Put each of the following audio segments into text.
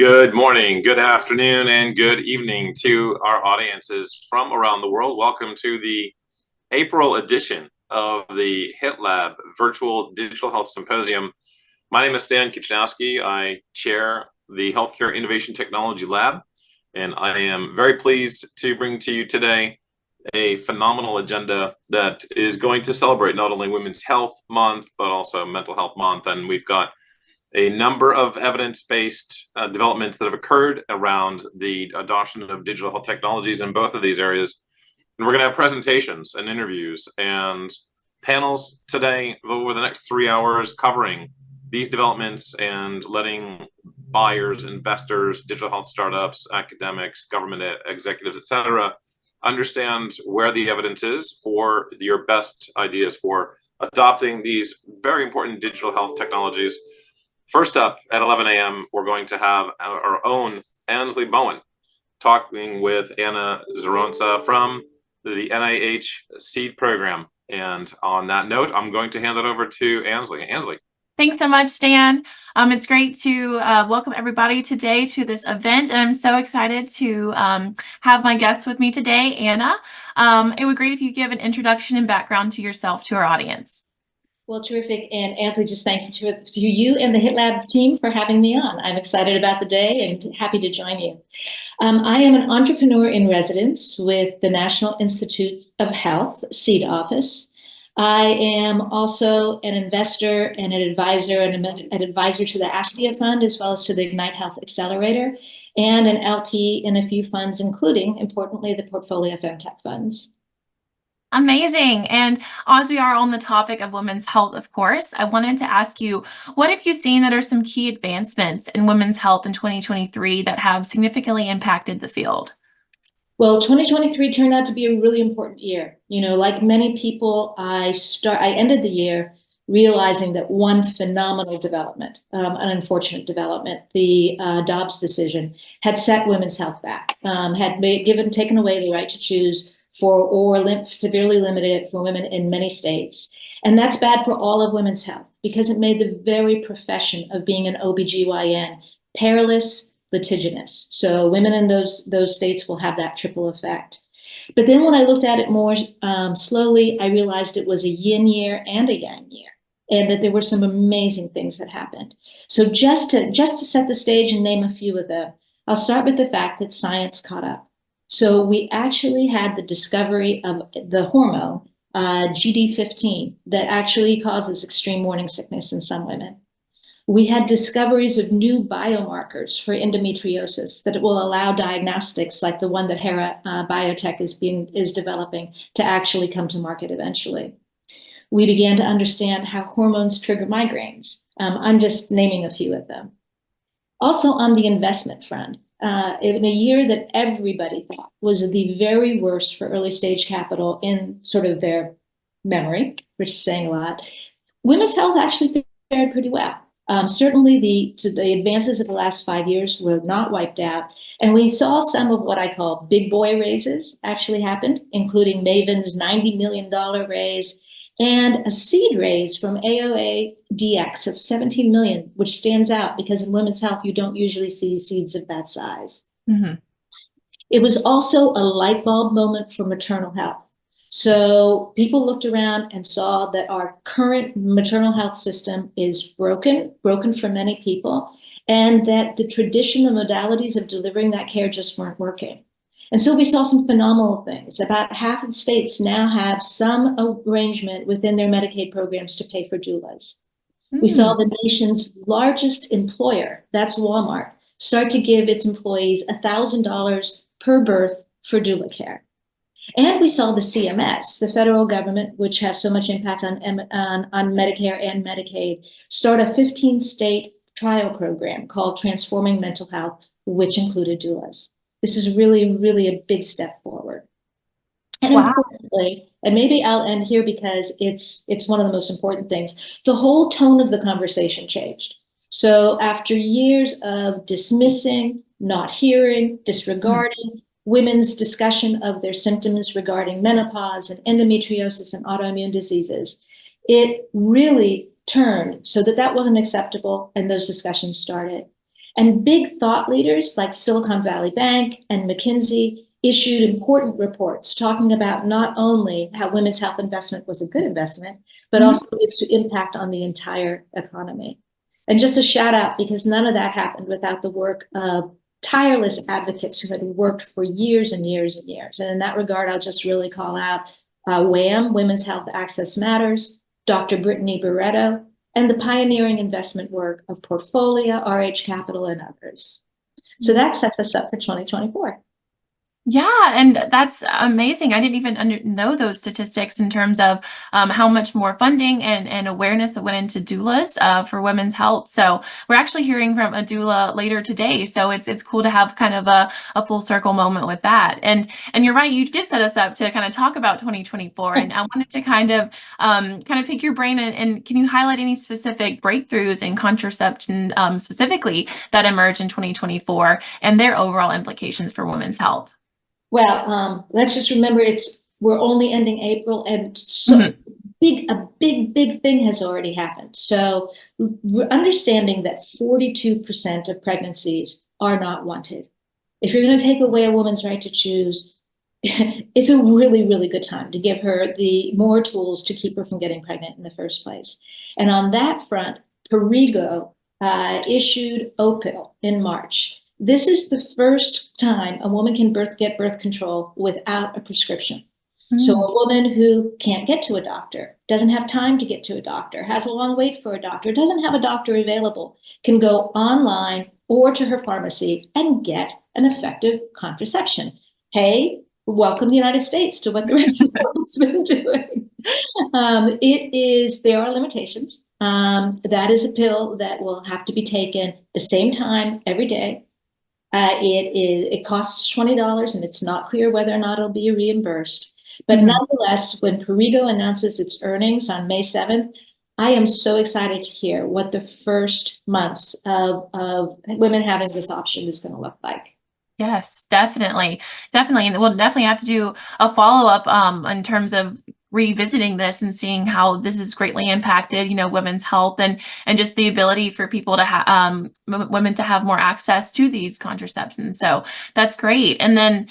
Good morning, good afternoon, and good evening to our audiences from around the world. Welcome to the April edition of the HITLAB Virtual Digital Health Symposium. My name is Stan Kichnowski. I chair the Healthcare Innovation Technology Lab, and I am very pleased to bring to you today a phenomenal agenda that is going to celebrate not only Women's Health Month, but also Mental Health Month. And we've got a number of evidence-based developments that have occurred around the adoption of digital health technologies in both of these areas. And we're going to have presentations and interviews and panels today over the next 3 hours covering these developments and letting buyers, investors, digital health startups, academics, government executives, etc., understand where the evidence is for your best ideas for adopting these very important digital health technologies. First up at 11 a.m., we're going to have our own Ansley Bowen talking with Anna Zaronsa from the NIH SEED program. And on that note, I'm going to hand it over to Ansley. Ansley. Thanks so much, Stan. It's great to welcome everybody today to this event, and I'm so excited to have my guest with me today, Anna. It would be great if you give an introduction and background to yourself to our audience. Well, terrific. And Ansley, just thank you to you and the HITLAB team for having me on. I'm excited about the day and happy to join you. I am an entrepreneur in residence with the National Institute of Health SEED office. I am also an investor and an advisor to the ASTIA Fund, as well as to the Ignite Health Accelerator, and an LP in a few funds, including, importantly, the Portfolio Femtech funds. Amazing. And as we are on the topic of women's health, of course, I wanted to ask you, what have you seen that are some key advancements in women's health in 2023 that have significantly impacted the field? Well, 2023 turned out to be a really important year. You know, like many people, I ended the year realizing that one phenomenal development, an unfortunate development, the Dobbs decision, had set women's health back, had taken away the right to choose severely limited it for women in many states. And that's bad for all of women's health because it made the very profession of being an OBGYN perilous, litigious. So women in those states will have that triple effect. But then when I looked at it more slowly, I realized it was a yin year and a yang year, and that there were some amazing things that happened. So just to set the stage and name a few of them, I'll start with the fact that science caught up. So we actually had the discovery of the hormone, GD15, that actually causes extreme morning sickness in some women. We had discoveries of new biomarkers for endometriosis that will allow diagnostics like the one that Hera Biotech is developing to actually come to market eventually. We began to understand how hormones trigger migraines. I'm just naming a few of them. Also on the investment front, in a year that everybody thought was the very worst for early stage capital in sort of their memory, which is saying a lot, women's health actually fared pretty well. Certainly the advances of the last 5 years were not wiped out. And we saw some of what I call big boy raises actually happened, including Maven's $90 million raise and a seed raise from AOA DX of 17 million, which stands out because in women's health, you don't usually see seeds of that size. Mm-hmm. It was also a light bulb moment for maternal health. So people looked around and saw that our current maternal health system is broken for many people, and that the traditional modalities of delivering that care just weren't working. And so we saw some phenomenal things. About half of the states now have some arrangement within their Medicaid programs to pay for doulas. We saw the nation's largest employer, that's Walmart, start to give its employees $1,000 per birth for doula care. And we saw the CMS, the federal government, which has so much impact on Medicare and Medicaid, start a 15-state trial program called Transforming Mental Health, which included doulas. This is really, really a big step forward. And wow. Importantly, and maybe I'll end here because it's one of the most important things, the whole tone of the conversation changed. So after years of dismissing, not hearing, disregarding women's discussion of their symptoms regarding menopause and endometriosis and autoimmune diseases, it really turned so that wasn't acceptable and those discussions started. And big thought leaders like Silicon Valley Bank and McKinsey issued important reports talking about not only how women's health investment was a good investment, but also its impact on the entire economy. And just a shout out, because none of that happened without the work of tireless advocates who had worked for years and years and years. And in that regard, I'll just really call out WHAM, Women's Health Access Matters, Dr. Brittany Barreto, and the pioneering investment work of Portfolio, RH Capital, and others. So that sets us up for 2024. Yeah, and that's amazing. I didn't even know those statistics in terms of how much more funding and awareness that went into doulas for women's health. So we're actually hearing from a doula later today. So it's cool to have kind of a full circle moment with that. And you're right, you did set us up to kind of talk about 2024. And I wanted to kind of pick your brain and can you highlight any specific breakthroughs in contraception specifically that emerged in 2024 and their overall implications for women's health? Well, let's just remember we're only ending April, and so a big thing has already happened. So we're understanding that 42% of pregnancies are not wanted. If you're going to take away a woman's right to choose, it's a really, really good time to give her the more tools to keep her from getting pregnant in the first place. And on that front, Perrigo issued Opill in March. This is the first time a woman can get birth control without a prescription. So a woman who can't get to a doctor, doesn't have time to get to a doctor, has a long wait for a doctor, doesn't have a doctor available, can go online or to her pharmacy and get an effective contraception. Hey, welcome the United States to what the rest of the world's been doing. There are limitations. That is a pill that will have to be taken the same time every day. It costs $20, and it's not clear whether or not it'll be reimbursed. But nonetheless, when Perrigo announces its earnings on May 7th, I am so excited to hear what the first months of women having this option is going to look like. Yes, definitely. And we'll definitely have to do a follow-up in terms of revisiting this and seeing how this has greatly impacted, women's health and just the ability for people to have women to have more access to these contraceptions. So that's great. And then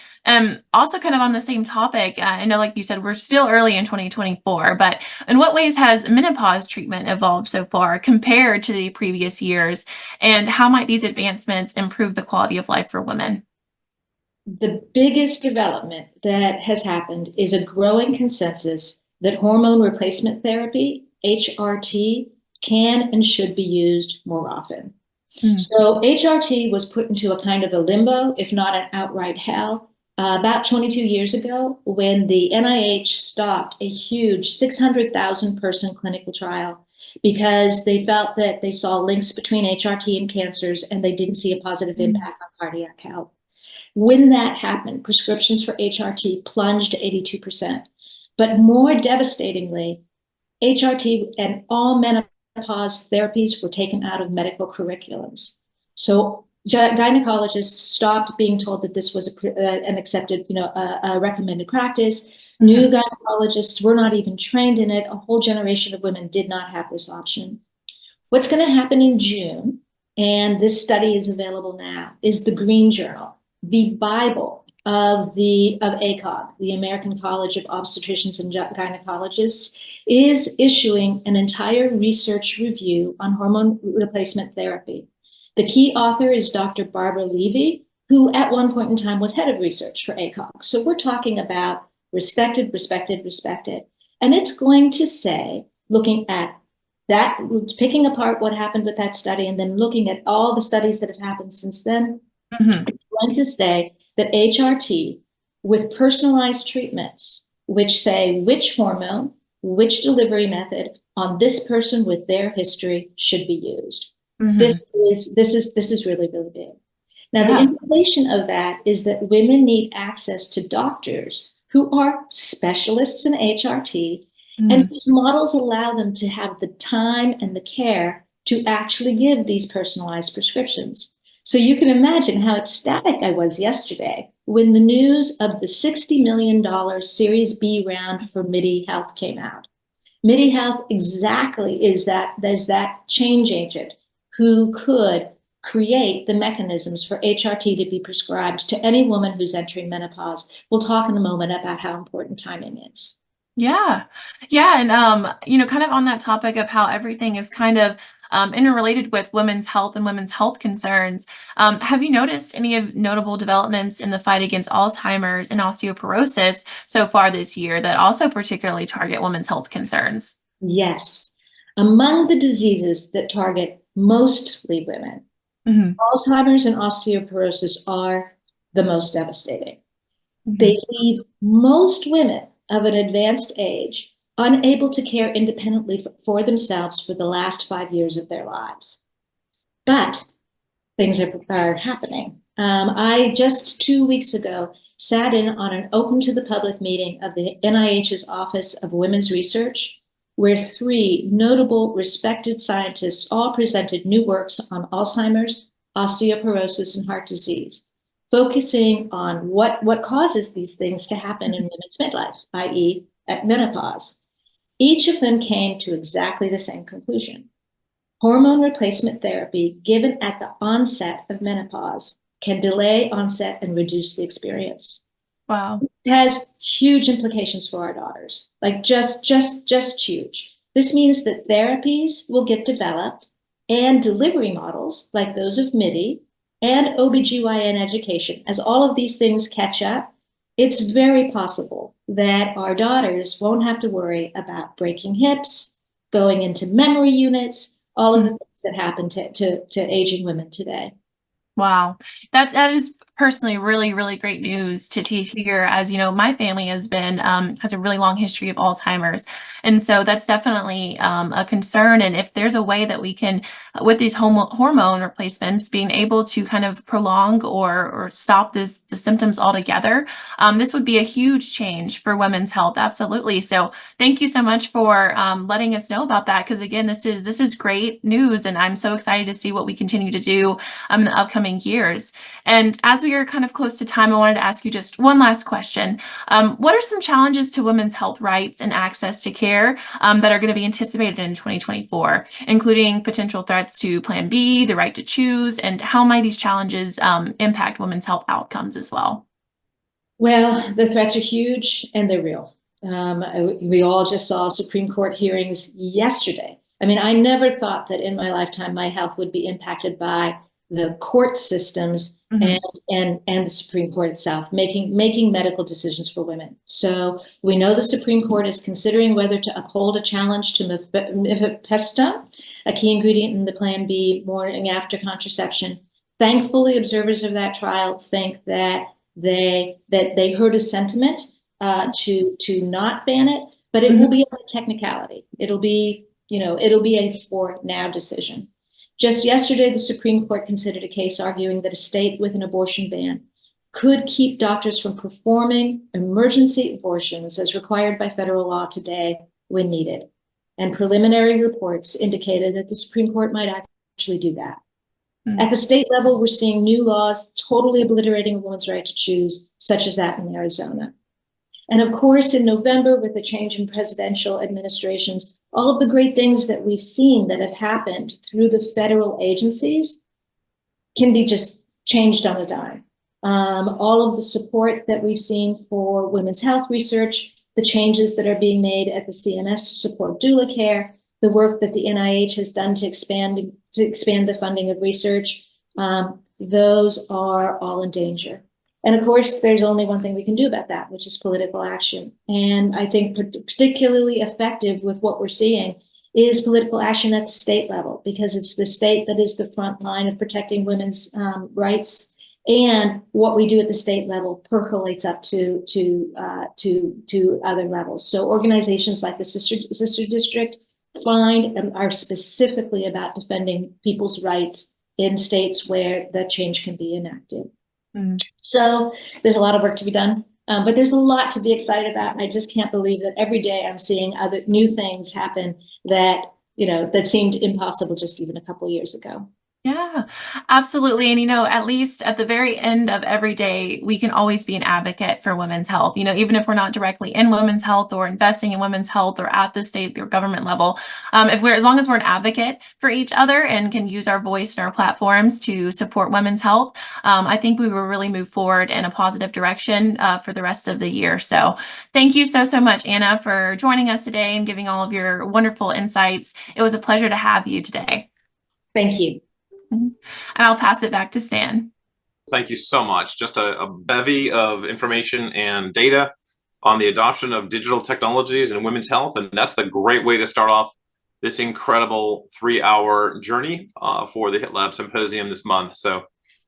also kind of on the same topic, I know, like you said, we're still early in 2024, but in what ways has menopause treatment evolved so far compared to the previous years? And how might these advancements improve the quality of life for women? The biggest development that has happened is a growing consensus that hormone replacement therapy, HRT, can and should be used more often. So HRT was put into a kind of a limbo, if not an outright hell, about 22 years ago when the NIH stopped a huge 600,000 person clinical trial because they felt that they saw links between HRT and cancers and they didn't see a positive impact on cardiac health. When that happened, prescriptions for HRT plunged to 82%. But more devastatingly, HRT and all menopause therapies were taken out of medical curriculums. So gynecologists stopped being told that this was an accepted, a recommended practice. New gynecologists were not even trained in it. A whole generation of women did not have this option. What's going to happen in June, and this study is available now, is the Green Journal, the Bible of ACOG, the American College of Obstetricians and Gynecologists, is issuing an entire research review on hormone replacement therapy. The key author is Dr. Barbara Levy, who at one point in time was head of research for ACOG. So we're talking about respected. And it's going to say, looking at that, picking apart what happened with that study and then looking at all the studies that have happened since then, it's going to say that HRT with personalized treatments, which say which hormone, which delivery method on this person with their history should be used. This is really, really big. Now, the implication of that is that women need access to doctors who are specialists in HRT, and these models allow them to have the time and the care to actually give these personalized prescriptions. So you can imagine how ecstatic I was yesterday when the news of the $60 million Series B round for MIDI Health came out. MIDI Health exactly is that change agent who could create the mechanisms for HRT to be prescribed to any woman who's entering menopause. We'll talk in a moment about how important timing is. Yeah. Yeah. And, kind of on that topic of how everything is kind of interrelated with women's health and women's health concerns, have you noticed any of notable developments in the fight against Alzheimer's and osteoporosis so far this year that also particularly target women's health concerns? Yes. Among the diseases that target mostly women, Alzheimer's and osteoporosis are the most devastating. They leave most women of an advanced age unable to care independently for themselves for the last 5 years of their lives. But things are happening. I just 2 weeks ago sat in on an open to the public meeting of the NIH's Office of Women's Research, where 3 notable respected scientists all presented new works on Alzheimer's, osteoporosis, and heart disease, focusing on what causes these things to happen in women's midlife, i.e. at menopause. Each of them came to exactly the same conclusion. Hormone replacement therapy given at the onset of menopause can delay onset and reduce the experience. Wow. It has huge implications for our daughters, like just huge. This means that therapies will get developed and delivery models like those of MIDI and OBGYN education, as all of these things catch up, it's very possible that our daughters won't have to worry about breaking hips, going into memory units, all of the things that happen to aging women today. Wow. That is personally really, really great news to hear, as you know, my family has a really long history of Alzheimer's. And so that's definitely a concern. And if there's a way that we can, with these hormone replacements, being able to kind of prolong or stop the symptoms altogether, this would be a huge change for women's health. Absolutely. So thank you so much for letting us know about that. Because again, this is great news. And I'm so excited to see what we continue to do in the upcoming years. And as we are kind of close to time, I wanted to ask you just one last question. What are some challenges to women's health rights and access to care that are going to be anticipated in 2024, including potential threats to Plan B, the right to choose, and how might these challenges impact women's health outcomes as well? Well, the threats are huge and they're real. We all just saw Supreme Court hearings yesterday. I mean, I never thought that in my lifetime my health would be impacted by the court systems and the Supreme Court itself, making medical decisions for women. So we know the Supreme Court is considering whether to uphold a challenge to mifepristone, a key ingredient in the Plan B morning after contraception. Thankfully, observers of that trial think that they heard a sentiment to not ban it, but it will be a technicality. It'll be a for now decision. Just yesterday, the Supreme Court considered a case arguing that a state with an abortion ban could keep doctors from performing emergency abortions as required by federal law today when needed. And preliminary reports indicated that the Supreme Court might actually do that. At the state level, we're seeing new laws totally obliterating a woman's right to choose, such as that in Arizona. And of course, in November, with the change in presidential administrations, all of the great things that we've seen that have happened through the federal agencies can be just changed on a dime. All of the support that we've seen for women's health research, the changes that are being made at the CMS to support doula care, the work that the NIH has done to expand the funding of research, those are all in danger. And of course, there's only one thing we can do about that, which is political action. And I think particularly effective with what we're seeing is political action at the state level, because it's the state that is the front line of protecting women's rights. And what we do at the state level percolates up to other levels. So organizations like the Sister District find and are specifically about defending people's rights in states where that change can be enacted. So there's a lot of work to be done, but there's a lot to be excited about. I just can't believe that every day I'm seeing other new things happen that seemed impossible just even a couple of years ago. Yeah, absolutely. And, at least at the very end of every day, we can always be an advocate for women's health. Even if we're not directly in women's health or investing in women's health or at the state or government level, as long as we're an advocate for each other and can use our voice and our platforms to support women's health, I think we will really move forward in a positive direction for the rest of the year. So thank you so, so much, Anna, for joining us today and giving all of your wonderful insights. It was a pleasure to have you today. Thank you. And I'll pass it back to Stan. Thank you so much. Just a bevy of information and data on the adoption of digital technologies in women's health. And that's the great way to start off this incredible 3-hour journey for the HITLAB Symposium this month. So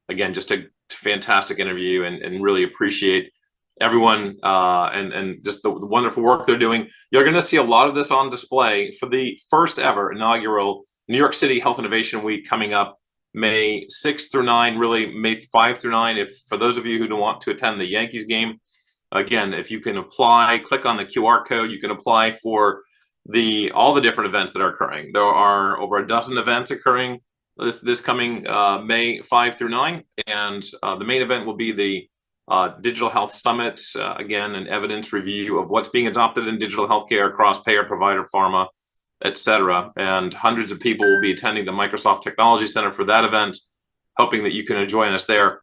again, just a fantastic interview and really appreciate everyone and just the wonderful work they're doing. You're going to see a lot of this on display for the first ever inaugural New York City Health Innovation Week coming up May 6th through 9, really May 5 through 9. If for those of you who don't want to attend the Yankees game, again, if you can apply, click on the QR code, you can apply for all the different events that are occurring. There are over a dozen events occurring this coming May 5 through 9, and the main event will be the Digital Health Summit, again, an evidence review of what's being adopted in digital healthcare across payer, provider, pharma, etc. And hundreds of people will be attending the Microsoft Technology Center for that event, hoping that you can join us there.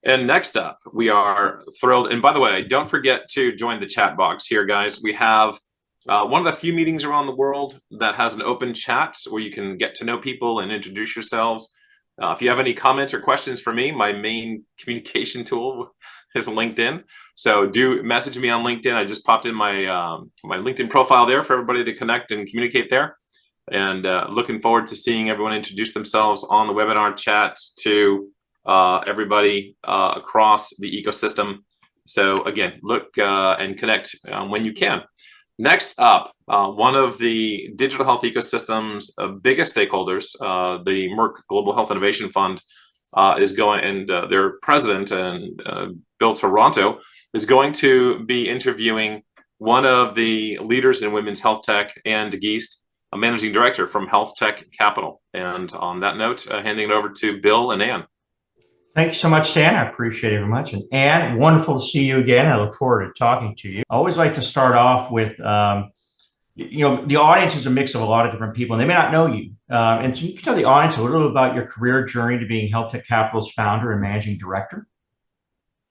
And next up, we are thrilled. And by the way, don't forget to join the chat box here, guys. We have one of the few meetings around the world that has an open chat where you can get to know people and introduce yourselves. If you have any comments or questions for me, my main communication tool is LinkedIn. So do message me on LinkedIn. I just popped in my my LinkedIn profile there for everybody to connect and communicate there. And looking forward to seeing everyone introduce themselves on the webinar chat to everybody across the ecosystem. So again, look and connect when you can. Next up, one of the digital health ecosystem's biggest stakeholders, the Merck Global Health Innovation Fund, is going, and their president, and Bill Toronto, is going to be interviewing one of the leaders in women's health tech, Anne DeGeest, a managing director from Health Tech Capital. And on that note, handing it over to Bill and Anne. Thanks so much, Stan. I appreciate it very much. And Anne, wonderful to see you again. I look forward to talking to you. I always like to start off with, the audience is a mix of a lot of different people, and they may not know you. And so you can tell the audience a little bit about your career journey to being Health Tech Capital's founder and managing director.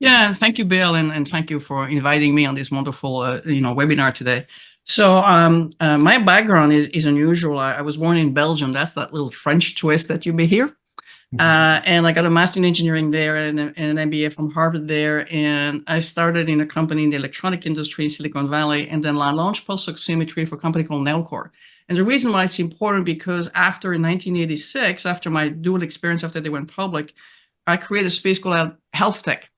Yeah, thank you, Bill, and thank you for inviting me on this wonderful, webinar today. So my background is unusual. I was born in Belgium. That's that little French twist that you may hear. And I got a master in engineering there and an MBA from Harvard there. And I started in a company in the electronic industry in Silicon Valley. And then I launched pulse oximetry for a company called Nelcor. And the reason why it's important, because after in 1986, after my dual experience, after they went public, I created a space called health tech,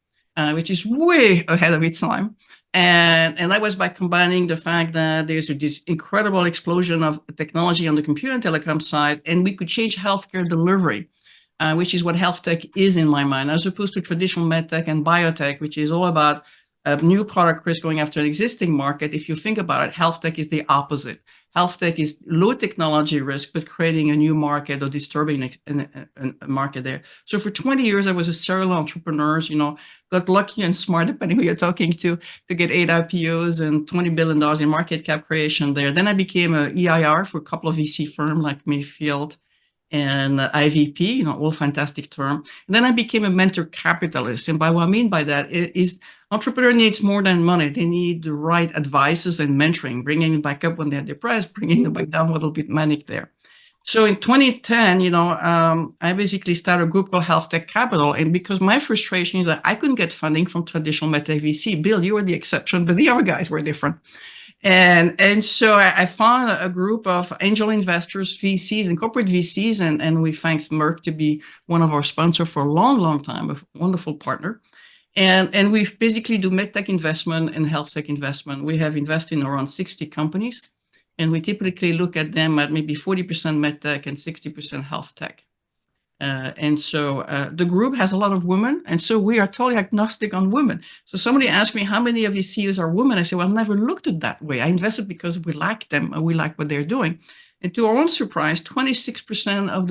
which is way ahead of its time. And that was by combining the fact that there's this incredible explosion of technology on the computer and telecom side, and we could change healthcare delivery. Which is what health tech is in my mind, as opposed to traditional medtech and biotech, which is all about a new product risk going after an existing market. If you think about it, health tech is the opposite. Health tech is low technology risk, but creating a new market or disturbing a market there. So for 20 years, I was a serial entrepreneur, got lucky and smart, depending who you're talking to get 8 IPOs and $20 billion in market cap creation there. Then I became an EIR for a couple of VC firms like Mayfield and IVP, all fantastic term. And then I became a mentor capitalist. And by what I mean by that is entrepreneur needs more than money. They need the right advices and mentoring, bringing them back up when they're depressed, bringing them back down a little bit manic there. So in 2010, I basically started a group called Health Tech Capital. And because my frustration is that I couldn't get funding from traditional medtech VC. Bill, you were the exception, but the other guys were different. And so I found a group of angel investors, VCs, and corporate VCs, and we thanked Merck to be one of our sponsors for a long, long time, a wonderful partner. And we basically do medtech investment and health tech investment. We have invested in around 60 companies, and we typically look at them at maybe 40% medtech and 60% health tech. And so the group has a lot of women, and so we are totally agnostic on women. So somebody asked me how many of these CEOs are women. I said, well, I've never looked at it that way. I invested because we like them and we like what they're doing. And to our own surprise, 26% of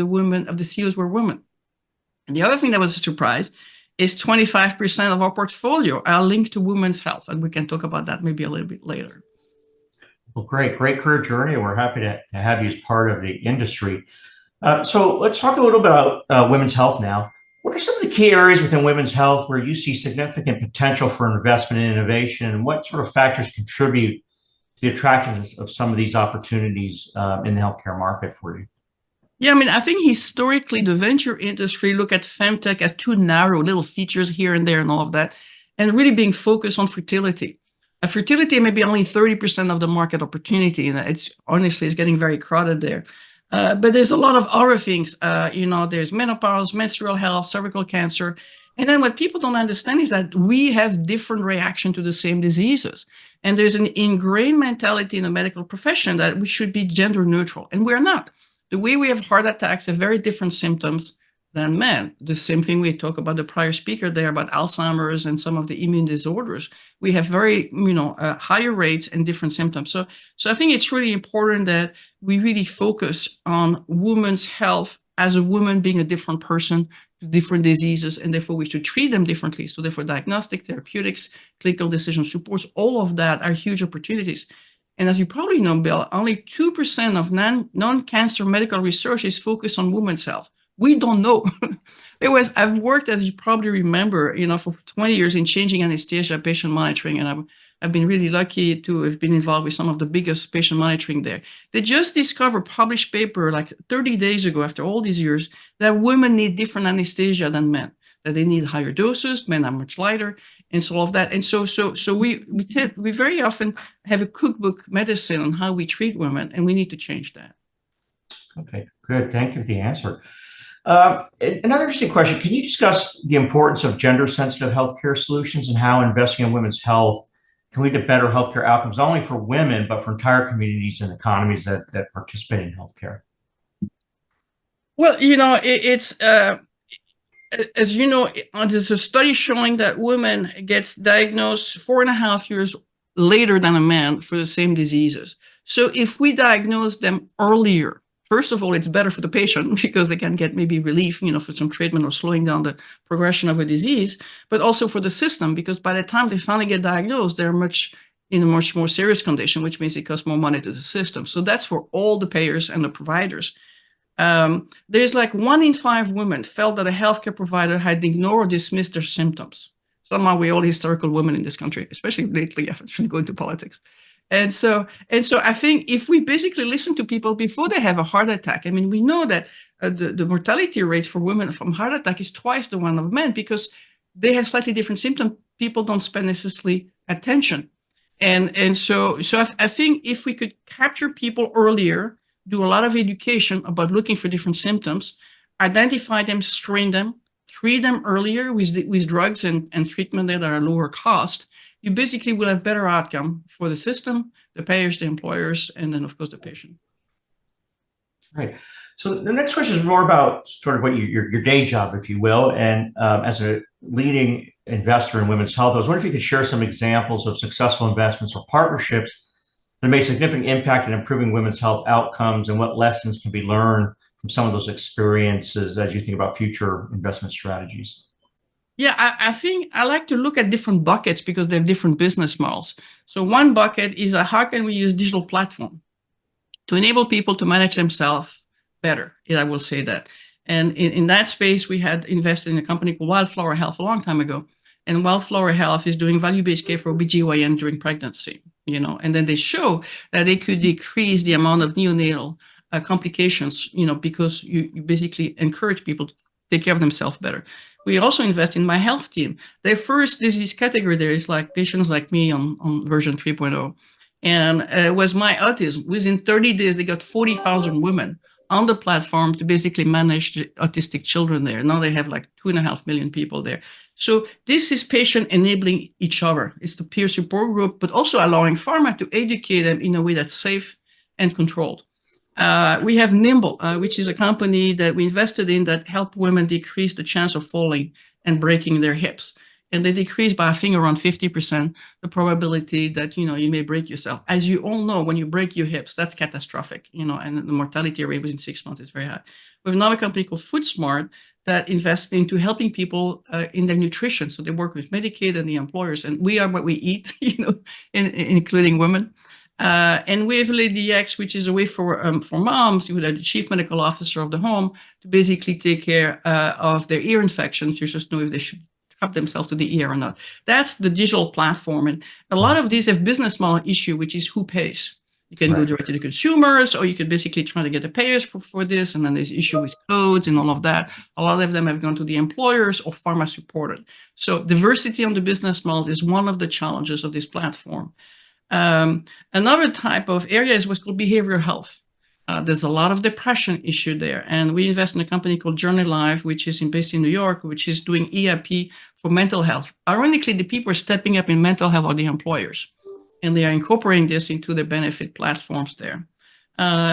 the CEOs were women. And the other thing that was a surprise is 25% of our portfolio are linked to women's health. And we can talk about that maybe a little bit later. Well, great career journey. We're happy to have you as part of the industry. So let's talk a little bit about women's health now. What are some of the key areas within women's health where you see significant potential for investment and innovation, and what sort of factors contribute to the attractiveness of some of these opportunities in the healthcare market for you? Yeah, I mean, I think historically the venture industry look at femtech as too narrow, little features here and there and all of that, and really being focused on fertility. Fertility may be only 30% of the market opportunity, and it's honestly it's getting very crowded there. But there's a lot of other things, there's menopause, menstrual health, cervical cancer. And then what people don't understand is that we have different reaction to the same diseases. And there's an ingrained mentality in the medical profession that we should be gender neutral, and we're not. The way we have heart attacks have very different symptoms than men. The same thing we talk about the prior speaker there about Alzheimer's and some of the immune disorders. We have very, higher rates and different symptoms. So I think it's really important that we really focus on women's health as a woman being a different person to different diseases, and therefore we should treat them differently. So therefore diagnostic, therapeutics, clinical decision supports, all of that are huge opportunities. And as you probably know, Bill, only 2% of non-cancer medical research is focused on women's health. We don't know. I've worked, as you probably remember, for 20 years in changing anesthesia patient monitoring, and I've been really lucky to have been involved with some of the biggest patient monitoring there. They just discovered, published paper like 30 days ago, after all these years, that women need different anesthesia than men, that they need higher doses, men are much lighter, and so all of that. And so we very often have a cookbook medicine on how we treat women, and we need to change that. Okay, good. Thank you for the answer. Another interesting question. Can you discuss the importance of gender-sensitive healthcare solutions and how investing in women's health can lead to better healthcare outcomes, not only for women, but for entire communities and economies that participate in healthcare? Well, it's as you know, there's a study showing that women gets diagnosed 4.5 years later than a man for the same diseases. So if we diagnose them earlier, first of all, it's better for the patient because they can get maybe relief, for some treatment or slowing down the progression of a disease, but also for the system, because by the time they finally get diagnosed, they're in a much more serious condition, which means it costs more money to the system. So that's for all the payers and the providers. There's like 1 in 5 women felt that a healthcare provider had ignored or dismissed their symptoms. Somehow we're all hysterical women in this country, especially lately. I shouldn't go into politics. And so I think if we basically listen to people before they have a heart attack, I mean, we know that the mortality rate for women from heart attack is twice the one of men because they have slightly different symptoms. People don't spend necessarily attention. And so I think if we could capture people earlier, do a lot of education about looking for different symptoms, identify them, screen them, treat them earlier with drugs and treatment that are lower cost, you basically will have better outcome for the system, the payers, the employers, and then of course the patient. Right. So the next question is more about sort of what your day job, if you will, and as a leading investor in women's health, I was wondering if you could share some examples of successful investments or partnerships that made significant impact in improving women's health outcomes, and what lessons can be learned from some of those experiences as you think about future investment strategies. Yeah, I think I like to look at different buckets because they have different business models. So one bucket is how can we use digital platform to enable people to manage themselves better? I will say that. And in that space, we had invested in a company called Wildflower Health a long time ago. And Wildflower Health is doing value-based care for OBGYN during pregnancy, and then they show that they could decrease the amount of neonatal complications, because you basically encourage people to take care of themselves better. We also invest in My Health Team. Their first disease category there is like patients like me on version 3.0. And it was My Autism. Within 30 days, they got 40,000 women on the platform to basically manage the autistic children there. Now they have like 2.5 million people there. So this is patient enabling each other. It's the peer support group, but also allowing pharma to educate them in a way that's safe and controlled. We have Nimble, which is a company that we invested in that helped women decrease the chance of falling and breaking their hips. And they decrease by, I think, around 50% the probability that, you may break yourself. As you all know, when you break your hips, that's catastrophic, and the mortality rate within 6 months is very high. We have another company called FoodSmart that invest into helping people in their nutrition. So they work with Medicaid and the employers, and we are what we eat, including women. And we have HITLAB, which is a way for moms, with the chief medical officer of the home, to basically take care of their ear infections. You just know if they should cup themselves to the ear or not. That's the digital platform. And a lot of these have business model issue, which is who pays. You can go directly to consumers, or you could basically try to get the payers for this. And then there's issue with codes and all of that. A lot of them have gone to the employers or pharma supported. So diversity on the business models is one of the challenges of this platform. Another type of area is what's called behavioral health. There's a lot of depression issue there. And we invest in a company called Journey Life, which is based in New York, which is doing EAP for mental health. Ironically, the people are stepping up in mental health are the employers, and they are incorporating this into the benefit platforms there.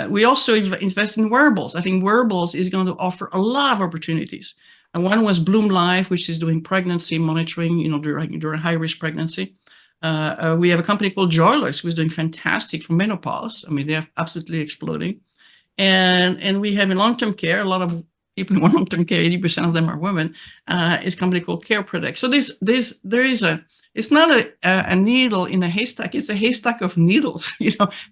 We also invest in wearables. I think wearables is going to offer a lot of opportunities. And one was Bloom Life, which is doing pregnancy monitoring, during high-risk pregnancy. We have a company called Joyless, who is doing fantastic for menopause. I mean, they're absolutely exploding. And we have in long-term care, a lot of people in long-term care, 80% of them are women, is a company called Care Protect. So it's not a needle in a haystack, it's a haystack of needles.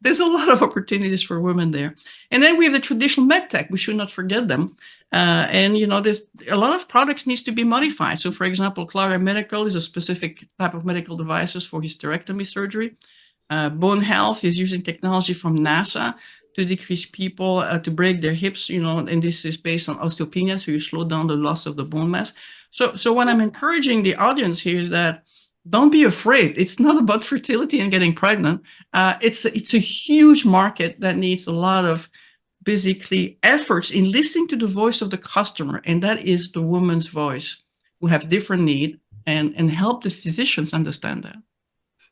There's a lot of opportunities for women there. And then we have the traditional med tech, we should not forget them. There's a lot of products needs to be modified. So for example, Clara Medical is a specific type of medical devices for hysterectomy surgery. Bone Health is using technology from NASA to decrease people to break their hips, and this is based on osteopenia, so you slow down the loss of the bone mass. So what I'm encouraging the audience here is that don't be afraid. It's not about fertility and getting pregnant. It's a huge market that needs a lot of basically efforts in listening to the voice of the customer, and that is the woman's voice, who have different need, and help the physicians understand that.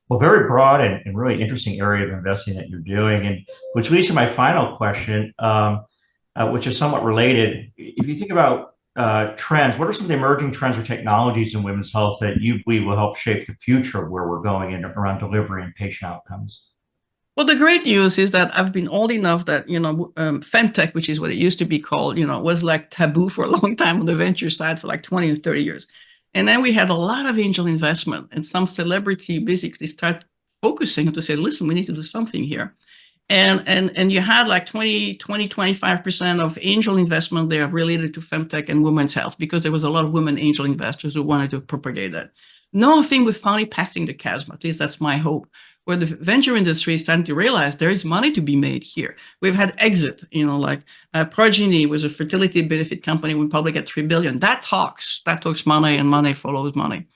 Well, very broad and really interesting area of investing that you're doing, and which leads to my final question, which is somewhat related. If you think about trends, what are some of the emerging trends or technologies in women's health that you believe will help shape the future of where we're going in around delivery and patient outcomes? Well, the great news is that I've been old enough that, femtech, which is what it used to be called, was like taboo for a long time on the venture side for like 20 or 30 years. And then we had a lot of angel investment, and some celebrity basically start focusing to say, listen, we need to do something here. And you had like 25% of angel investment there related to femtech and women's health, because there was a lot of women angel investors who wanted to propagate that. Now I think we're finally passing the chasm, at least that's my hope, where the venture industry is starting to realize there is money to be made here. We've had exit, Progeny was a fertility benefit company, went public at $3 billion. That talks money, and money follows money.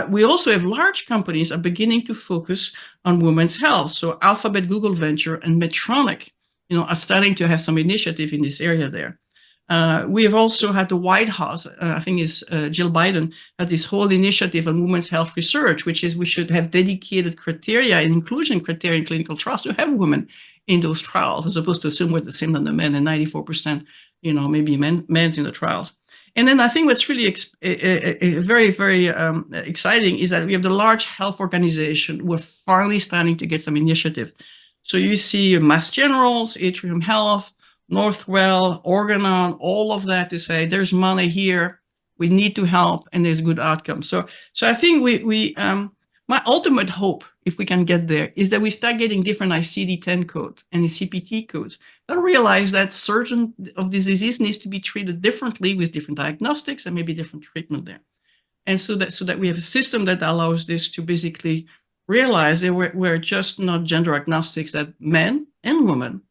We also have large companies are beginning to focus on women's health. So Alphabet, Google Venture, and Medtronic, are starting to have some initiative in this area there. We have also had the White House, I think it's Jill Biden, had this whole initiative on women's health research, which is we should have dedicated criteria and inclusion criteria in clinical trials to have women in those trials, as opposed to assume we're the same than the men, and 94%, maybe men's in the trials. And then I think what's really very, very exciting is that we have the large health organization. We're finally starting to get some initiative. So you see Mass Generals, Atrium Health, Northwell, Organon, all of that to say there's money here, we need to help, and there's good outcomes. So I think my ultimate hope, if we can get there, is that we start getting different ICD-10 code and the CPT codes that realize that certain of the disease needs to be treated differently with different diagnostics and maybe different treatment there. And so that we have a system that allows this to basically realize that we're just not gender agnostics, that men and women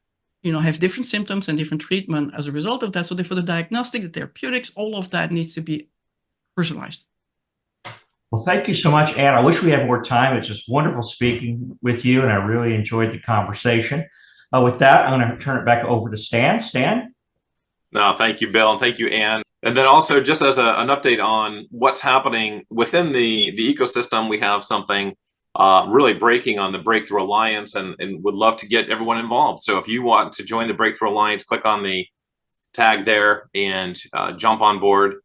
have different symptoms and different treatment as a result of that. So therefore the diagnostic, the therapeutics, all of that needs to be personalized. Well, thank you so much, Anne. I wish we had more time. It's just wonderful speaking with you, and I really enjoyed the conversation. With that, I'm going to turn it back over to Stan. Stan? No, thank you, Bill, and thank you, Anne. And then also, just as an update on what's happening within the ecosystem, we have something really breaking on the Breakthrough Alliance, and would love to get everyone involved. So if you want to join the Breakthrough Alliance, click on the tag there and jump on board.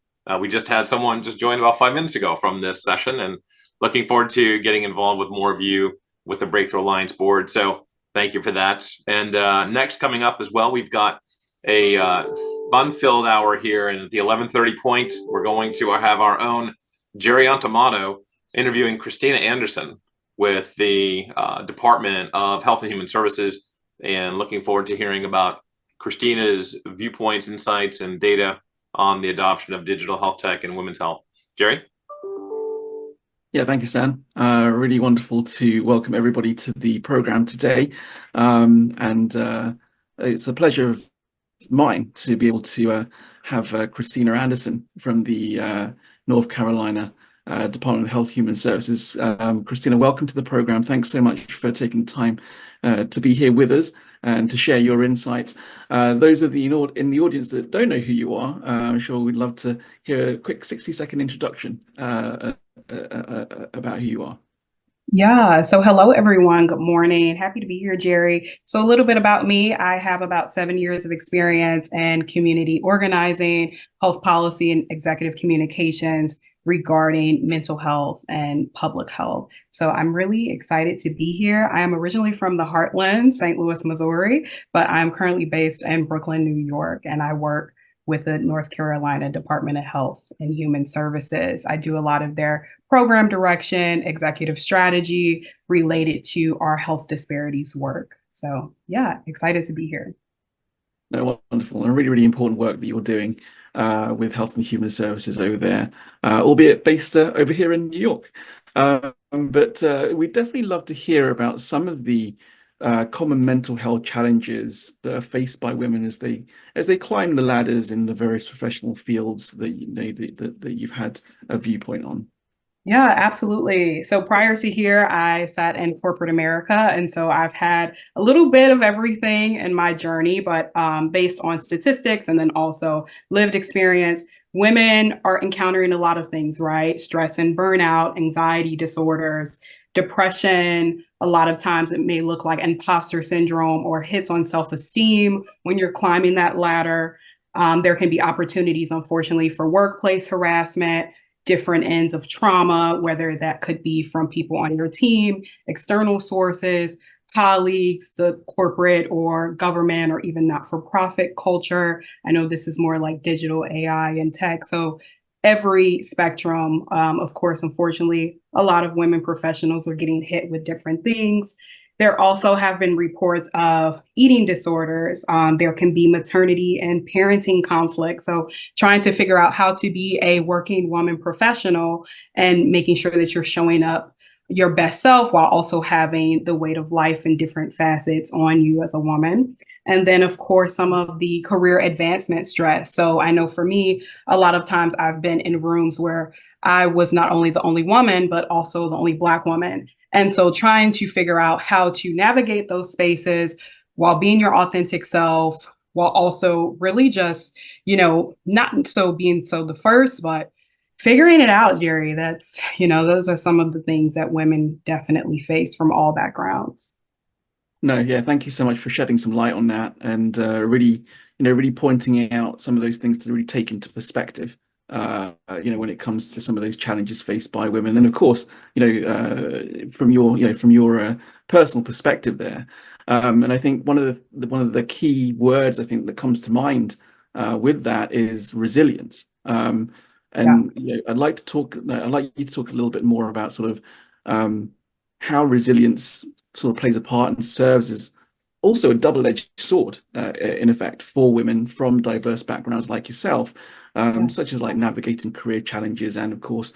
We just had someone just join about 5 minutes ago from this session, and looking forward to getting involved with more of you with the Breakthrough Alliance board. So thank you for that. And next coming up as well, we've got a fun-filled hour here, and at the 11:30 point, we're going to have our own Jerry Antomato interviewing Christina Anderson with the Department of Health and Human Services, and looking forward to hearing about Christina's viewpoints, insights, and data on the adoption of digital health tech in women's health. Jerry? Yeah, thank you, Stan. Really wonderful to welcome everybody to the program today. It's a pleasure of mine to be able to have Christina Anderson from the North Carolina Department of Health Human Services. Christina, welcome to the program. Thanks so much for taking time to be here with us and to share your insights. Those of you in the audience that don't know who you are, I'm sure we'd love to hear a quick 60-second introduction about who you are. Yeah, so hello everyone, good morning. Happy to be here, Jerry. So a little bit about me. I have about 7 years of experience in community organizing, health policy, and executive communications regarding mental health and public health. So I'm really excited to be here. I am originally from the Heartland, St. Louis, Missouri, but I'm currently based in Brooklyn, New York, and I work with the North Carolina Department of Health and Human Services. I do a lot of their program direction, executive strategy related to our health disparities work. So yeah, excited to be here. No, wonderful, and really, really important work that you're doing with Health and Human Services over there, albeit based over here in New York. But we'd definitely love to hear about some of the common mental health challenges that are faced by women as they climb the ladders in the various professional fields that that you've had a viewpoint on. Yeah, absolutely. So prior to here, I sat in corporate America. And so I've had a little bit of everything in my journey, but based on statistics and then also lived experience, women are encountering a lot of things, right? Stress and burnout, anxiety disorders, depression. A lot of times it may look like imposter syndrome or hits on self-esteem when you're climbing that ladder. There can be opportunities, unfortunately, for workplace harassment, different ends of trauma, whether that could be from people on your team, external sources, colleagues, the corporate or government or even not-for-profit culture. I know this is more like digital AI and tech. So every spectrum, of course, unfortunately, a lot of women professionals are getting hit with different things. There also have been reports of eating disorders. There can be maternity and parenting conflicts. So trying to figure out how to be a working woman professional and making sure that you're showing up your best self while also having the weight of life and different facets on you as a woman. And then, of course, some of the career advancement stress. So I know for me, a lot of times I've been in rooms where I was not only the only woman, but also the only Black woman. And so trying to figure out how to navigate those spaces while being your authentic self, while also really just, not so being so the first, but figuring it out, Jerry. That's, those are some of the things that women definitely face from all backgrounds. No, yeah, thank you so much for shedding some light on that and really pointing out some of those things to really take into perspective. When it comes to some of those challenges faced by women, and of course, from your personal perspective there, and I think one of the key words I think that comes to mind with that is resilience. I'd like you to talk a little bit more about sort of how resilience sort of plays a part and serves as also a double-edged sword, in effect, for women from diverse backgrounds like yourself, such as like navigating career challenges and, of course,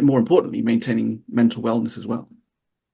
more importantly, maintaining mental wellness as well.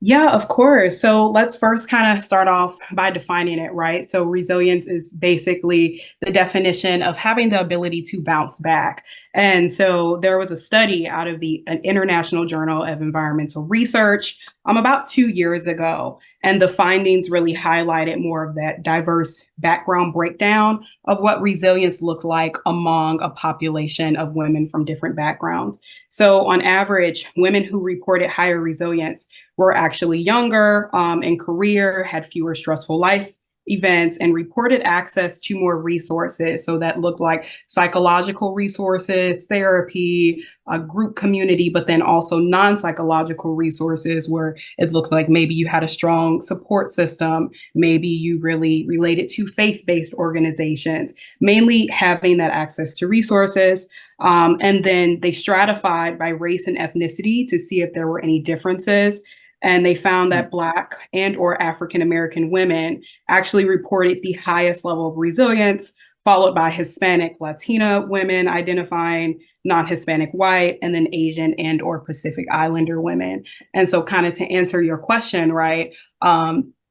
Yeah, of course. So let's first kind of start off by defining it, right? So resilience is basically the definition of having the ability to bounce back. And so there was a study out of an International Journal of Environmental Research about 2 years ago. And the findings really highlighted more of that diverse background breakdown of what resilience looked like among a population of women from different backgrounds. So on average, women who reported higher resilience were actually younger in career, had fewer stressful life events and reported access to more resources. So that looked like psychological resources, therapy, a group community, but then also non-psychological resources where it looked like maybe you had a strong support system, maybe you really related to faith-based organizations, mainly having that access to resources. And then they stratified by race and ethnicity to see if there were any differences. And they found that Black and or African American women actually reported the highest level of resilience, followed by Hispanic, Latina women identifying non-Hispanic white, and then Asian and or Pacific Islander women. And so kind of to answer your question, right,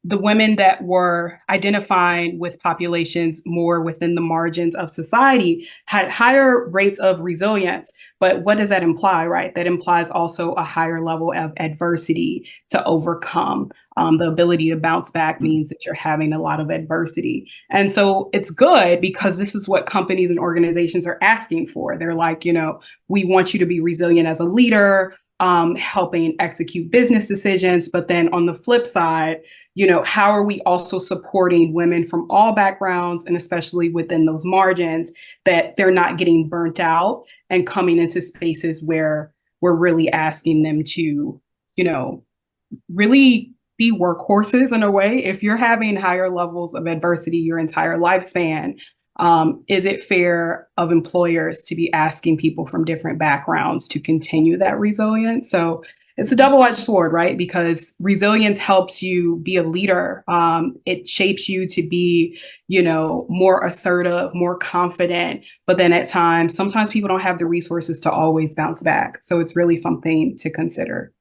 the women that were identifying with populations more within the margins of society had higher rates of resilience. But what does that imply, right? That implies also a higher level of adversity to overcome. The ability to bounce back means that you're having a lot of adversity. And so it's good because this is what companies and organizations are asking for. They're like, we want you to be resilient as a leader, helping execute business decisions. But then on the flip side, how are we also supporting women from all backgrounds and especially within those margins that they're not getting burnt out and coming into spaces where we're really asking them to, really be workhorses in a way. If you're having higher levels of adversity your entire lifespan, is it fair of employers to be asking people from different backgrounds to continue that resilience? So it's a double-edged sword, right? Because resilience helps you be a leader. It shapes you to be, more assertive, more confident. But then at times, sometimes people don't have the resources to always bounce back. So it's really something to consider.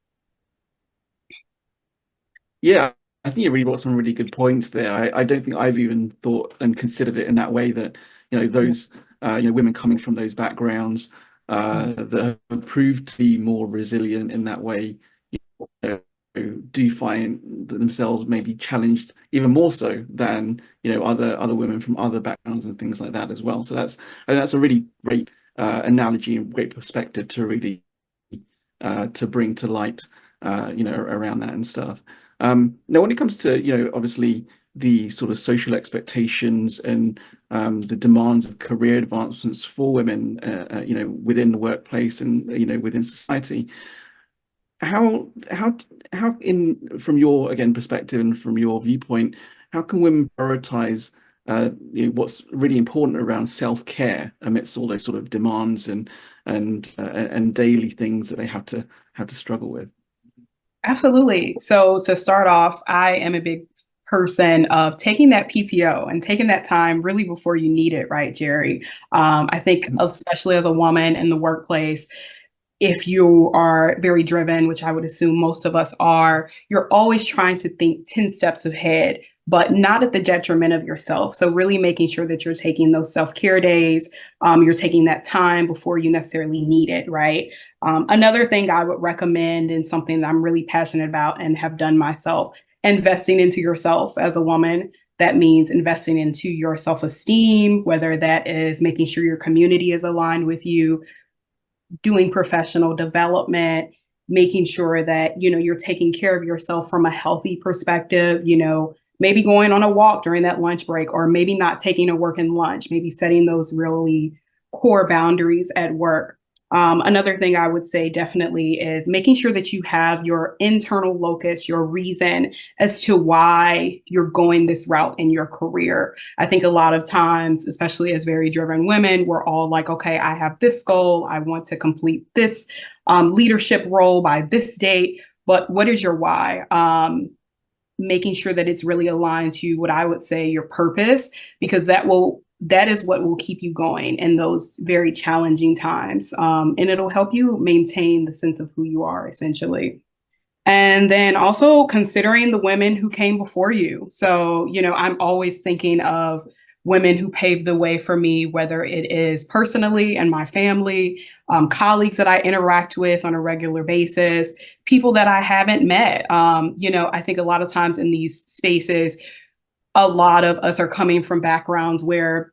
Yeah, I think you really brought some really good points there. I don't think I've even thought and considered it in that way that, those, women coming from those backgrounds that have proved to be more resilient in that way, do find themselves maybe challenged even more so than, other women from other backgrounds and things like that as well. So that's a really great analogy and great perspective to really to bring to light, around that and stuff. Now, when it comes to, obviously the sort of social expectations and the demands of career advancements for women, within the workplace and, within society, how from your, again, perspective and from your viewpoint, how can women prioritize what's really important around self-care amidst all those sort of demands and daily things that they have to struggle with? Absolutely. So to start off, I am a big person of taking that PTO and taking that time really before you need it, right, Jerry? I think especially as a woman in the workplace, if you are very driven, which I would assume most of us are, you're always trying to think 10 steps ahead, but not at the detriment of yourself. So really making sure that you're taking those self-care days, you're taking that time before you necessarily need it, right? Another thing I would recommend and something that I'm really passionate about and have done myself, investing into yourself as a woman. That means investing into your self-esteem, whether that is making sure your community is aligned with you, doing professional development, making sure that, you're taking care of yourself from a healthy perspective, maybe going on a walk during that lunch break, or maybe not taking a working lunch, maybe setting those really core boundaries at work. Another thing I would say definitely is making sure that you have your internal locus, your reason as to why you're going this route in your career. I think a lot of times, especially as very driven women, we're all like, okay, I have this goal. I want to complete this leadership role by this date. But what is your why? Making sure that it's really aligned to what I would say your purpose, because that is what will keep you going in those very challenging times. And it'll help you maintain the sense of who you are, essentially. And then also considering the women who came before you. So, I'm always thinking of women who paved the way for me, whether it is personally and my family, colleagues that I interact with on a regular basis, people that I haven't met. I think a lot of times in these spaces, a lot of us are coming from backgrounds where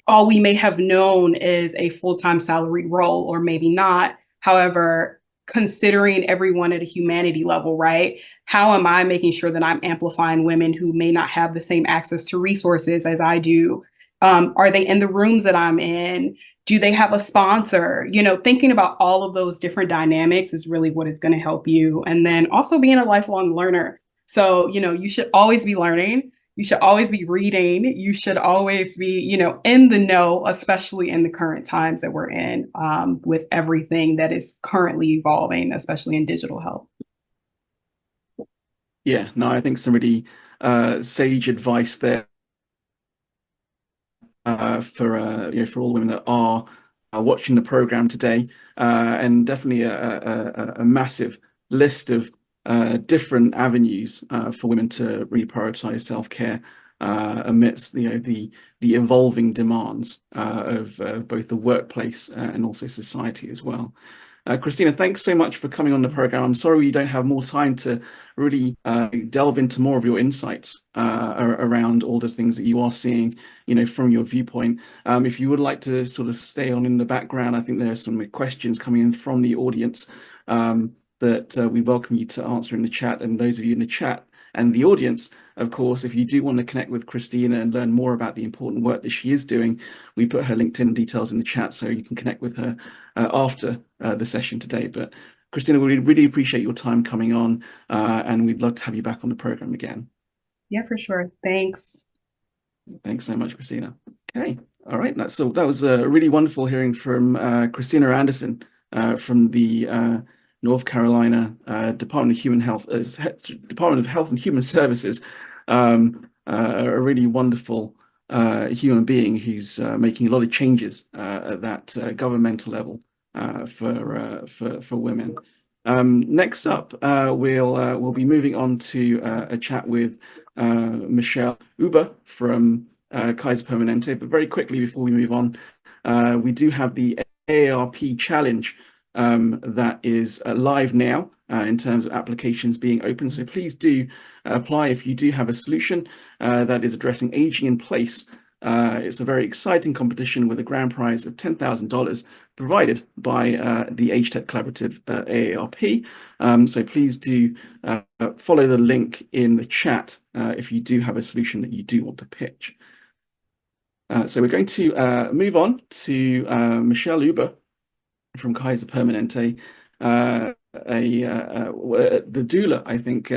all we may have known is a full-time salaried role, or maybe not. However, considering everyone at a humanity level, right? How am I making sure that I'm amplifying women who may not have the same access to resources as I do? Are they in the rooms that I'm in? Do they have a sponsor? You know, thinking about all of those different dynamics is really what is going to help you. And then also being a lifelong learner. So, you know, you should always be learning. You should always be reading. You should always be, you know, in the know, especially in the current times that we're in, with everything that is currently evolving, especially in digital health. Yeah, no, I think some really sage advice there for you know, for all the women that are watching the program today, and definitely a massive list of different avenues for women to really prioritize self-care amidst, you know, the evolving demands of both the workplace and also society as well. Christina, thanks so much for coming on the program. I'm sorry we don't have more time to really delve into more of your insights around all the things that you are seeing, you know, from your viewpoint. If you would like to sort of stay on in the background, I think there are some questions coming in from the audience that we welcome you to answer in the chat. And those of you in the chat and the audience, of course, if you do want to connect with Christina and learn more about the important work that she is doing, we put her LinkedIn details in the chat so you can connect with her after the session today. But Christina, we really appreciate your time coming on, and we'd love to have you back on the program again. Yeah, for sure. Thanks. Thanks so much, Christina. Okay, all right. That was really wonderful hearing from Christina Anderson from the North Carolina Department of Health and Human Services, a really wonderful human being who's making a lot of changes at that governmental level for women. Next up, we'll be moving on to a chat with Michelle Huber from Kaiser Permanente. But very quickly before we move on, we do have the AARP challenge that is live now in terms of applications being open. So please do apply if you do have a solution that is addressing aging in place. It's a very exciting competition with a grand prize of $10,000 provided by the Age Tech Collaborative AARP. So please do follow the link in the chat if you do have a solution that you do want to pitch. So we're going to move on to Michelle Huber from Kaiser Permanente, the doula, I think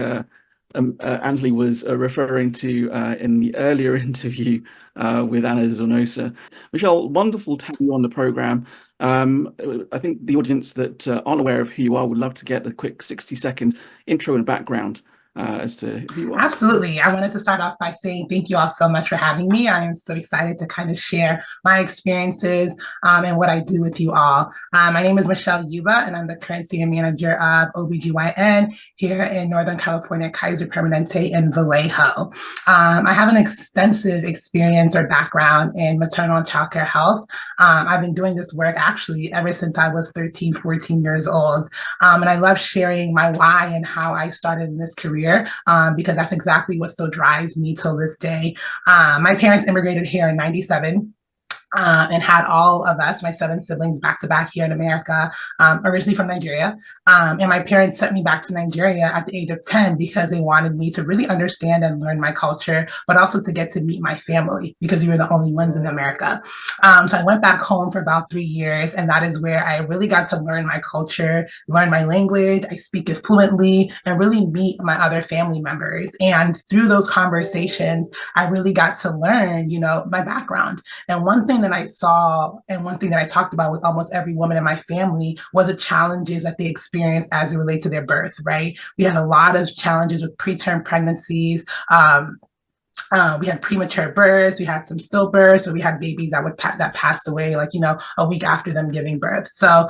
Ansley was referring to in the earlier interview with Anna Zornosa. Michelle, wonderful to have you on the program. I think the audience that aren't aware of who you are would love to get a quick 60-second intro and background as to who you are. Absolutely. I wanted to start off by saying thank you all so much for having me. I am so excited to kind of share my experiences and what I do with you all. My name is Michelle Yuba, and I'm the current senior manager of OBGYN here in Northern California, Kaiser Permanente in Vallejo. I have an extensive experience or background in maternal and childcare health. I've been doing this work actually ever since I was 13, 14 years old. And I love sharing my why and how I started in this career. Because that's exactly what still drives me till this day. My parents immigrated here in '97. And had all of us, my 7 siblings, back to back here in America, originally from Nigeria. And my parents sent me back to Nigeria at the age of 10 because they wanted me to really understand and learn my culture, but also to get to meet my family because we were the only ones in America. So I went back home for about 3 years, and that is where I really got to learn my culture, learn my language, I speak it fluently, and really meet my other family members. And through those conversations, I really got to learn, you know, my background. And one thing that I saw and one thing that I talked about with almost every woman in my family was the challenges that they experienced as it relates to their birth, right? We had a lot of challenges with preterm pregnancies. We had premature births, we had some stillbirths, or we had babies that passed away, like, you know, a week after them giving birth. So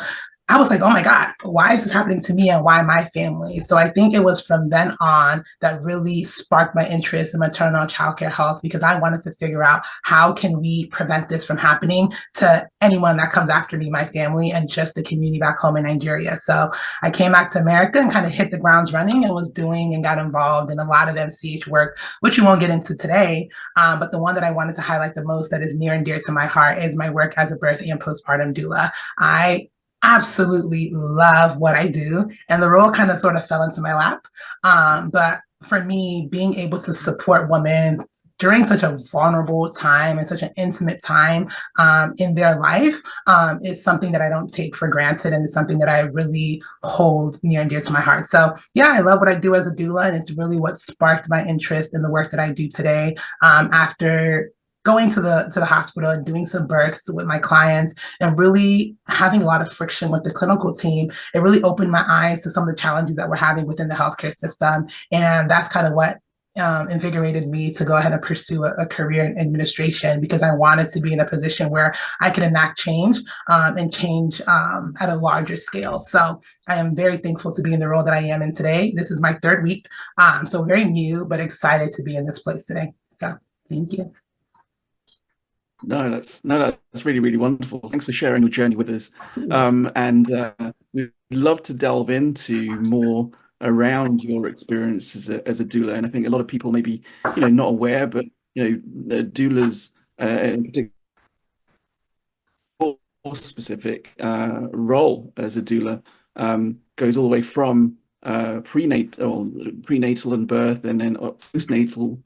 I was like, oh my God, why is this happening to me and why my family? So I think it was from then on that really sparked my interest in maternal and childcare health, because I wanted to figure out how can we prevent this from happening to anyone that comes after me, my family, and just the community back home in Nigeria. So I came back to America and kind of hit the grounds running and was doing and got involved in a lot of MCH work, which we won't get into today. But the one that I wanted to highlight the most that is near and dear to my heart is my work as a birth and postpartum doula. I absolutely love what I do, and the role kind of sort of fell into my lap. But for me, being able to support women during such a vulnerable time and such an intimate time in their life is something that I don't take for granted, and it's something that I really hold near and dear to my heart. So yeah, I love what I do as a doula, and it's really what sparked my interest in the work that I do today. After going to the hospital and doing some births with my clients and really having a lot of friction with the clinical team, it really opened my eyes to some of the challenges that we're having within the healthcare system. And that's kind of what invigorated me to go ahead and pursue a career in administration, because I wanted to be in a position where I could enact change and change at a larger scale. So I am very thankful to be in the role that I am in today. This is my third week, so very new, but excited to be in this place today. So thank you. No, that's really, really wonderful. Thanks for sharing your journey with us. We'd love to delve into more around your experience as a doula. And I think a lot of people may be, not aware, but doulas in particular, specific role as a doula goes all the way from prenatal and birth, and then postnatal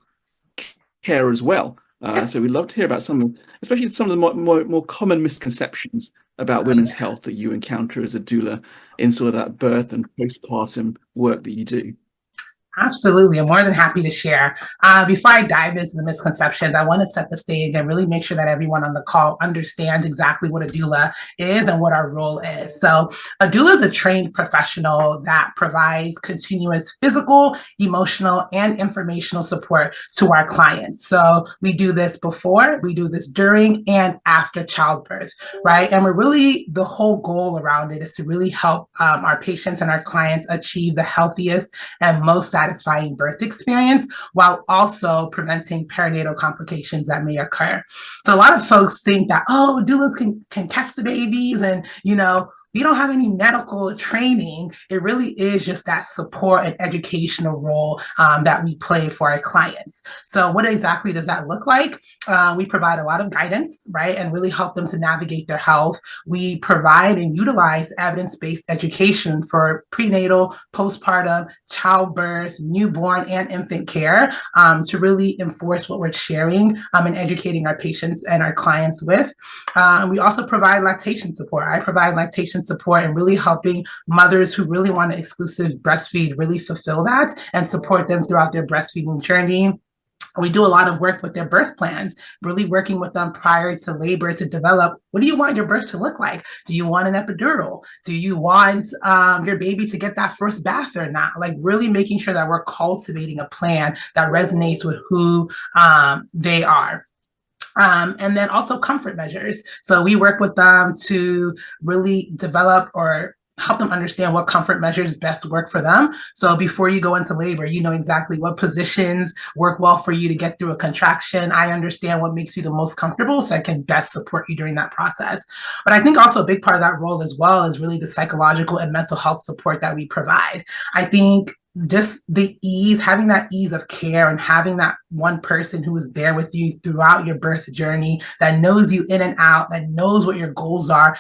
care as well. So we'd love to hear about especially some of the more common misconceptions about women's health that you encounter as a doula in sort of that birth and postpartum work that you do. Absolutely. I'm more than happy to share. Before I dive into the misconceptions, I want to set the stage and really make sure that everyone on the call understands exactly what a doula is and what our role is. So a doula is a trained professional that provides continuous physical, emotional, and informational support to our clients. So we do this before, we do this during, and after childbirth, right? And the whole goal around it is to really help our patients and our clients achieve the healthiest and most satisfying birth experience, while also preventing perinatal complications that may occur. So a lot of folks think that, doulas can catch the babies, and we don't have any medical training. It really is just that support and educational role that we play for our clients. So what exactly does that look like? We provide a lot of guidance, right, and really help them to navigate their health. We provide and utilize evidence-based education for prenatal, postpartum, childbirth, newborn, and infant care to really enforce what we're sharing and educating our patients and our clients with. We also provide lactation support. I provide lactation support and really helping mothers who really want to exclusive breastfeed really fulfill that and support them throughout their breastfeeding journey. We do a lot of work with their birth plans, really working with them prior to labor to develop, what do you want your birth to look like? Do you want an epidural? Do you want your baby to get that first bath or not? Like really making sure that we're cultivating a plan that resonates with who they are. And then also comfort measures. So we work with them to really develop or help them understand what comfort measures best work for them. So before you go into labor, you know exactly what positions work well for you to get through a contraction. I understand what makes you the most comfortable, so I can best support you during that process. But I think also a big part of that role as well is really the psychological and mental health support that we provide. I think just the ease, having that ease of care and having that one person who is there with you throughout your birth journey, that knows you in and out, that knows what your goals are,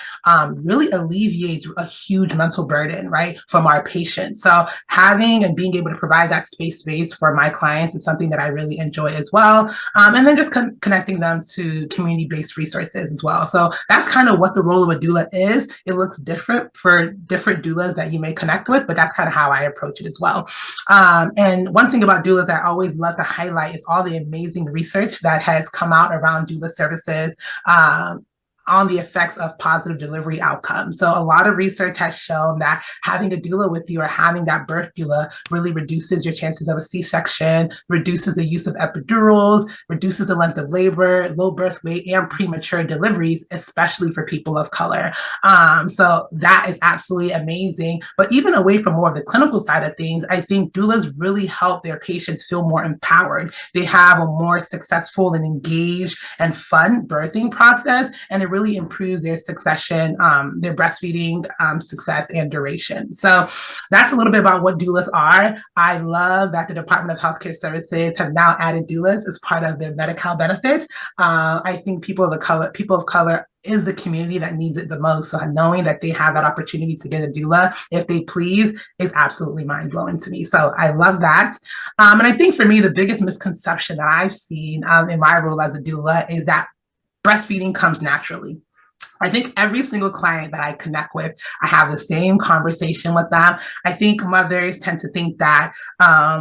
really alleviates a huge mental burden, right, from our patients. So having and being able to provide that space for my clients is something that I really enjoy as well. And then just connecting them to community-based resources as well. So that's kind of what the role of a doula is. It looks different for different doulas that you may connect with, but that's kind of how I approach it as well. And one thing about doulas I always love to highlight is all the amazing research that has come out around doula services on the effects of positive delivery outcomes. So a lot of research has shown that having a doula with you or having that birth doula really reduces your chances of a C-section, reduces the use of epidurals, reduces the length of labor, low birth weight, and premature deliveries, especially for people of color. So that is absolutely amazing. But even away from more of the clinical side of things, I think doulas really help their patients feel more empowered. They have a more successful and engaged and fun birthing process, and it really improves their succession, their breastfeeding success and duration. So that's a little bit about what doulas are. I love that the Department of Healthcare Services have now added doulas as part of their Medi-Cal benefits. I think people of color is the community that needs it the most. So knowing that they have that opportunity to get a doula, if they please, is absolutely mind-blowing to me. So I love that. And I think for me, the biggest misconception that I've seen in my role as a doula is that breastfeeding comes naturally. I think every single client that I connect with, I have the same conversation with them. I think mothers tend to think that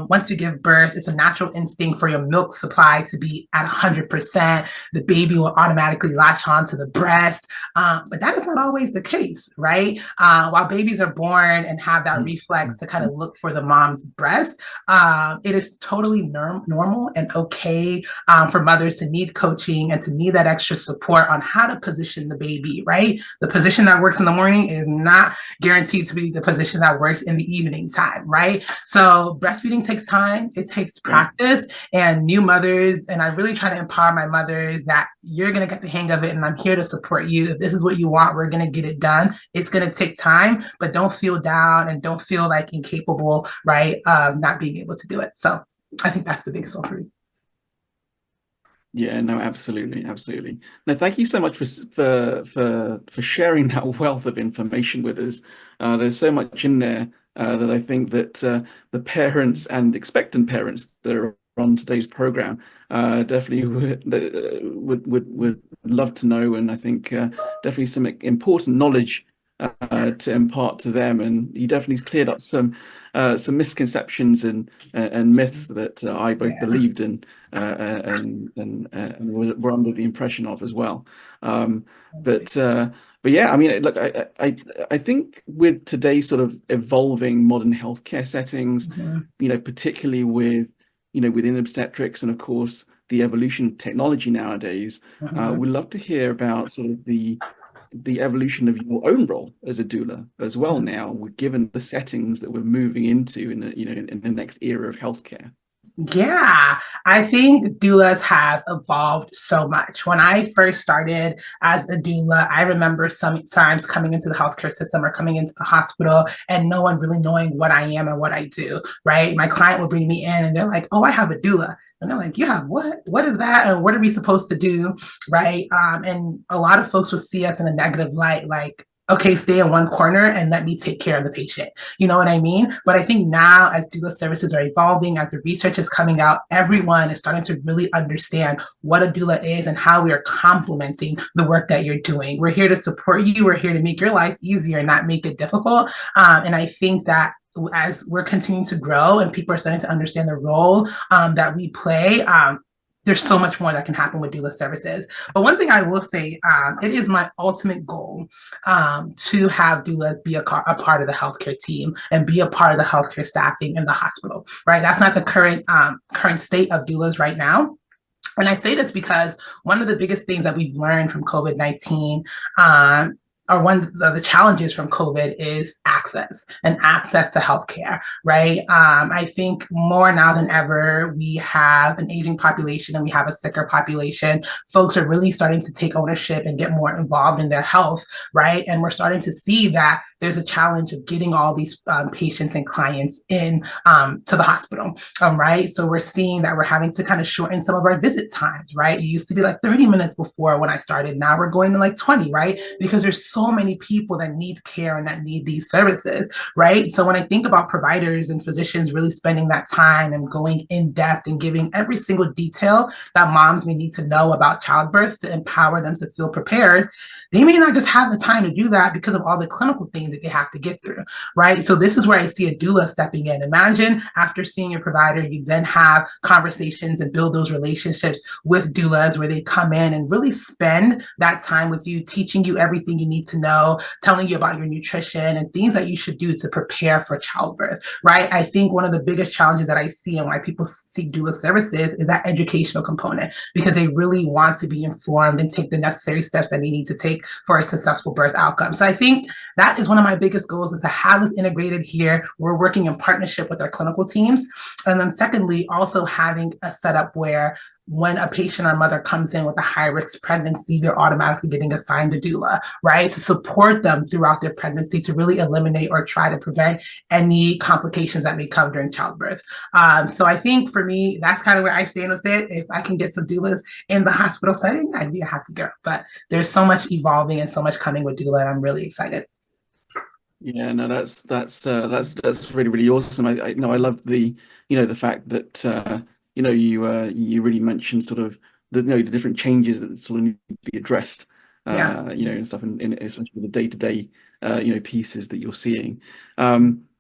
once you give birth, it's a natural instinct for your milk supply to be at 100%. The baby will automatically latch on to the breast. But that is not always the case, right? While babies are born and have that reflex to kind of look for the mom's breast, it is totally normal and okay for mothers to need coaching and to need that extra support on how to position the baby, right? The position that works in the morning is not guaranteed to be the position that works in the evening time, right? So breastfeeding takes time, it takes practice, and new mothers, and I really try to empower my mothers that you're gonna get the hang of it and I'm here to support you. If this is what you want, we're gonna get it done. It's gonna take time, but don't feel down and don't feel like incapable, right? Not being able to do it. So I think that's the biggest one for me. Yeah, no, absolutely, absolutely. No, thank you so much for sharing that wealth of information with us. There's so much in there that I think that the parents and expectant parents that are on today's program definitely would love to know, and I think definitely some important knowledge to impart to them. And you definitely cleared up some misconceptions and myths that I both believed in and were under the impression of as well. But yeah, I mean, look, I think with today's sort of evolving modern healthcare settings, you know, particularly with, you know, within obstetrics and of course the evolution of technology nowadays, we'd love to hear about sort of the evolution of your own role as a doula as well now, given the settings that we're moving into in the, you know, in the next era of healthcare. Yeah, I think doulas have evolved so much. When I first started as a doula, I remember sometimes coming into the healthcare system or coming into the hospital and no one really knowing what I am and what I do, right? My client would bring me in and they're like, oh, I have a doula. And they're like, you have what? What is that? And what are we supposed to do, right? And a lot of folks would see us in a negative light, like, okay, stay in one corner and let me take care of the patient. You know what I mean? But I think now as doula services are evolving, as the research is coming out, everyone is starting to really understand what a doula is and how we are complementing the work that you're doing. We're here to support you. We're here to make your life easier, not make it difficult. And I think that as we're continuing to grow and people are starting to understand the role that we play, there's so much more that can happen with doula services. But one thing I will say, it is my ultimate goal to have doulas be a part of the healthcare team and be a part of the healthcare staffing in the hospital, right? That's not the current state of doulas right now. And I say this because one of the biggest things that we've learned from COVID-19 or one of the challenges from COVID is access to healthcare, right? I think more now than ever, we have an aging population and we have a sicker population. Folks are really starting to take ownership and get more involved in their health, right? And we're starting to see that there's a challenge of getting all these patients and clients in to the hospital, right? So we're seeing that we're having to kind of shorten some of our visit times, right? It used to be like 30 minutes before when I started. Now we're going to like 20, right? Because there's so many people that need care and that need these services, right? So when I think about providers and physicians really spending that time and going in depth and giving every single detail that moms may need to know about childbirth to empower them to feel prepared, they may not just have the time to do that because of all the clinical things that they have to get through, right? So this is where I see a doula stepping in. Imagine after seeing your provider, you then have conversations and build those relationships with doulas where they come in and really spend that time with you, teaching you everything you need to know, telling you about your nutrition and things that you should do to prepare for childbirth, right? I think one of the biggest challenges that I see and why people seek doula services is that educational component, because they really want to be informed and take the necessary steps that they need to take for a successful birth outcome. So I think that is one of my biggest goals, is to have this integrated here. We're working in partnership with our clinical teams. And then secondly, also having a setup where when a patient or mother comes in with a high-risk pregnancy, they're automatically getting assigned a doula, right? To support them throughout their pregnancy, to really eliminate or try to prevent any complications that may come during childbirth. So I think for me, that's kind of where I stand with it. If I can get some doulas in the hospital setting, I'd be a happy girl. But there's so much evolving and so much coming with doula, and I'm really excited. Yeah, no, that's really, really awesome. I love the, the fact that you really mentioned sort of the different changes that sort of need to be addressed, and stuff in especially the day-to-day pieces that you're seeing.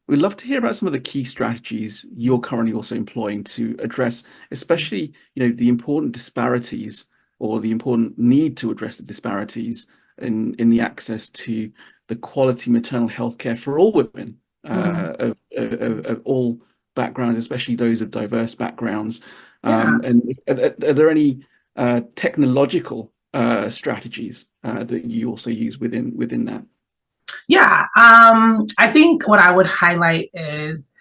We'd love to hear about some of the key strategies you're currently also employing to address, especially the important disparities or the important need to address the disparities in the access to the quality maternal health care for all women of all backgrounds, especially those of diverse backgrounds. And are there any technological strategies that you also use within that? Yeah, I think what I would highlight is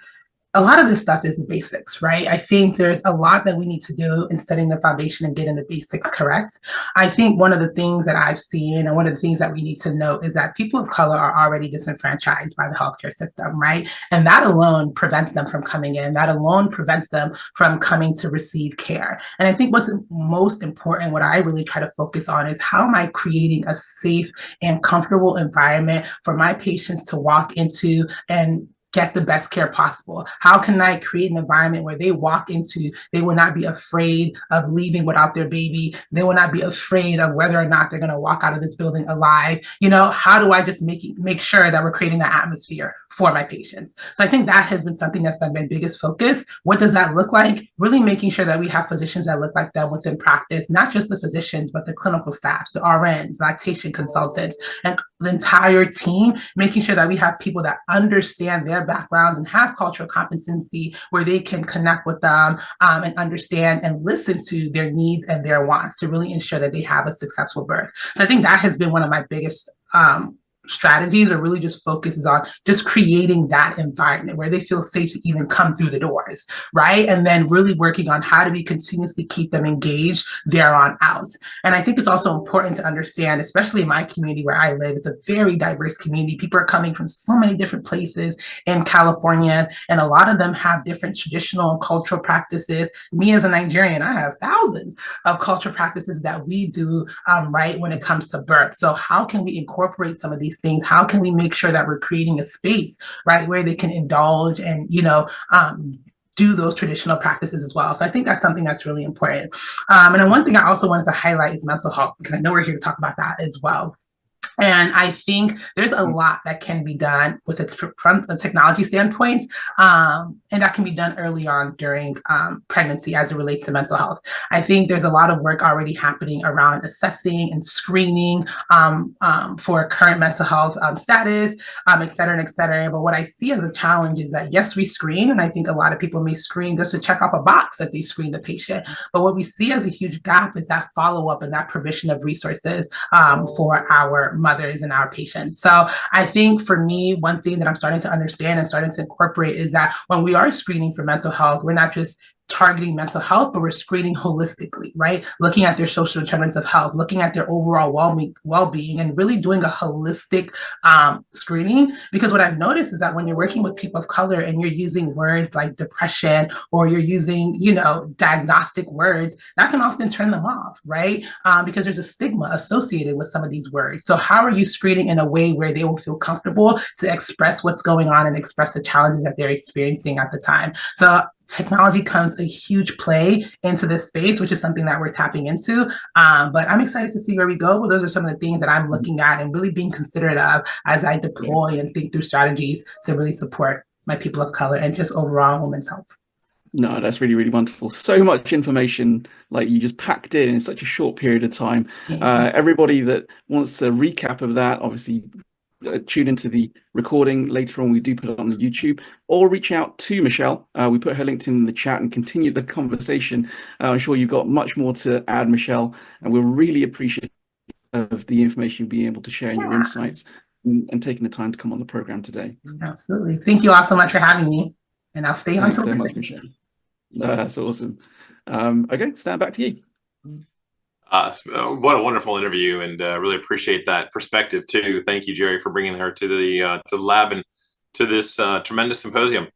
a lot of this stuff is the basics, right? I think there's a lot that we need to do in setting the foundation and getting the basics correct. I think one of the things that I've seen and one of the things that we need to know is that people of color are already disenfranchised by the healthcare system, right? And that alone prevents them from coming in. That alone prevents them from coming to receive care. And I think what's most important, what I really try to focus on is how am I creating a safe and comfortable environment for my patients to walk into and get the best care possible? How can I create an environment where they walk into, they will not be afraid of leaving without their baby. They will not be afraid of whether or not they're going to walk out of this building alive. How do I just make sure that we're creating that atmosphere for my patients? So I think that has been something that's been my biggest focus. What does that look like? Really making sure that we have physicians that look like them within practice, not just the physicians, but the clinical staffs, the RNs, lactation consultants, and the entire team, making sure that we have people that understand their backgrounds and have cultural competency where they can connect with them and understand and listen to their needs and their wants to really ensure that they have a successful birth. So I think that has been one of my biggest strategies, or really just focuses on just creating that environment where they feel safe to even come through the doors, right? And then really working on how do we continuously keep them engaged there on out. And I think it's also important to understand, especially in my community where I live, it's a very diverse community. People are coming from so many different places in California, and a lot of them have different traditional and cultural practices. Me as a Nigerian, I have thousands of cultural practices that we do right when it comes to birth. So how can we incorporate some of these things? How can we make sure that we're creating a space, right, where they can indulge and, do those traditional practices as well? So I think that's something that's really important. And then one thing I also wanted to highlight is mental health, because I know we're here to talk about that as well. And I think there's a lot that can be done with it from a technology standpoint, and that can be done early on during pregnancy as it relates to mental health. I think there's a lot of work already happening around assessing and screening for current mental health status, et cetera, and et cetera. But what I see as a challenge is that, yes, we screen, and I think a lot of people may screen just to check off a box that they screen the patient. But what we see as a huge gap is that follow-up and that provision of resources for our mothers and our patients. So I think for me, one thing that I'm starting to understand and starting to incorporate is that when we are screening for mental health, we're not just targeting mental health, but we're screening holistically, right? Looking at their social determinants of health, looking at their overall well-being, and really doing a holistic screening. Because what I've noticed is that when you're working with people of color and you're using words like depression, or you're using, diagnostic words, that can often turn them off, right? Because there's a stigma associated with some of these words. So how are you screening in a way where they will feel comfortable to express what's going on and express the challenges that they're experiencing at the time? So technology comes a huge play into this space, which is something that we're tapping into. But I'm excited to see where we go. But those are some of the things that I'm looking at and really being considerate of as I deploy and think through strategies to really support my people of color and just overall women's health. No, that's really, really wonderful. So much information like you just packed in such a short period of time. Everybody that wants a recap of that, obviously tune into the recording later on. We do put it on the YouTube, or reach out to Michelle. We put her LinkedIn in the chat and continue the conversation. I'm sure you've got much more to add, Michelle, and we're really appreciative of the information you'll be able to share and your insights and taking the time to come on the program today. Absolutely. Thank you all so much for having me, and I'll stay on to listen. So much, Michelle. That's awesome. Okay, Stan, back to you. What a wonderful interview, and really appreciate that perspective too. Thank you, Jerry, for bringing her to the lab and to this tremendous symposium.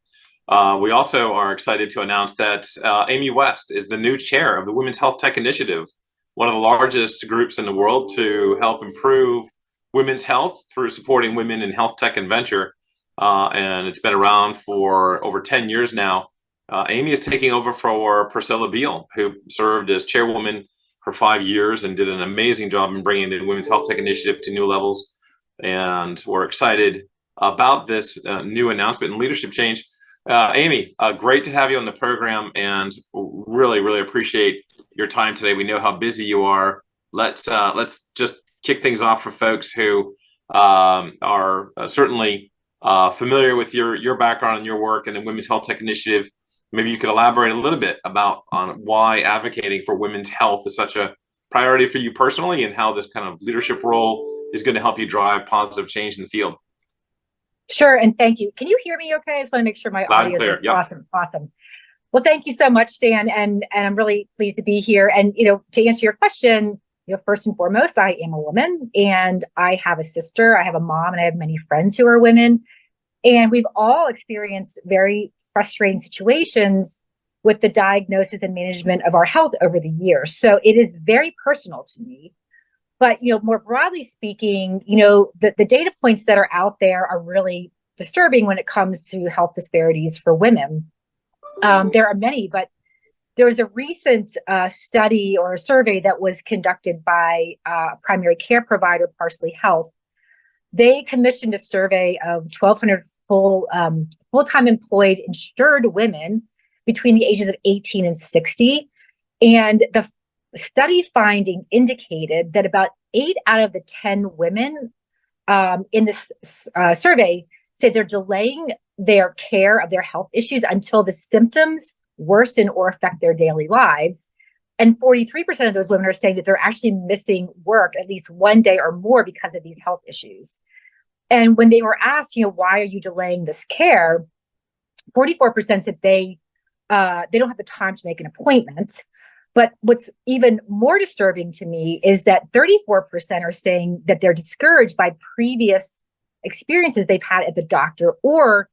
We also are excited to announce that Amy West is the new chair of the Women's Health Tech Initiative, one of the largest groups in the world to help improve women's health through supporting women in health tech and venture. And it's been around for over 10 years now. Amy is taking over for Priscilla Beal, who served as chairwoman for 5 years and did an amazing job in bringing the Women's Health Tech Initiative to new levels. And we're excited about this new announcement and leadership change. Amy, great to have you on the program, and really, really appreciate your time today. We know how busy you are. Let's just kick things off for folks who are certainly familiar with your background and your work and the Women's Health Tech Initiative. Maybe you could elaborate a little bit on why advocating for women's health is such a priority for you personally, and how this kind of leadership role is going to help you drive positive change in the field. Sure, and thank you. Can you hear me okay? I just want to make sure my audio is yep. Awesome. Well, thank you so much, Stan, and I'm really pleased to be here. And to answer your question, first and foremost, I am a woman, and I have a sister, I have a mom, and I have many friends who are women. And we've all experienced very frustrating situations with the diagnosis and management of our health over the years. So it is very personal to me. But, more broadly speaking, the data points that are out there are really disturbing when it comes to health disparities for women. There are many, but there was a recent study or a survey that was conducted by primary care provider, Parsley Health. They commissioned a survey of 1,200 full-time employed insured women between the ages of 18 and 60. And the study finding indicated that about 8 out of the 10 women in this survey say they're delaying their care of their health issues until the symptoms worsen or affect their daily lives. And 43% of those women are saying that they're actually missing work at least one day or more because of these health issues. And when they were asked, why are you delaying this care, 44% said they don't have the time to make an appointment. But what's even more disturbing to me is that 34% are saying that they're discouraged by previous experiences they've had at the doctor, or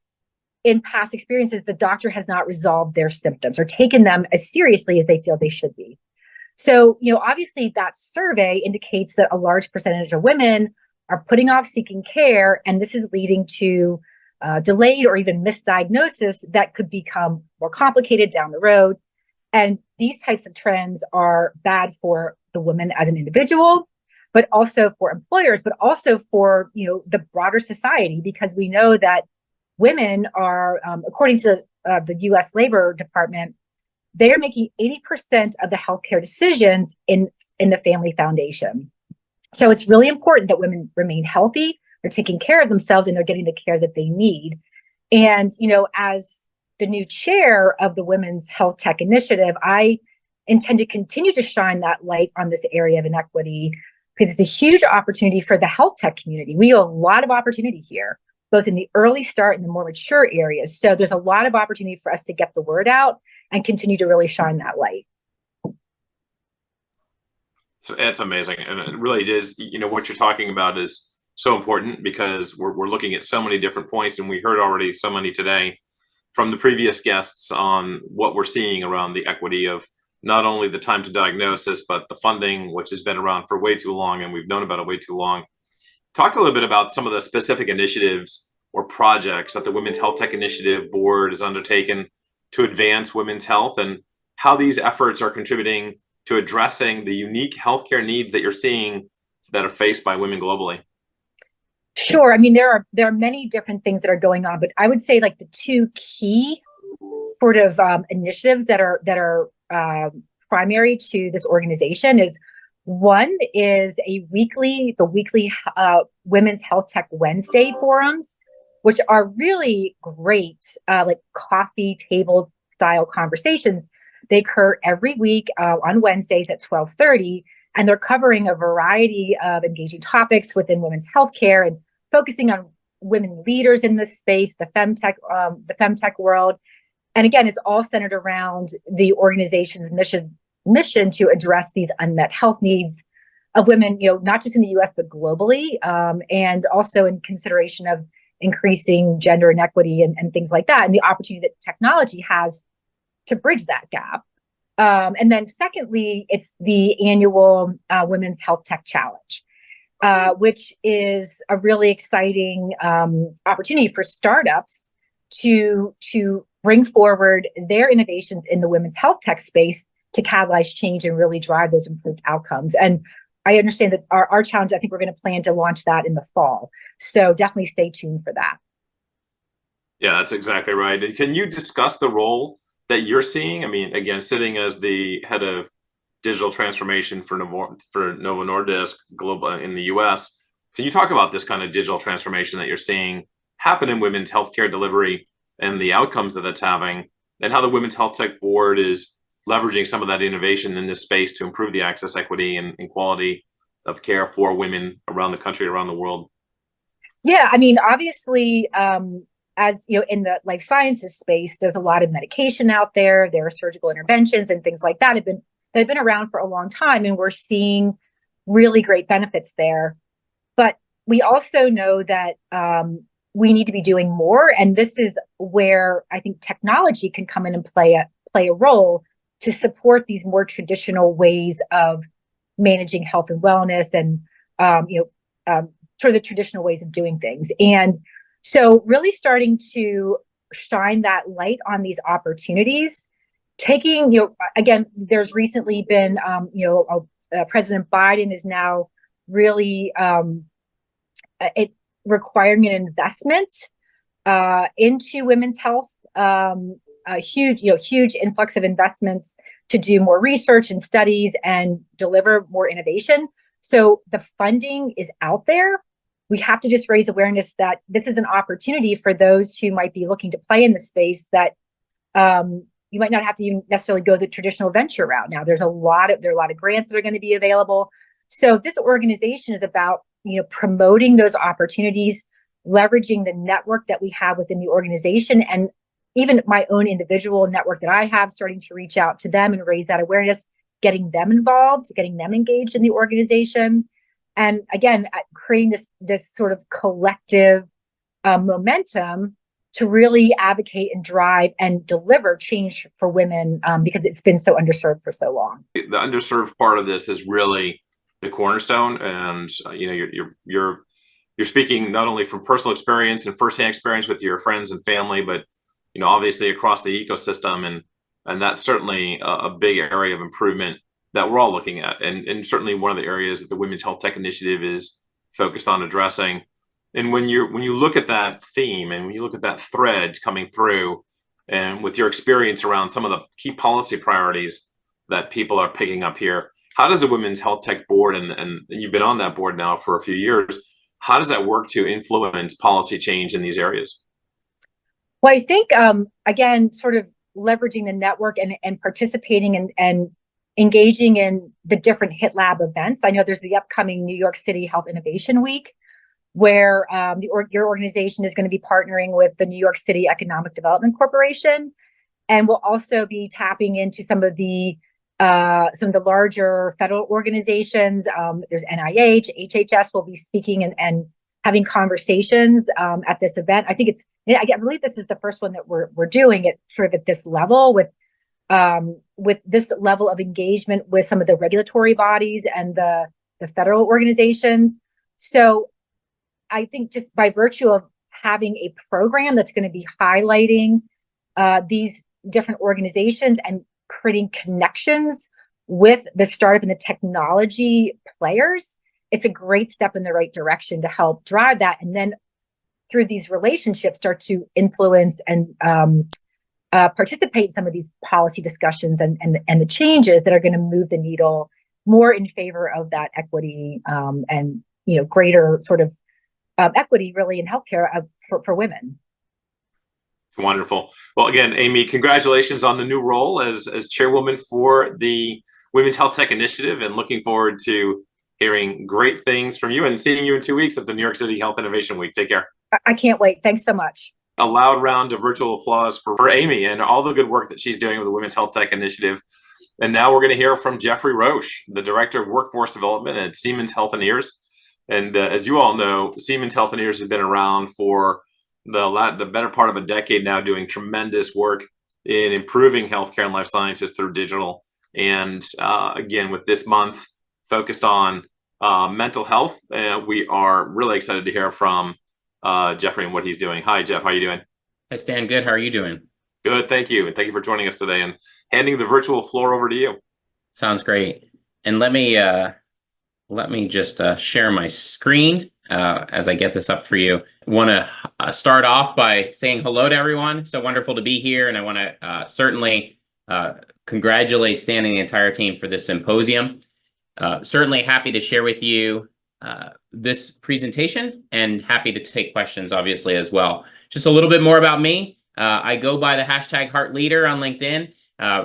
in past experiences, the doctor has not resolved their symptoms or taken them as seriously as they feel they should be. So, obviously that survey indicates that a large percentage of women are putting off seeking care, and this is leading to delayed or even misdiagnosis that could become more complicated down the road. And these types of trends are bad for the woman as an individual, but also for employers, but also for the broader society, because we know that women are, according to the U.S. Labor Department, they are making 80% of the healthcare decisions in the family foundation. So it's really important that women remain healthy, they're taking care of themselves, and they're getting the care that they need. And, as the new chair of the Women's Health Tech Initiative, I intend to continue to shine that light on this area of inequity, because it's a huge opportunity for the health tech community. We have a lot of opportunity here, both in the early start and the more mature areas. So there's a lot of opportunity for us to get the word out and continue to really shine that light. So it's amazing. And it really is, what you're talking about is so important, because we're looking at so many different points, and we heard already so many today from the previous guests on what we're seeing around the equity of not only the time to diagnosis, but the funding, which has been around for way too long, and we've known about it way too long. Talk a little bit about some of the specific initiatives or projects that the Women's Health Tech Initiative Board has undertaken to advance women's health, and how these efforts are contributing to addressing the unique healthcare needs that you're seeing that are faced by women globally. Sure. I mean, there are many different things that are going on, but I would say like the two key sort of initiatives that are primary to this organization is, one is the weekly Women's Health Tech Wednesday forums, which are really great, like coffee table style conversations. They occur every week on Wednesdays at 12:30, and they're covering a variety of engaging topics within women's healthcare and focusing on women leaders in this space, the femtech world. And again, it's all centered around the organization's mission to address these unmet health needs of women, not just in the US, but globally, and also in consideration of increasing gender inequity and things like that, and the opportunity that technology has to bridge that gap. And then secondly, it's the annual Women's Health Tech Challenge, which is a really exciting opportunity for startups to bring forward their innovations in the women's health tech space to catalyze change and really drive those improved outcomes. And I understand that our challenge, I think we're going to plan to launch that in the fall. So definitely stay tuned for that. Yeah, that's exactly right. Can you discuss the role that you're seeing? I mean, again, sitting as the head of digital transformation for Novo Nordisk Global in the US, can you talk about this kind of digital transformation that you're seeing happen in women's healthcare delivery and the outcomes that it's having, and how the Women's Health Tech Board is leveraging some of that innovation in this space to improve the access, equity, and quality of care for women around the country, around the world? Yeah, I mean, obviously, as in the life sciences space, there's a lot of medication out there. There are surgical interventions and things like that have been around for a long time, and we're seeing really great benefits there. But we also know that we need to be doing more, and this is where I think technology can come in and play a role to support these more traditional ways of managing health and wellness, and sort of the traditional ways of doing things. And so really starting to shine that light on these opportunities, taking, again, there's recently been, President Biden is now really requiring an investment into women's health, a huge influx of investments to do more research and studies and deliver more innovation. So the funding is out there. We have to just raise awareness that this is an opportunity for those who might be looking to play in the space, that you might not have to even necessarily go the traditional venture route. Now, there are a lot of grants that are going to be available. So this organization is about promoting those opportunities, leveraging the network that we have within the organization, and even my own individual network that I have, starting to reach out to them and raise that awareness, getting them involved, getting them engaged in the organization. And again, creating this sort of collective momentum to really advocate and drive and deliver change for women, because it's been so underserved for so long. The underserved part of this is really the cornerstone, and you're speaking not only from personal experience and firsthand experience with your friends and family, but obviously across the ecosystem, and that's certainly a big area of improvement that we're all looking at, and certainly one of the areas that the Women's Health Tech Initiative is focused on addressing. And when you look at that theme, and when you look at that thread coming through, and with your experience around some of the key policy priorities that people are picking up here, how does the Women's Health Tech Board, and you've been on that board now for a few years, how does that work to influence policy change in these areas? Well, I think, again, sort of leveraging the network and participating and engaging in the different HITLAB events. I know there's the upcoming New York City Health Innovation Week, where your organization is going to be partnering with the New York City Economic Development Corporation, and we'll also be tapping into some of the larger federal organizations. There's NIH, HHS will be speaking and having conversations at this event. I believe this is the first one that we're doing it sort of at this level, with this level of engagement with some of the regulatory bodies and the federal organizations. So I think just by virtue of having a program that's going to be highlighting these different organizations and creating connections with the startup and the technology players, it's a great step in the right direction to help drive that. And then through these relationships, start to influence and participate in some of these policy discussions and the changes that are going to move the needle more in favor of that equity, and greater sort of equity really in healthcare for women. Wonderful. Well, again, Amy, congratulations on the new role as chairwoman for the Women's Health Tech Initiative, and looking forward to hearing great things from you and seeing you in 2 weeks at the New York City Health Innovation Week. Take care. I can't wait. Thanks so much. a loud round of virtual applause for Amy and all the good work that she's doing with the Women's Health Tech Initiative. And now we're going to hear from Jeffrey Roche, the Director of Workforce Development at Siemens Healthineers. And as you all know, Siemens Healthineers has been around for the better part of a decade now, doing tremendous work in improving healthcare and life sciences through digital. And again, with this month focused on mental health, we are really excited to hear from Jeffrey and what he's doing. Hi, Jeff. How are you doing? Hi, Stan. Good. How are you doing? Good. Thank you. And thank you for joining us today, and handing the virtual floor over to you. Sounds great. And let me just share my screen as I get this up for you. I want to start off by saying hello to everyone. So wonderful to be here. And I want to certainly congratulate Stan and the entire team for this symposium. Certainly happy to share with you this presentation, and happy to take questions, obviously, as well. Just a little bit more about me. I go by the hashtag HeartLeader on LinkedIn,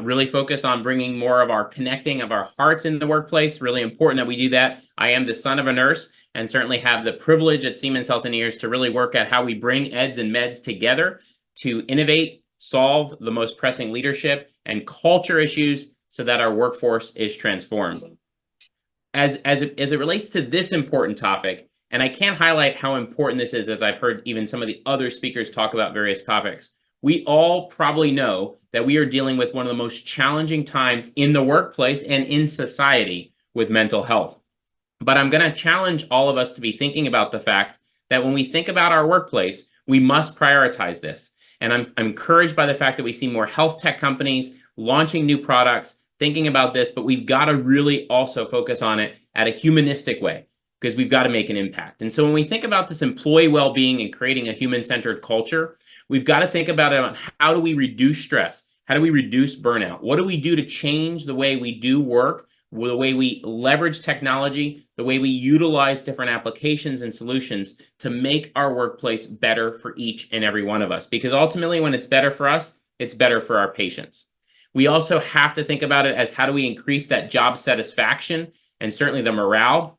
really focused on bringing more of our connecting of our hearts in the workplace. Really important that we do that. I am the son of a nurse, and certainly have the privilege at Siemens Healthineers to really work at how we bring eds and meds together to innovate, solve the most pressing leadership and culture issues so that our workforce is transformed. As it relates to this important topic, and I can't highlight how important this is, as I've heard even some of the other speakers talk about various topics. We all probably know that we are dealing with one of the most challenging times in the workplace and in society with mental health. But I'm going to challenge all of us to be thinking about the fact that when we think about our workplace, we must prioritize this. And I'm encouraged by the fact that we see more health tech companies launching new products, thinking about this, but we've got to really also focus on it at a humanistic way, because we've got to make an impact. And so when we think about this employee well-being and creating a human-centered culture, we've got to think about it on how do we reduce stress? How do we reduce burnout? What do we do to change the way we do work, the way we leverage technology, the way we utilize different applications and solutions to make our workplace better for each and every one of us? Because ultimately, when it's better for us, it's better for our patients. We also have to think about it as how do we increase that job satisfaction and certainly the morale.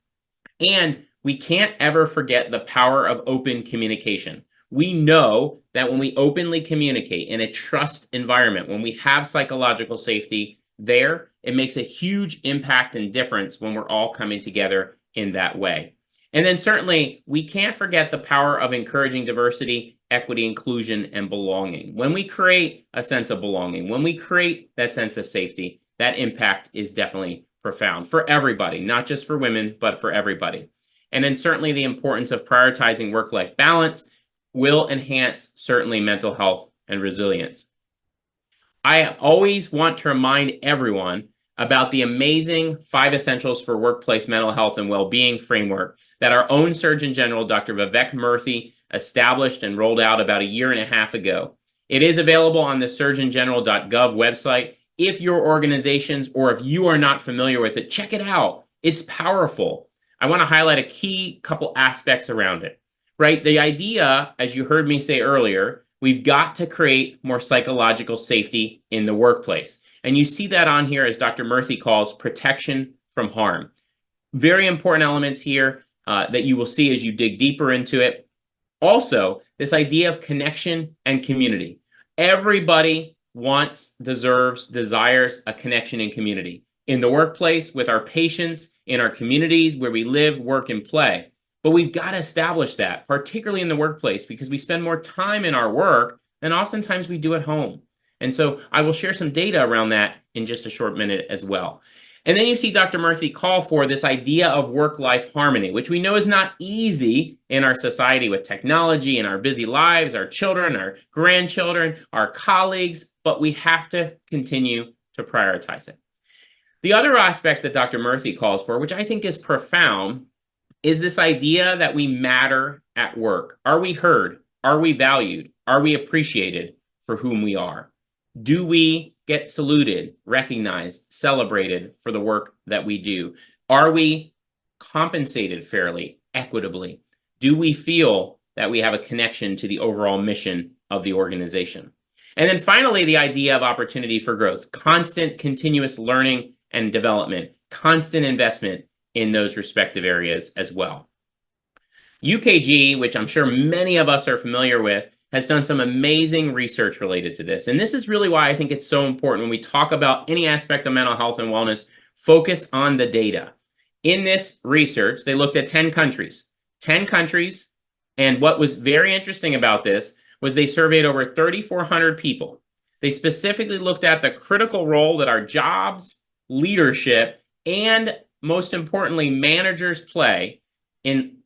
And we can't ever forget the power of open communication. We know that when we openly communicate in a trust environment, when we have psychological safety there, it makes a huge impact and difference when we're all coming together in that way. And then certainly we can't forget the power of encouraging diversity, equity, inclusion, and belonging. When we create a sense of belonging, when we create that sense of safety, that impact is definitely profound for everybody, not just for women, but for everybody. And then certainly the importance of prioritizing work-life balance will enhance certainly mental health and resilience. I always want to remind everyone about the amazing 5 essentials for workplace mental health and well-being framework that our own Surgeon General, Dr. Vivek Murthy, established and rolled out about 1.5 years ago. It is available on the surgeongeneral.gov website. If your organizations or if you are not familiar with it, check it out. It's powerful. I want to highlight a key couple aspects around it, right? The idea, as you heard me say earlier, we've got to create more psychological safety in the workplace. And you see that on here, as Dr. Murthy calls, protection from harm. Very important elements here that you will see as you dig deeper into it. Also, this idea of connection and community. Everybody wants, deserves, desires a connection and community. In the workplace, with our patients, in our communities where we live, work, and play. But we've got to establish that, particularly in the workplace, because we spend more time in our work than oftentimes we do at home. And so I will share some data around that in just a short minute as well. And then you see Dr. Murthy call for this idea of work-life harmony, which we know is not easy in our society with technology and our busy lives, our children, our grandchildren, our colleagues, but we have to continue to prioritize it. The other aspect that Dr. Murthy calls for, which I think is profound, is this idea that we matter at work. Are we heard? Are we valued? Are we appreciated for whom we are? Do we get saluted, recognized, celebrated for the work that we do? Are we compensated fairly, equitably? Do we feel that we have a connection to the overall mission of the organization? And then finally, the idea of opportunity for growth, constant continuous learning and development, constant investment in those respective areas as well. UKG, which I'm sure many of us are familiar with, has done some amazing research related to this. And this is really why I think it's so important when we talk about any aspect of mental health and wellness, focus on the data. In this research, they looked at 10 countries. 10 countries, and what was very interesting about this was they surveyed over 3,400 people. They specifically looked at the critical role that our jobs, leadership, and most importantly, managers play in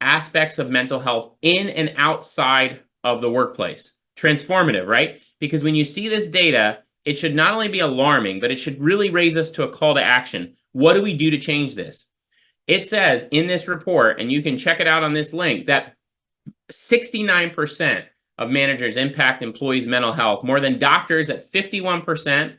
aspects of mental health in and outside of the workplace. Transformative, right? Because when you see this data, it should not only be alarming, but it should really raise us to a call to action. What do we do to change this? It says in this report, and you can check it out on this link, that 69% of managers impact employees' mental health, more than doctors at 51%,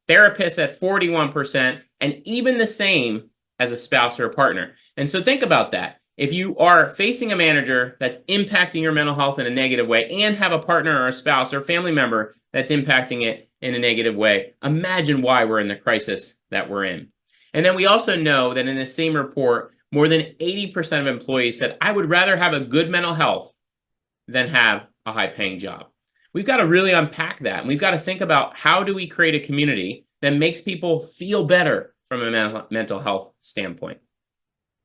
therapists at 41%, and even the same as a spouse or a partner. And so think about that. If you are facing a manager that's impacting your mental health in a negative way and have a partner or a spouse or family member that's impacting it in a negative way, imagine why we're in the crisis that we're in. And then we also know that in the same report, more than 80% of employees said, I would rather have a good mental health than have a high-paying job. We've got to really unpack that. And we've got to think about how do we create a community that makes people feel better from a mental health standpoint.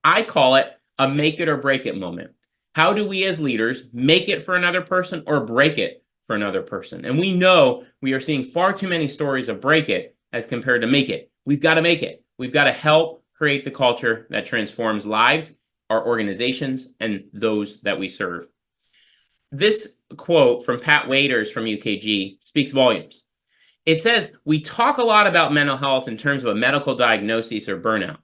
I call it a make it or break it moment. How do we as leaders make it for another person or break it for another person? And we know we are seeing far too many stories of break it as compared to make it. We've got to make it. We've got to help create the culture that transforms lives, our organizations, and those that we serve. This quote from Pat Waiters from UKG speaks volumes. It says, we talk a lot about mental health in terms of a medical diagnosis or burnout.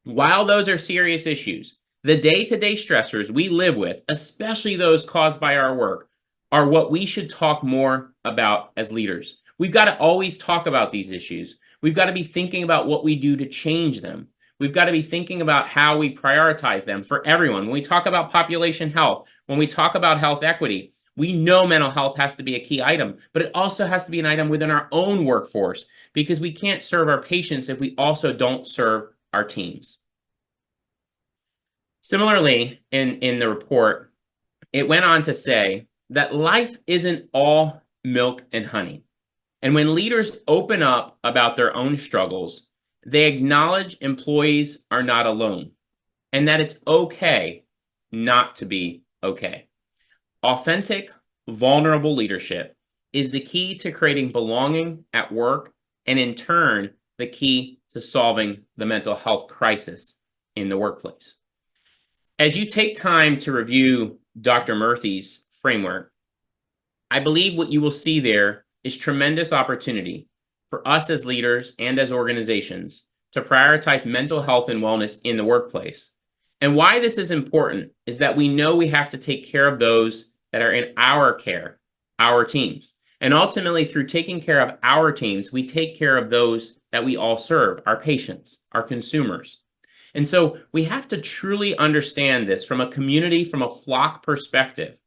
While those are serious issues, the day-to-day stressors we live with, especially those caused by our work, are what we should talk more about as leaders. We've got to always talk about these issues. We've got to be thinking about what we do to change them. We've got to be thinking about how we prioritize them for everyone. When we talk about population health, when we talk about health equity, we know mental health has to be a key item, but it also has to be an item within our own workforce because we can't serve our patients if we also don't serve our teams. Similarly, in the report, it went on to say that life isn't all milk and honey. And when leaders open up about their own struggles, they acknowledge employees are not alone and that it's okay not to be okay. Authentic, vulnerable leadership is the key to creating belonging at work and in turn, the key to solving the mental health crisis in the workplace. As you take time to review Dr. Murthy's framework, I believe what you will see there is tremendous opportunity for us as leaders and as organizations to prioritize mental health and wellness in the workplace. And why this is important is that we know we have to take care of those that are in our care, our teams. And ultimately, through taking care of our teams, we take care of those that we all serve, our patients, our consumers. And so we have to truly understand this from a community, from a flock perspective,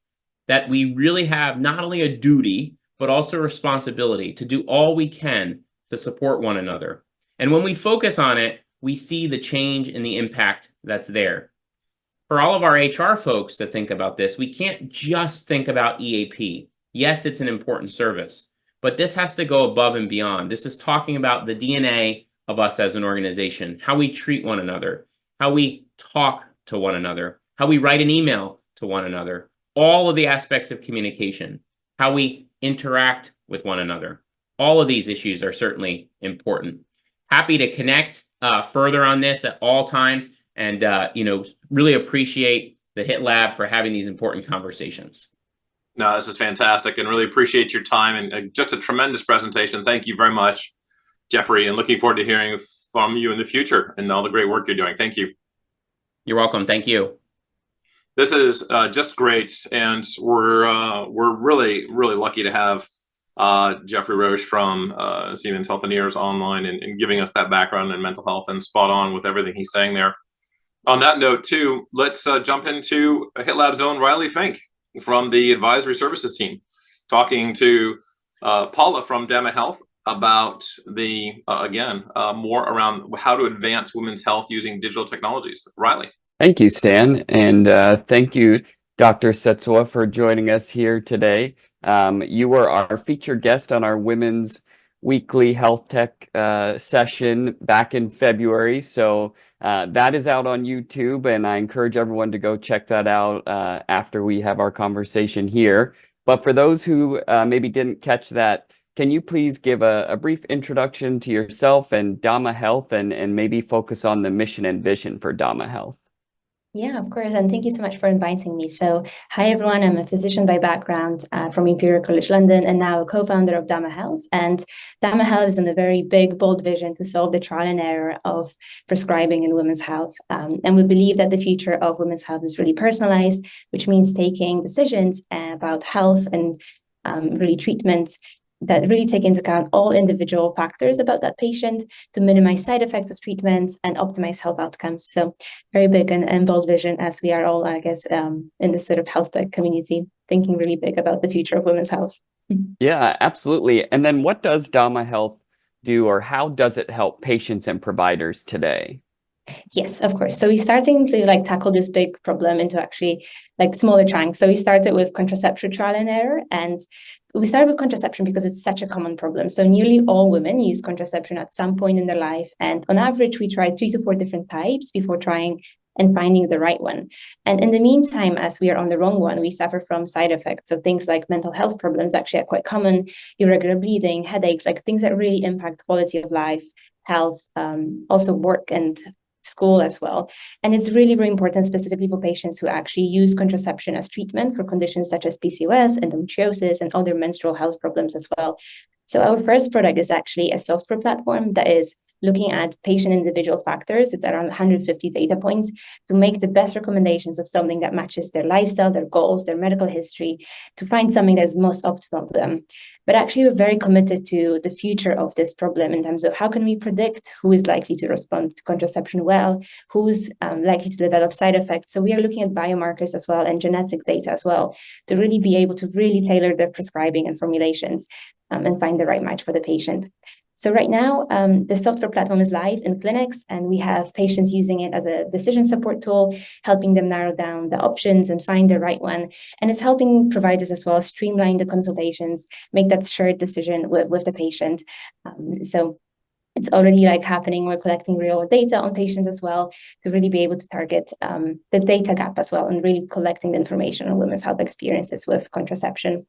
that we really have not only a duty, but also a responsibility to do all we can to support one another. And when we focus on it, we see the change and the impact that's there. For all of our HR folks that think about this, we can't just think about EAP. Yes, it's an important service, but this has to go above and beyond. This is talking about the DNA of us as an organization, how we treat one another, how we talk to one another, how we write an email to one another, all of the aspects of communication, how we interact with one another. All of these issues are certainly important. Happy to connect further on this at all times and really appreciate the HITLAB for having these important conversations. No, this is fantastic and really appreciate your time and just a tremendous presentation. Thank you very much, Jeffrey, and looking forward to hearing from you in the future and all the great work you're doing. Thank you. You're welcome. Thank you. This is just great, and we're really lucky to have Jeffrey Roche from Siemens Healthineers online and giving us that background in mental health and spot on with everything he's saying there. On that note, too, let's jump into HITLAB's own Riley Fink from the advisory services team, talking to Paula from Dema Health about the more around how to advance women's health using digital technologies. Riley. Thank you, Stan, and thank you, Dr. Setsua, for joining us here today. You were our featured guest on our Women's Weekly Health Tech session back in February. So that is out on YouTube, and I encourage everyone to go check that out after we have our conversation here. But for those who maybe didn't catch that, can you please give a brief introduction to yourself and Dama Health, and maybe focus on the mission and vision for Dama Health? Yeah, of course. And thank you so much for inviting me. So, hi, everyone. I'm a physician by background from Imperial College London, and now a co-founder of Dama Health. And Dama Health is in a very big, bold vision to solve the trial and error of prescribing in women's health. And we believe that the future of women's health is really personalized, which means taking decisions about health and really treatments that really take into account all individual factors about that patient to minimize side effects of treatments and optimize health outcomes. So very big and bold vision, as we are all, I guess, in this sort of health tech community, thinking really big about the future of women's health. Yeah, absolutely. And then what does Dama Health do, or how does it help patients and providers today? Yes, of course. So we're starting to tackle this big problem into actually smaller chunks. So we started with contraception trial and error, and we started with contraception because it's such a common problem. So nearly all women use contraception at some point in their life. And on average, we tried 3 to 4 different types before trying and finding the right one. And in the meantime, as we are on the wrong one, we suffer from side effects. So things like mental health problems actually are quite common, irregular bleeding, headaches, things that really impact quality of life, health, also work and school as well. And it's really, really important, specifically for patients who actually use contraception as treatment for conditions such as PCOS, endometriosis, and other menstrual health problems as well. So our first product is actually a software platform that is looking at patient individual factors. It's around 150 data points to make the best recommendations of something that matches their lifestyle, their goals, their medical history, to find something that is most optimal to them. But actually, we're very committed to the future of this problem in terms of how can we predict who is likely to respond to contraception well, who's likely to develop side effects. So we are looking at biomarkers as well and genetic data as well to really be able to really tailor the prescribing and formulations and find the right match for the patient. So right now, the software platform is live in clinics, and we have patients using it as a decision support tool, helping them narrow down the options and find the right one. And it's helping providers as well streamline the consultations, make that shared decision with the patient. So it's already happening. We're collecting real data on patients as well to really be able to target the data gap as well, and really collecting the information on women's health experiences with contraception.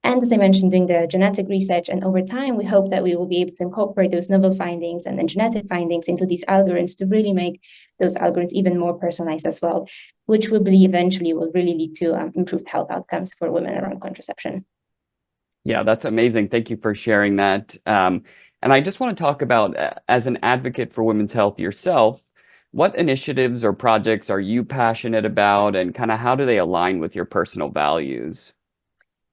And as I mentioned, doing the genetic research, and over time, we hope that we will be able to incorporate those novel findings and then genetic findings into these algorithms to really make those algorithms even more personalized as well, which we believe eventually will really lead to improved health outcomes for women around contraception. Yeah, that's amazing. Thank you for sharing that. And I just want to talk about, as an advocate for women's health yourself, what initiatives or projects are you passionate about, and kind of how do they align with your personal values?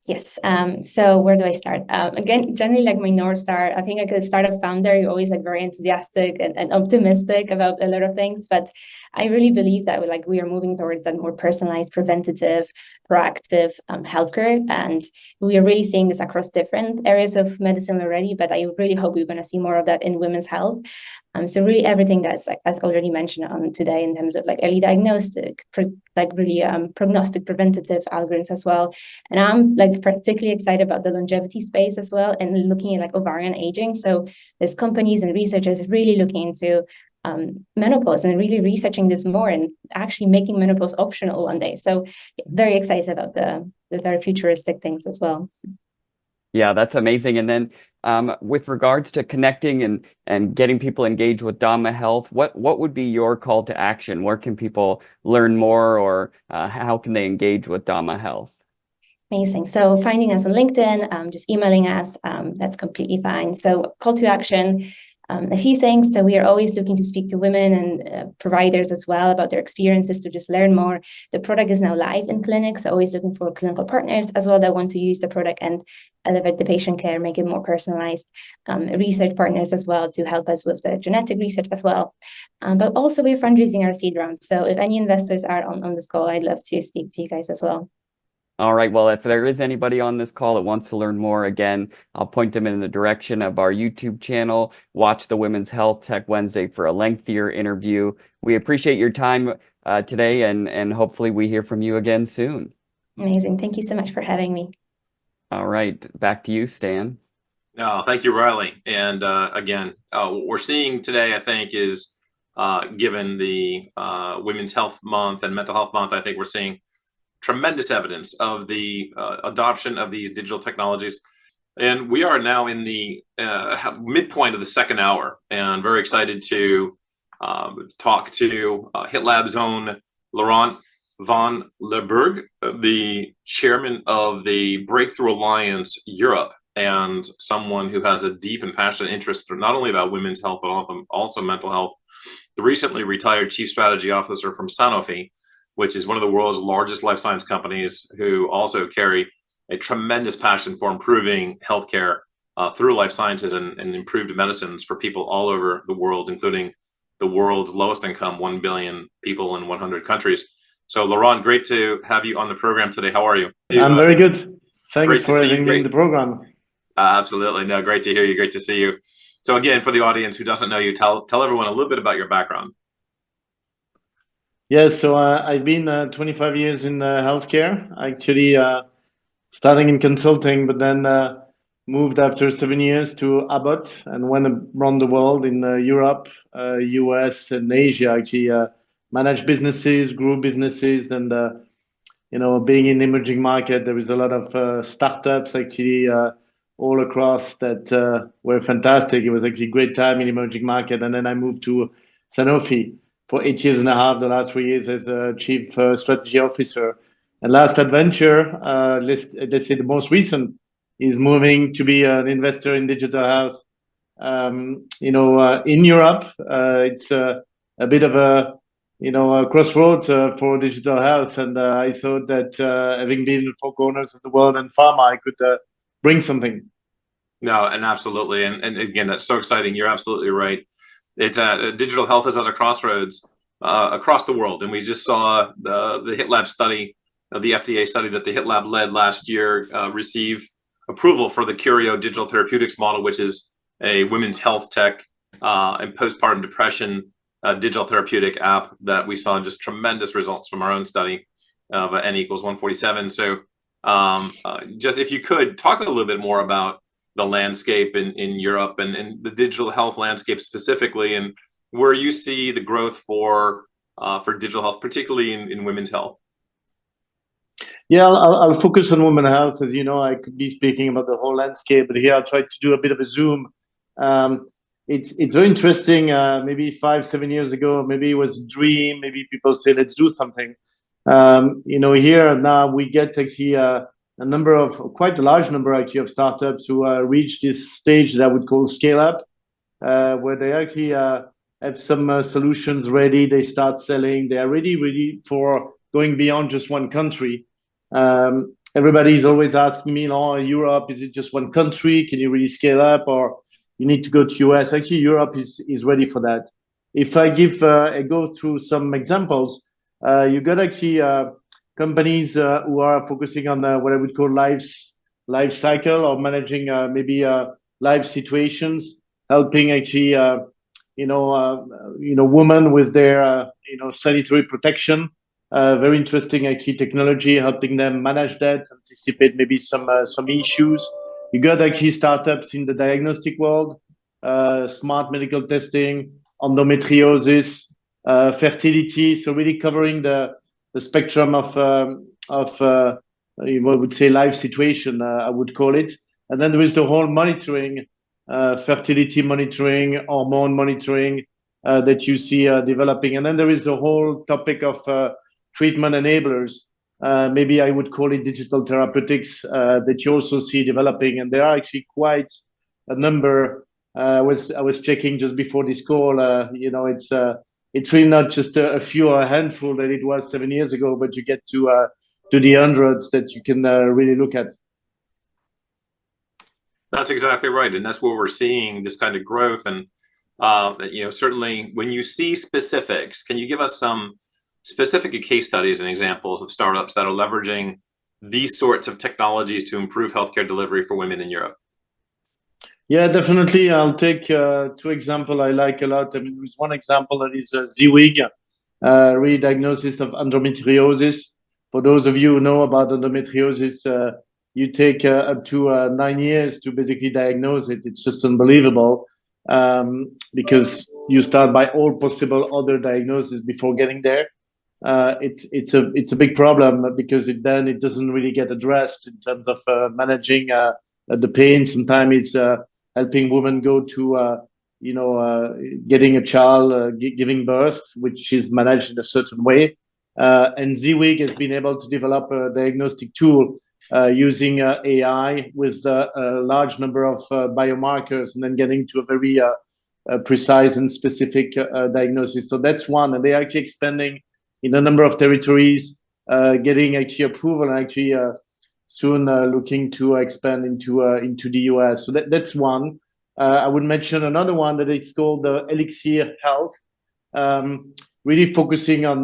Yes. So where do I start? Again, generally my North Star, I think as a startup founder, you're always very enthusiastic and optimistic about a lot of things. But I really believe that we are moving towards that more personalized, preventative, proactive healthcare. And we are really seeing this across different areas of medicine already, but I really hope we're going to see more of that in women's health. So really everything that's as already mentioned on today in terms of early diagnostic, prognostic, preventative algorithms as well. And I'm particularly excited about the longevity space as well, and looking at ovarian aging. So there's companies and researchers really looking into menopause and really researching this more and actually making menopause optional one day. So very excited about the very futuristic things as well. Yeah, that's amazing. And then with regards to connecting and getting people engaged with Dama Health, what would be your call to action? Where can people learn more, or how can they engage with Dama Health? Amazing. So finding us on LinkedIn, just emailing us, that's completely fine. So call to action. A few things. So we are always looking to speak to women and providers as well about their experiences to just learn more. The product is now live in clinics, so always looking for clinical partners as well that want to use the product and elevate the patient care, make it more personalized. Research partners as well to help us with the genetic research as well. But also we're fundraising our seed round. So if any investors are on this call, I'd love to speak to you guys as well. All right. Well, if there is anybody on this call that wants to learn more, again, I'll point them in the direction of our YouTube channel. Watch the Women's Health Tech Wednesday for a lengthier interview. We appreciate your time today, and hopefully we hear from you again soon. Amazing. Thank you so much for having me. All right, back to you, Stan. No, thank you, Riley. And again, what we're seeing today, I think, is given the Women's Health Month and Mental Health Month, I think we're seeing tremendous evidence of the adoption of these digital technologies. And we are now in the midpoint of the second hour, and very excited to talk to HITLAB's own Laurent van Leerburg, the chairman of the Breakthrough Alliance Europe, and someone who has a deep and passionate interest not only about women's health, but also mental health. The recently retired chief strategy officer from Sanofi, which is one of the world's largest life science companies, who also carry a tremendous passion for improving healthcare through life sciences and improved medicines for people all over the world, including the world's lowest income 1 billion people in 100 countries. So Laurent, great to have you on the program today. How are you? I'm very good. Thanks Great to for see you. having me in the program. Absolutely. No, great to hear you. Great to see you. So again, for the audience who doesn't know you, tell everyone a little bit about your background. Yes, so I've been 25 years in healthcare, actually starting in consulting, but then moved after 7 years to Abbott and went around the world in Europe, US, and Asia. Actually managed businesses, grew businesses, and being in emerging market, there is a lot of startups actually all across that were fantastic. It was actually a great time in emerging market, and then I moved to Sanofi for 8 years and a half, the last 3 years as a chief strategy officer. And last adventure, let's say the most recent, is moving to be an investor in digital health. In Europe, it's a bit of a crossroads for digital health, and I thought that having been in 4 corners of the world and pharma, I could bring something. No, and absolutely, and again, that's so exciting. You're absolutely right. It's digital health is at a crossroads across the world, and we just saw the HITLAB study, the FDA study that the HITLAB led last year, receive approval for the Curio digital therapeutics model, which is a women's health tech and postpartum depression digital therapeutic app that we saw just tremendous results from our own study of N equals 147. So just if you could talk a little bit more about the landscape in Europe and the digital health landscape specifically, and where you see the growth for digital health, particularly in women's health. Yeah, I'll focus on women's health. As you know, I could be speaking about the whole landscape, but here I'll try to do a bit of a zoom. It's very interesting. Maybe 5-7 years ago, maybe it was a dream. Maybe people say, let's do something. Here now we get actually quite a large number actually of startups who reach this stage that I would call scale up, where they actually have some solutions ready. They start selling. They are ready for going beyond just one country. Everybody's always asking me, Europe, is it just one country? Can you really scale up, or you need to go to US? Actually, Europe is ready for that. If I go through some examples, you got actually companies who are focusing on what I would call life cycle, or managing maybe life situations, helping actually women with their sanitary protection. Very interesting actually technology, helping them manage that, anticipate maybe some issues. You got actually startups in the diagnostic world, smart medical testing, endometriosis, fertility. So really covering the spectrum of what would say life situation, I would call it. And then there is the whole monitoring, fertility monitoring, hormone monitoring that you see developing. And then there is a whole topic of treatment enablers. Maybe I would call it digital therapeutics that you also see developing. And there are actually quite a number. I was checking just before this call. It's really not just a few or a handful that it was 7 years ago, but you get to the hundreds that you can really look at. That's exactly right, and that's where we're seeing this kind of growth. And certainly when you see specifics, can you give us some specific case studies and examples of startups that are leveraging these sorts of technologies to improve healthcare delivery for women in Europe? Yeah, definitely. I'll take 2 examples I like a lot. I mean, there's one example that is ZWIG, re-diagnosis of endometriosis. For those of you who know about endometriosis, you take up to 9 years to basically diagnose it. It's just unbelievable because you start by all possible other diagnoses before getting there. It's a big problem because then it doesn't really get addressed in terms of managing the pain. Sometimes it's helping women go to getting a child, giving birth, which is managed in a certain way. And ZWIG has been able to develop a diagnostic tool using AI with a large number of biomarkers and then getting to a very precise and specific diagnosis. So that's one, and they're actually expanding in a number of territories, getting actually approval and actually soon looking to expand into the US. So that's one. I would mention another one that is called Elixir Health, really focusing on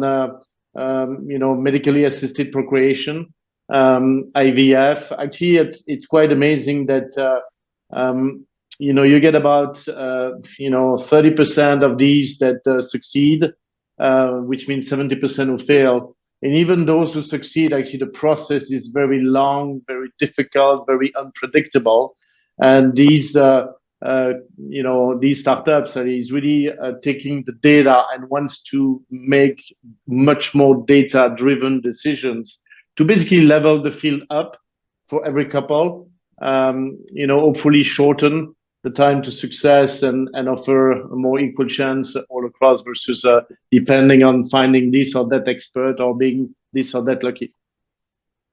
medically assisted procreation, IVF. Actually, it's quite amazing that you get about 30% of these that succeed, which means 70% who fail. And even those who succeed, actually, the process is very long, very difficult, very unpredictable. And these startups are really taking the data and wants to make much more data-driven decisions to basically level the field up for every couple, hopefully shorten the time to success and offer a more equal chance all across versus depending on finding this or that expert or being this or that lucky.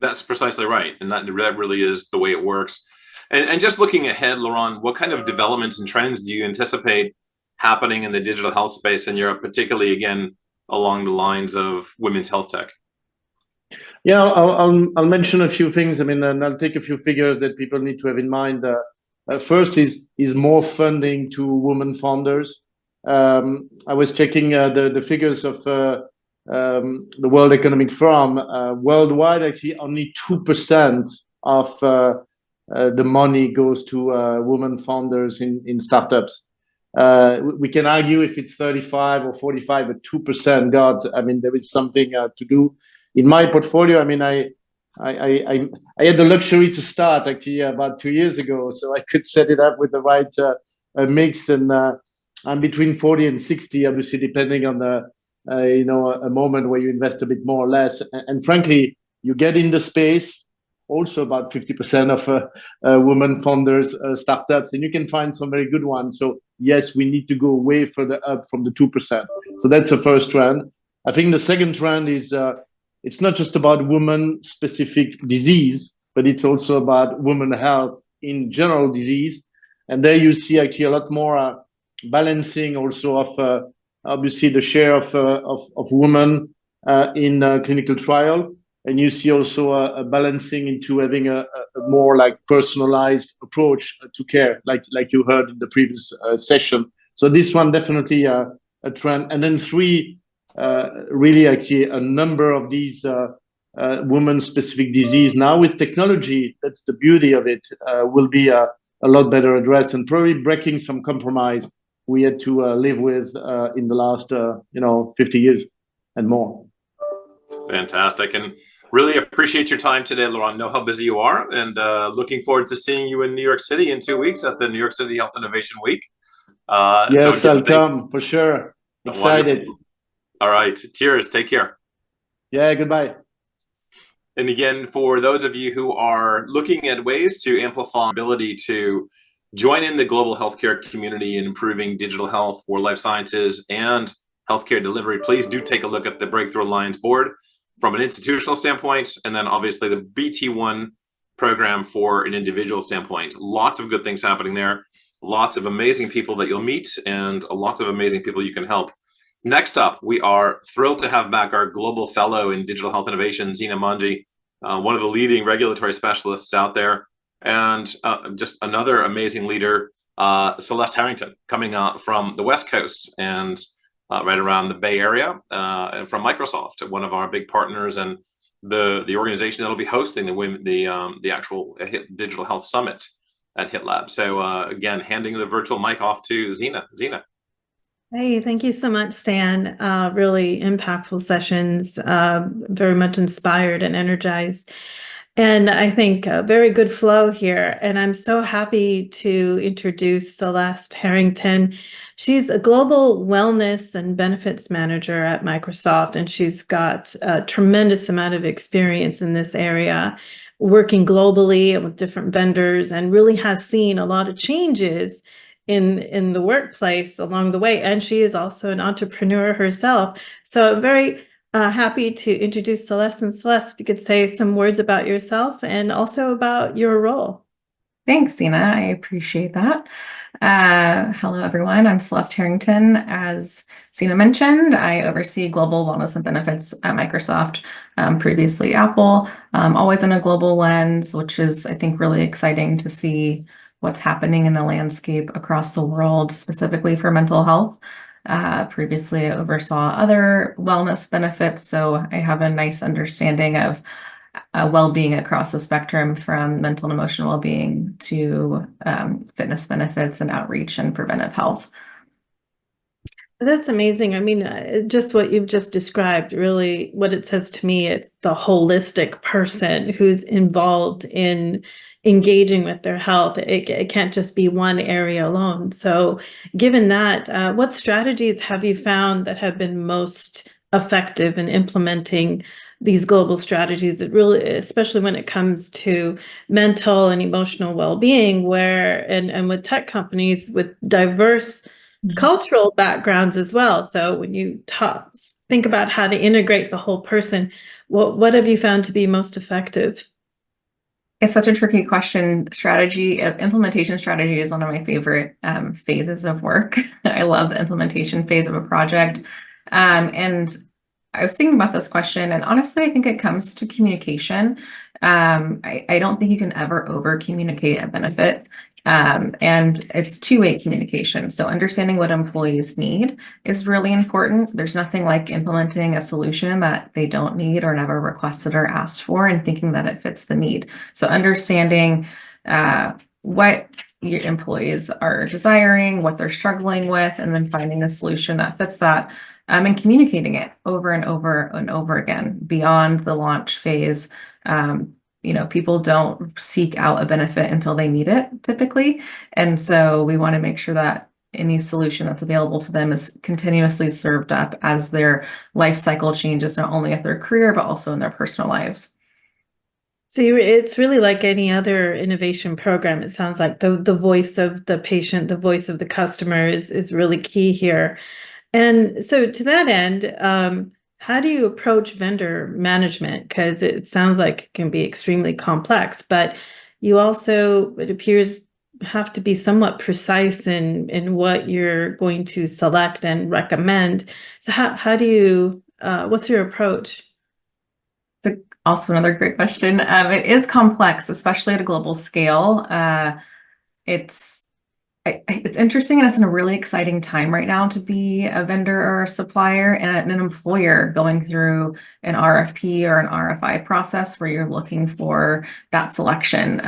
That's precisely right. And that really is the way it works. And just looking ahead, Laurent, what kind of developments and trends do you anticipate happening in the digital health space in Europe, particularly, again, along the lines of women's health tech? Yeah, I'll mention a few things. I mean, and I'll take a few figures that people need to have in mind. First is more funding to women founders. I was checking the figures of the World Economic Forum. Worldwide, actually, only 2% of the money goes to women founders in startups. We can argue if it's 35 or 45 or 2%. God, I mean, there is something to do. In my portfolio, I mean, I had the luxury to start actually about 2 years ago, so I could set it up with the right mix, and I'm between 40 and 60, obviously, depending on the a moment where you invest a bit more or less. And frankly, you get in the space. Also, about 50% of women founders startups, and you can find some very good ones. So yes, we need to go way further up from the 2%. So that's the first trend. I think the second trend is it's not just about women-specific disease, but it's also about women health in general disease. And there you see actually a lot more balancing also of obviously the share of women in clinical trial. And you see also a balancing into having a more like personalized approach to care, like you heard in the previous session. So this one definitely a trend. And then three, really actually a number of these women-specific disease now with technology. That's the beauty of it. Will be a lot better addressed and probably breaking some compromise we had to live with in the last 50 years and more. Fantastic. And really appreciate your time today, Laurent. Know how busy you are, and looking forward to seeing you in New York City in 2 weeks at the New York City Health Innovation Week. Yes, I'll come for sure. Excited. Wonderful. All right. Cheers. Take care. Yeah, goodbye. And again, for those of you who are looking at ways to amplify ability to join in the global healthcare community in improving digital health for life sciences and healthcare delivery, please do take a look at the Breakthrough Alliance board from an institutional standpoint, and then obviously the BT1 program for an individual standpoint. Lots of good things happening there, lots of amazing people that you'll meet, and lots of amazing people you can help. Next up, we are thrilled to have back our global fellow in digital health innovation, Zina Manji, one of the leading regulatory specialists out there, and just another amazing leader, Celeste Harrington, coming from the West Coast and right around the Bay Area, and from Microsoft, one of our big partners, and the organization that'll be hosting the actual Digital Health Summit at HITLAB. So again, handing the virtual mic off to Zina. Zina. Hey, thank you so much, Stan. Really impactful sessions, very much inspired and energized. And I think a very good flow here. And I'm so happy to introduce Celeste Harrington. She's a global wellness and benefits manager at Microsoft, and she's got a tremendous amount of experience in this area, working globally with different vendors, and really has seen a lot of changes in the workplace along the way. And she is also an entrepreneur herself. So I'm very happy to introduce Celeste. And Celeste, if you could say some words about yourself and also about your role. Thanks, Sina. I appreciate that. Hello, everyone. I'm Celeste Harrington. As Sina mentioned, I oversee global wellness and benefits at Microsoft, previously Apple, always in a global lens, which is, I think, really exciting to see what's happening in the landscape across the world, specifically for mental health. Previously, I oversaw other wellness benefits, so I have a nice understanding of well-being across the spectrum, from mental and emotional well-being to fitness benefits and outreach and preventive health. That's amazing. I mean, just what you've just described, really what it says to me, it's the holistic person who's involved in engaging with their health. It can't just be one area alone. So given that, what strategies have you found that have been most effective in implementing these global strategies that really, especially when it comes to mental and emotional well-being, where, and with tech companies with diverse cultural backgrounds as well. So when you think about how to integrate the whole person, what have you found to be most effective? It's such a tricky question. Implementation strategy is one of my favorite phases of work. I love the implementation phase of a project. And I was thinking about this question, and honestly, I think it comes to communication. I don't think you can ever over communicate a benefit. And it's two-way communication. So understanding what employees need is really important. There's nothing like implementing a solution that they don't need or never requested or asked for and thinking that it fits the need. So understanding what your employees are desiring, what they're struggling with, and then finding a solution that fits that, and communicating it over and over and over again beyond the launch phase. People don't seek out a benefit until they need it, typically. And so we want to make sure that any solution that's available to them is continuously served up as their life cycle changes, not only at their career, but also in their personal lives. So it's really like any other innovation program. It sounds like the voice of the patient, the voice of the customer is really key here. And so to that end, how do you approach vendor management? Because it sounds like it can be extremely complex, but you also, it appears, have to be somewhat precise in what you're going to select and recommend. So how do you, what's your approach? It's also another great question. It is complex, especially at a global scale. It's interesting, and it's in a really exciting time right now to be a vendor or a supplier and an employer going through an RFP or an RFI process where you're looking for that selection.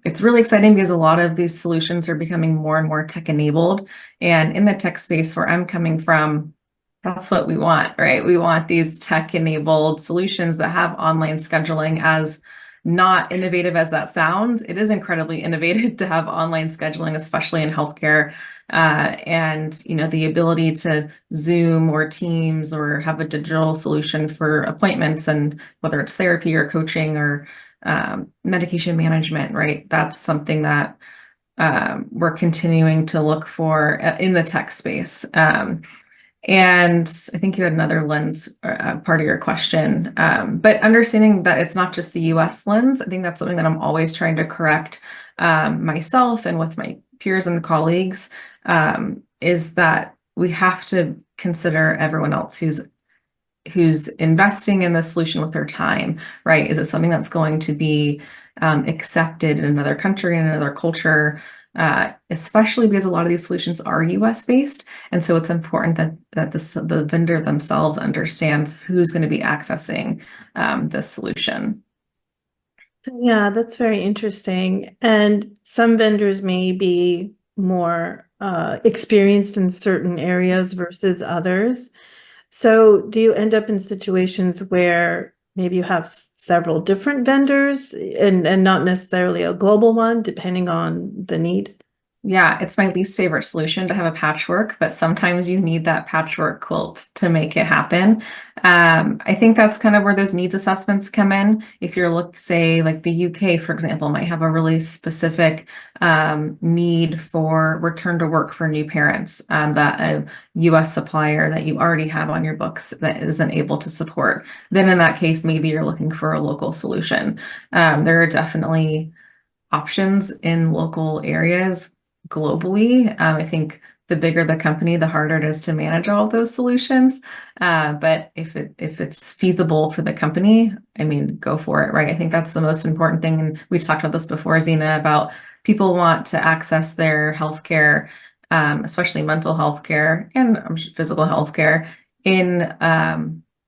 It's really exciting because a lot of these solutions are becoming more and more tech enabled. And in the tech space where I'm coming from, that's what we want, right? We want these tech enabled solutions that have online scheduling. As not innovative as that sounds, it is incredibly innovative to have online scheduling, especially in healthcare. And the ability to Zoom or Teams or have a digital solution for appointments, and whether it's therapy or coaching or medication management, right? That's something that we're continuing to look for in the tech space. And I think you had another lens, part of your question, but understanding that it's not just the US lens, I think that's something that I'm always trying to correct myself and with my peers and colleagues, is that we have to consider everyone else who's investing in the solution with their time, right? Is it something that's going to be accepted in another country, in another culture? Especially because a lot of these solutions are US based. And so it's important that the vendor themselves understands who's going to be accessing this solution. Yeah, that's very interesting. And some vendors may be more experienced in certain areas versus others. So do you end up in situations where maybe you have several different vendors and not necessarily a global one, depending on the need? Yeah, it's my least favorite solution to have a patchwork, but sometimes you need that patchwork quilt to make it happen. I think that's kind of where those needs assessments come in. If you're say like the UK, for example, might have a really specific need for return to work for new parents that a US supplier that you already have on your books that isn't able to support. Then in that case, maybe you're looking for a local solution. There are definitely options in local areas globally. I think the bigger the company, the harder it is to manage all those solutions. But if it's feasible for the company, I mean, go for it, right? I think that's the most important thing. And we talked about this before, Zena, about people want to access their healthcare, especially mental health care and physical health care in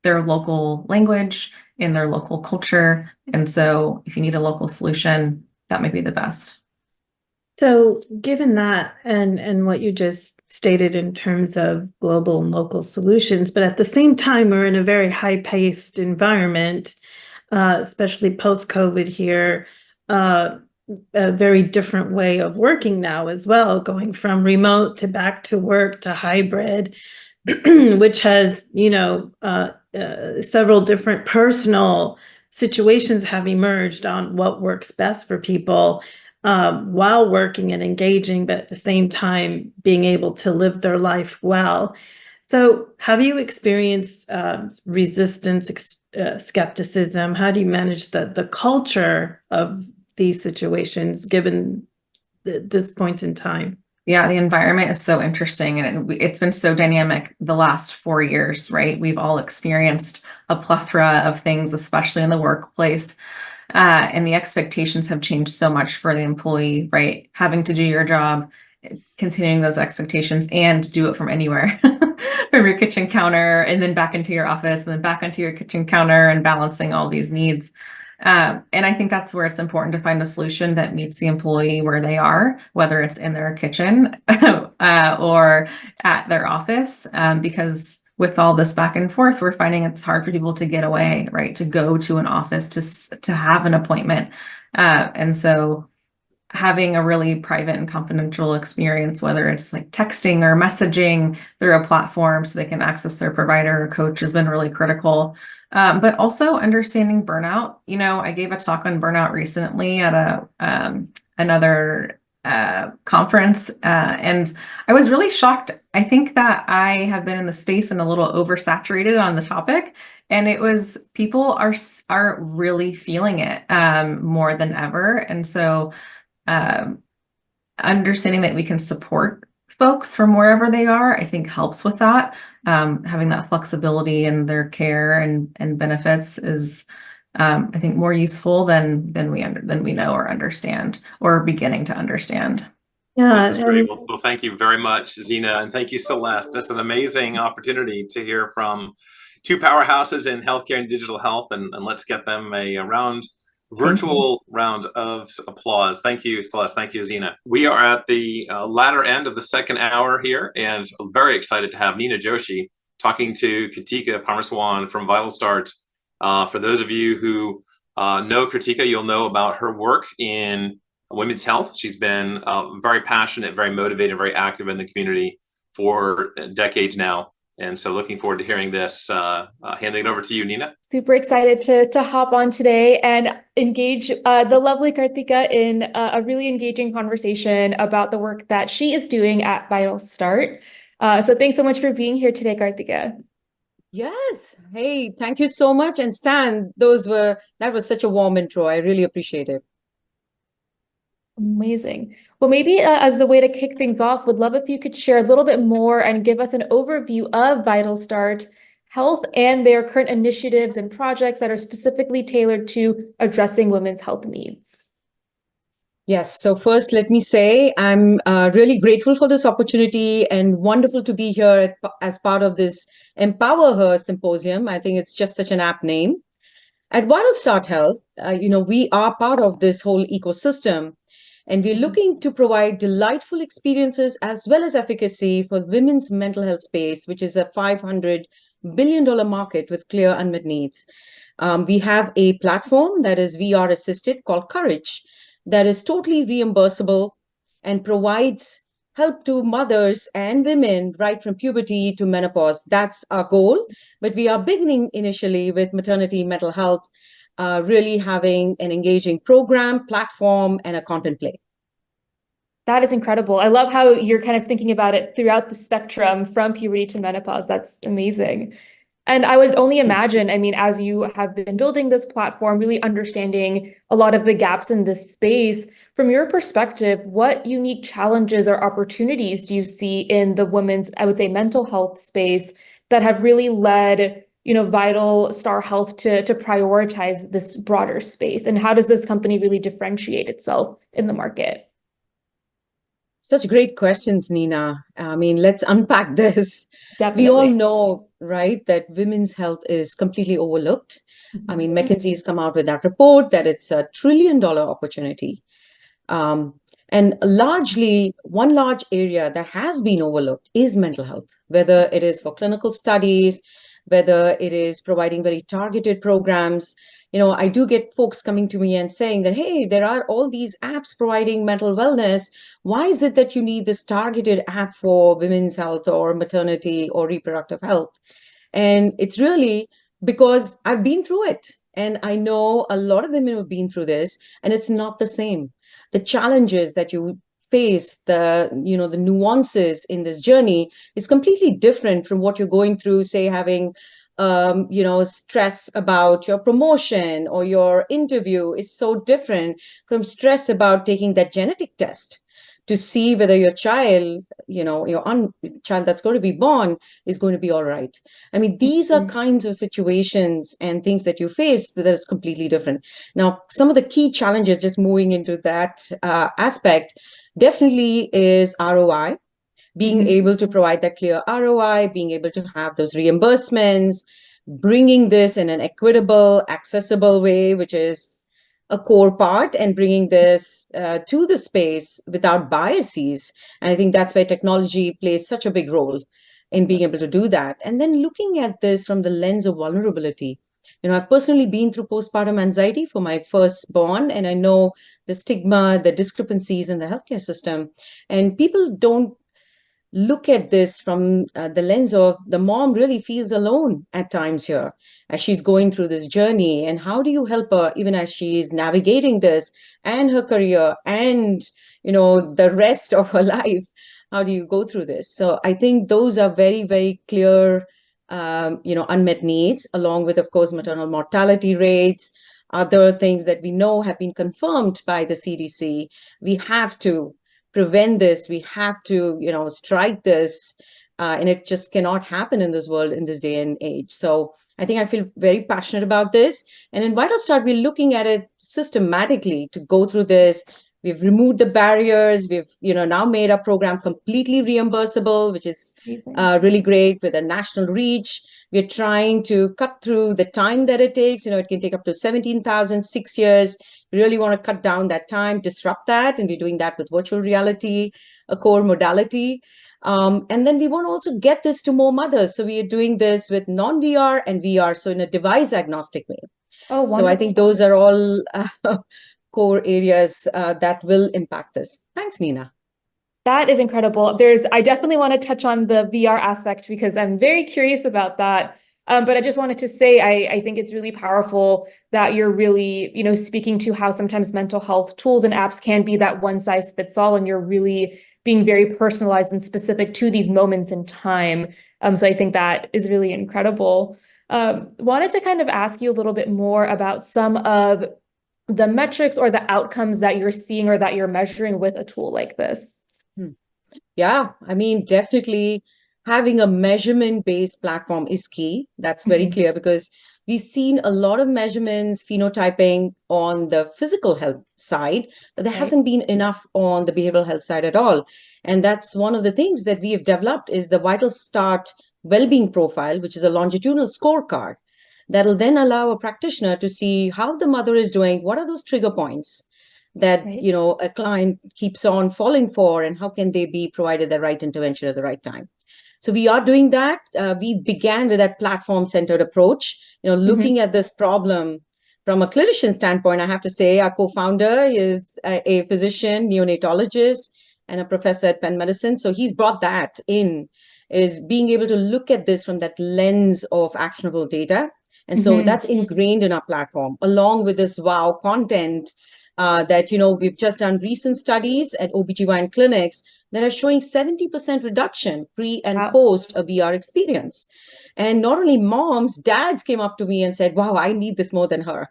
their local language, in their local culture. And so if you need a local solution, that might be the best. So given that and what you just stated in terms of global and local solutions, but at the same time, we're in a very high-paced environment, especially post-COVID here, a very different way of working now as well, going from remote to back to work to hybrid, which has, several different personal situations have emerged on what works best for people. While working and engaging, but at the same time being able to live their life well. So have you experienced resistance, skepticism? How do you manage the culture of these situations given this point in time? Yeah, the environment is so interesting and it's been so dynamic the last 4 years, right? We've all experienced a plethora of things, especially in the workplace. And the expectations have changed so much for the employee, right? Having to do your job, continuing those expectations and do it from anywhere, from your kitchen counter and then back into your office and then back into your kitchen counter and balancing all these needs. And I think that's where it's important to find a solution that meets the employee where they are, whether it's in their kitchen or at their office, because with all this back and forth, we're finding it's hard for people to get away, right? To go to an office, to have an appointment. And so having a really private and confidential experience, whether it's like texting or messaging through a platform so they can access their provider or coach has been really critical. But also understanding burnout. I gave a talk on burnout recently at another conference, and I was really shocked. I think that I have been in the space and a little oversaturated on the topic, and it was people are really feeling it more than ever. And so understanding that we can support folks from wherever they are, I think helps with that. Having that flexibility in their care and benefits is, I think, more useful than we know or understand or beginning to understand. Yeah, this is great. Well, thank you very much, Zena, and thank you, Celeste. It's an amazing opportunity to hear from two powerhouses in healthcare and digital health, and let's get them a virtual round of applause. Thank you, Celeste. Thank you, Zena. We are at the latter end of the second hour here, and very excited to have Nina Joshi talking to Kritika Parmaswan from VitalStart. For those of you who know Kritika, you'll know about her work in women's health. She's been very passionate, very motivated, very active in the community for decades now. And so looking forward to hearing this. Handing it over to you, Nina. Super excited to hop on today and engage the lovely Karthika in a really engaging conversation about the work that she is doing at VitalStart. So thanks so much for being here today, Karthika. Yes. Hey, thank you so much. And Stan, that was such a warm intro. I really appreciate it. Amazing. Well, maybe as the way to kick things off, would love if you could share a little bit more and give us an overview of VitalStart Health and their current initiatives and projects that are specifically tailored to addressing women's health needs. Yes. So first, let me say I'm really grateful for this opportunity and wonderful to be here as part of this Empower Her Symposium. I think it's just such an apt name. At VitalStart Health, we are part of this whole ecosystem. And we're looking to provide delightful experiences as well as efficacy for women's mental health space, which is a $500 billion market with clear unmet needs. We have a platform that is VR assisted called Courage that is totally reimbursable and provides help to mothers and women right from puberty to menopause. That's our goal. But we are beginning initially with maternity mental health, really having an engaging program, platform, and a content play. That is incredible. I love how you're kind of thinking about it throughout the spectrum from puberty to menopause. That's amazing. And I would only imagine, I mean, as you have been building this platform, really understanding a lot of the gaps in this space, from your perspective, what unique challenges or opportunities do you see in the women's, I would say, mental health space that have really led, Vital Star Health to prioritize this broader space? And how does this company really differentiate itself in the market? Such great questions, Nina. I mean, let's unpack this. Definitely. We all know, right, that women's health is completely overlooked. I mean, McKinsey has come out with that report that it's a $1 trillion opportunity. And largely, one large area that has been overlooked is mental health, whether it is for clinical studies, whether it is providing very targeted programs. I do get folks coming to me and saying that, hey, there are all these apps providing mental wellness. Why is it that you need this targeted app for women's health or maternity or reproductive health? And it's really because I've been through it. And I know a lot of women have been through this, and it's not the same. The challenges that you face, the nuances in this journey is completely different from what you're going through, say, having stress about your promotion or your interview is so different from stress about taking that genetic test to see whether your child, your child that's going to be born is going to be all right. I mean, these are kinds of situations and things that you face that is completely different. Now, some of the key challenges, just moving into that aspect, definitely is ROI. Being able to provide that clear ROI, being able to have those reimbursements, bringing this in an equitable, accessible way, which is a core part, and bringing this to the space without biases. And I think that's where technology plays such a big role in being able to do that. And then looking at this from the lens of vulnerability. I've personally been through postpartum anxiety for my firstborn, and I know the stigma, the discrepancies in the healthcare system. And people don't look at this from the lens of the mom really feels alone at times here as she's going through this journey. And how do you help her even as she's navigating this and her career and, the rest of her life? How do you go through this? So I think those are very, very clear, unmet needs, along with, of course, maternal mortality rates, other things that we know have been confirmed by the CDC. We have to prevent this. We have to, strike this, and it just cannot happen in this world in this day and age. So I think I feel very passionate about this. And in Vital Start, we're looking at it systematically to go through this. We've removed the barriers. We've, now made our program completely reimbursable, which is really great with a national reach. We're trying to cut through the time that it takes. It can take up to 17,000, 6 years. We really want to cut down that time, disrupt that. And we're doing that with virtual reality, a core modality. And then we want to also get this to more mothers. So we are doing this with non-VR and VR, so in a device agnostic way. Oh, wonderful. So I think those are all core areas that will impact this. Thanks, Nina. That is incredible. I definitely want to touch on the VR aspect because I'm very curious about that. But I just wanted to say, I think it's really powerful that you're really, speaking to how sometimes mental health tools and apps can be that one size fits all, and you're really being very personalized and specific to these moments in time. So I think that is really incredible. Wanted to kind of ask you a little bit more about some of the metrics or the outcomes that you're seeing or that you're measuring with a tool like this. Yeah, I mean, definitely having a measurement-based platform is key. That's very clear because we've seen a lot of measurements, phenotyping on the physical health side, but there hasn't been enough on the behavioral health side at all. And that's one of the things that we have developed is the Vital Start Wellbeing Profile, which is a longitudinal scorecard that'll then allow a practitioner to see how the mother is doing, what are those trigger points that, Right. you know, a client keeps on falling for, and how can they be provided the right intervention at the right time. So we are doing that. We began with that platform-centered approach, you know, looking at this problem from a clinician standpoint. I have to say our co-founder is a physician, neonatologist, and a professor at Penn Medicine. So he's brought that in, is being able to look at this from that lens of actionable data. And so that's ingrained in our platform, along with this wow content that, you know, we've just done recent studies at OBGYN clinics that are showing 70% reduction pre and post a VR experience. And not only moms, dads came up to me and said, wow, I need this more than her.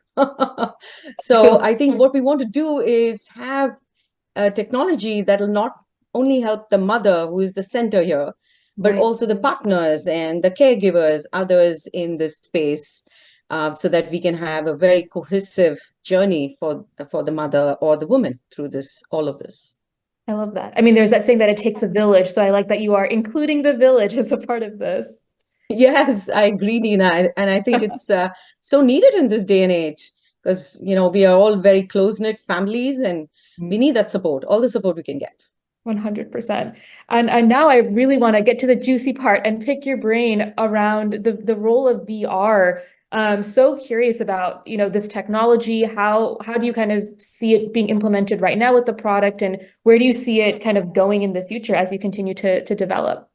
So I think what we want to do is have a technology that will not only help the mother, who is the center here, but also the partners and the caregivers, others in this space, so that we can have a very cohesive journey for the mother or the woman through this, all of this. I love that. I mean, there's that saying that it takes a village. So I like that you are including the village as a part of this. Yes, I agree, Nina. And I think it's so needed in this day and age, because, you know, we are all very close-knit families, and we need that support, all the support we can get. 100%. And now I really want to get to the juicy part and pick your brain around the role of VR. So curious about, you know, this technology. How do you kind of see it being implemented right now with the product, and where do you see it kind of going in the future as you continue to develop?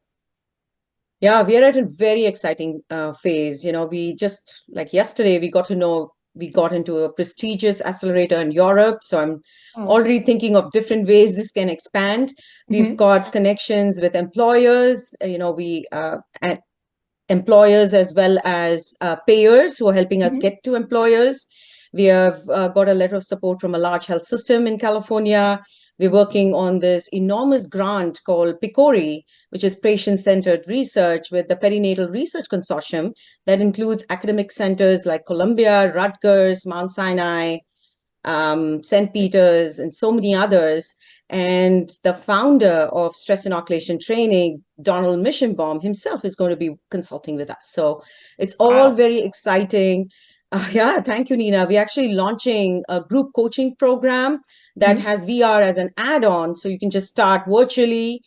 Yeah, we are at a very exciting phase. You know, we just, like yesterday, we got into a prestigious accelerator in Europe. So I'm already thinking of different ways this can expand. We've got connections with employers, you know, employers as well as payers who are helping us get to employers. We have got a letter of support from a large health system in California. We're working on this enormous grant called PCORI, which is patient-centered research, with the Perinatal Research Consortium that includes academic centers like Columbia, Rutgers, Mount Sinai, St. Peter's, and so many others. And the founder of Stress Inoculation Training, Donald Mishenbaum himself, is going to be consulting with us. So it's all very exciting. Yeah, thank you, Nina. We're actually launching a group coaching program that has VR as an add-on. So you can just start virtually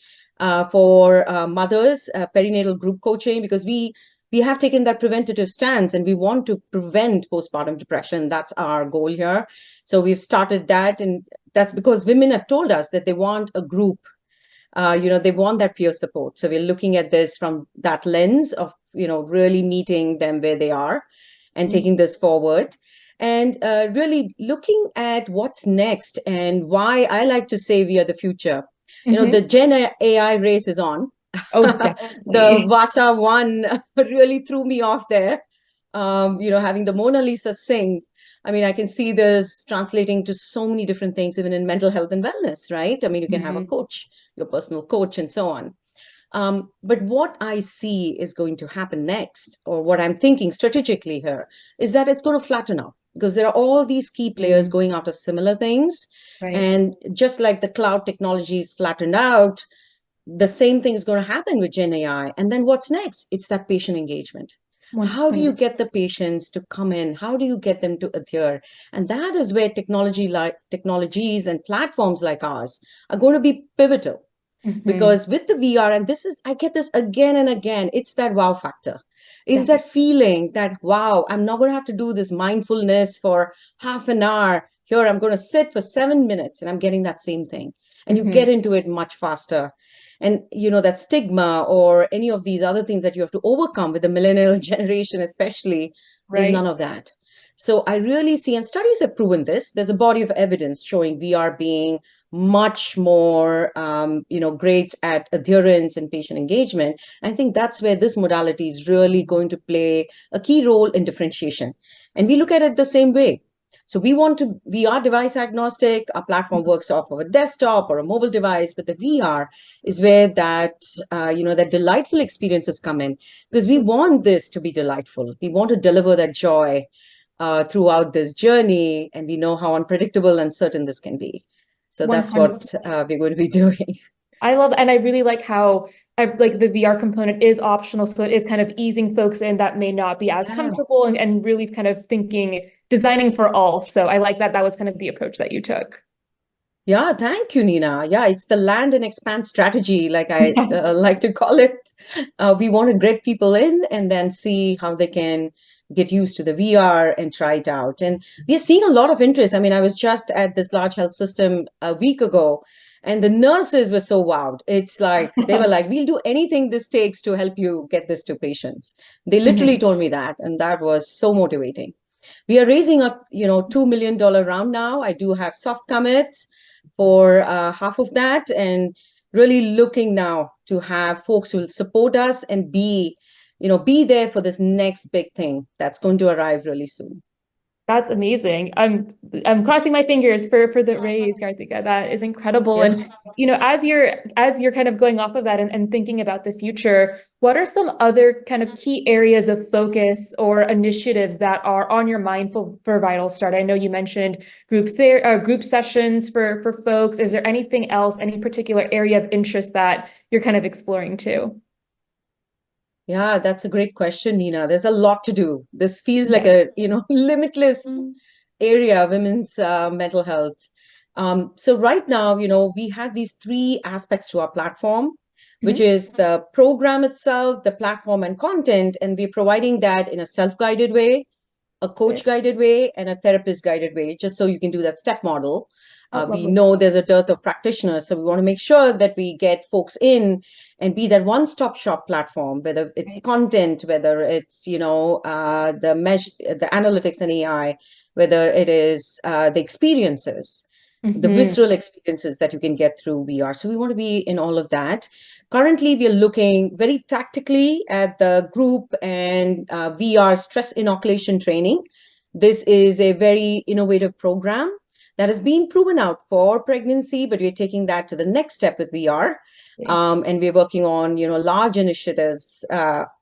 for mothers, perinatal group coaching, because we have taken that preventative stance and we want to prevent postpartum depression. That's our goal here. So we've started that, and that's because women have told us that they want a group, you know, they want that peer support. So we're looking at this from that lens of, you know, really meeting them where they are and taking this forward, and really looking at what's next and why I like to say we are the future. You know, the Gen AI race is on. The Vasa one really threw me off there. You know, having the Mona Lisa sing, I mean, I can see this translating to so many different things, even in mental health and wellness, right? I mean, you can have a coach, your personal coach, and so on. But what I see is going to happen next, or what I'm thinking strategically here, is that it's going to flatten out, because there are all these key players going after similar things. And just like the cloud technologies flattened out, the same thing is going to happen with Gen AI. And then what's next? It's that patient engagement. How do you get the patients to come in? How do you get them to adhere? And that is where technologies and platforms like ours are going to be pivotal. Because with the VR, and this is, I get this again and again, it's that wow factor. Is that feeling that, wow, I'm not going to have to do this mindfulness for half an hour. Here, I'm going to sit for 7 minutes and I'm getting that same thing. And you get into it much faster. And, you know, that stigma or any of these other things that you have to overcome with the millennial generation, especially, there's none of that. So I really see, and studies have proven this, there's a body of evidence showing VR being much more, you know, great at adherence and patient engagement. I think that's where this modality is really going to play a key role in differentiation. And we look at it the same way. So we are device agnostic. Our platform works off of a desktop or a mobile device, but the VR is where that, you know, that delightful experiences come in, because we want this to be delightful. We want to deliver that joy throughout this journey, and we know how unpredictable and uncertain this can be. So that's 100%. What we're going to be doing. I love, and I really like how like the VR component is optional. So it is kind of easing folks in that may not be as comfortable, and really kind of designing for all. So I like that that was kind of the approach that you took. Yeah, thank you, Nina. Yeah, it's the land and expand strategy, like I like to call it. We want to get people in and then see how they can get used to the VR and try it out. And we're seeing a lot of interest. I mean, I was just at this large health system a week ago, and the nurses were so wowed. It's like they were like, "We'll do anything this takes to help you get this to patients." They literally told me that, and that was so motivating. We are raising up, $2 million round now. I do have soft commits for half of that, and really looking now to have folks who will support us and be there for this next big thing that's going to arrive really soon. That's amazing. I'm crossing my fingers for the raise, Karthika. That is incredible. Yeah. And as you're kind of going off of that and thinking about the future, what are some other kind of key areas of focus or initiatives that are on your mind for Vital Start? I know you mentioned group sessions for folks. Is there anything else, any particular area of interest that you're kind of exploring too? Yeah, that's a great question, Nina. There's a lot to do. This feels like a, limitless area, women's mental health. So right now, we have these three aspects to our platform, which is the program itself, the platform and content, and we're providing that in a self-guided way, a coach-guided way, and a therapist-guided way, just so you can do that step model. We know there's a dearth of practitioners, so we want to make sure that we get folks in and be that one-stop shop platform, whether it's content, whether it's the analytics and AI, whether it is the experiences, the visceral experiences that you can get through VR. So we want to be in all of that. Currently, we are looking very tactically at the group and VR stress inoculation training. This is a very innovative program that has been proven out for pregnancy, but we're taking that to the next step with VR. And we're working on, large initiatives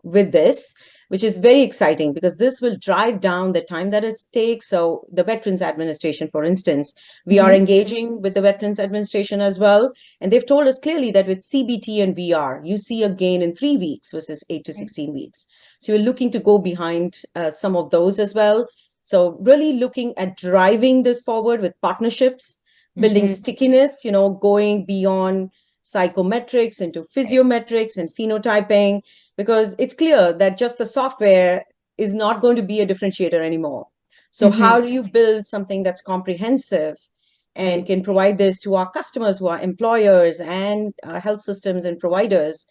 with this, which is very exciting because this will drive down the time that it takes. So the Veterans Administration, for instance, we are engaging with the Veterans Administration as well. And they've told us clearly that with CBT and VR, you see a gain in 3 weeks versus 8 to 16 weeks. So we're looking to go behind some of those as well. So really looking at driving this forward with partnerships, building stickiness, going beyond psychometrics into physiometrics and phenotyping, because it's clear that just the software is not going to be a differentiator anymore. So how do you build something that's comprehensive and can provide this to our customers who are employers and health systems and providers?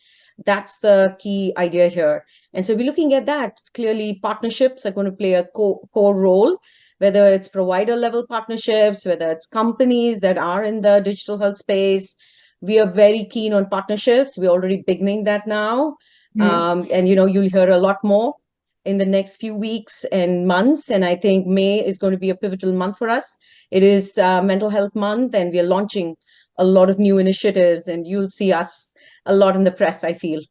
That's the key idea here. And so we're looking at that. Clearly, partnerships are going to play a core role, whether it's provider level partnerships, whether it's companies that are in the digital health space. We are very keen on partnerships. We're already beginning that now. And, you'll hear a lot more in the next few weeks and months. And I think May is going to be a pivotal month for us. It is Mental Health Month, and we are launching a lot of new initiatives, and you'll see us a lot in the press, I feel.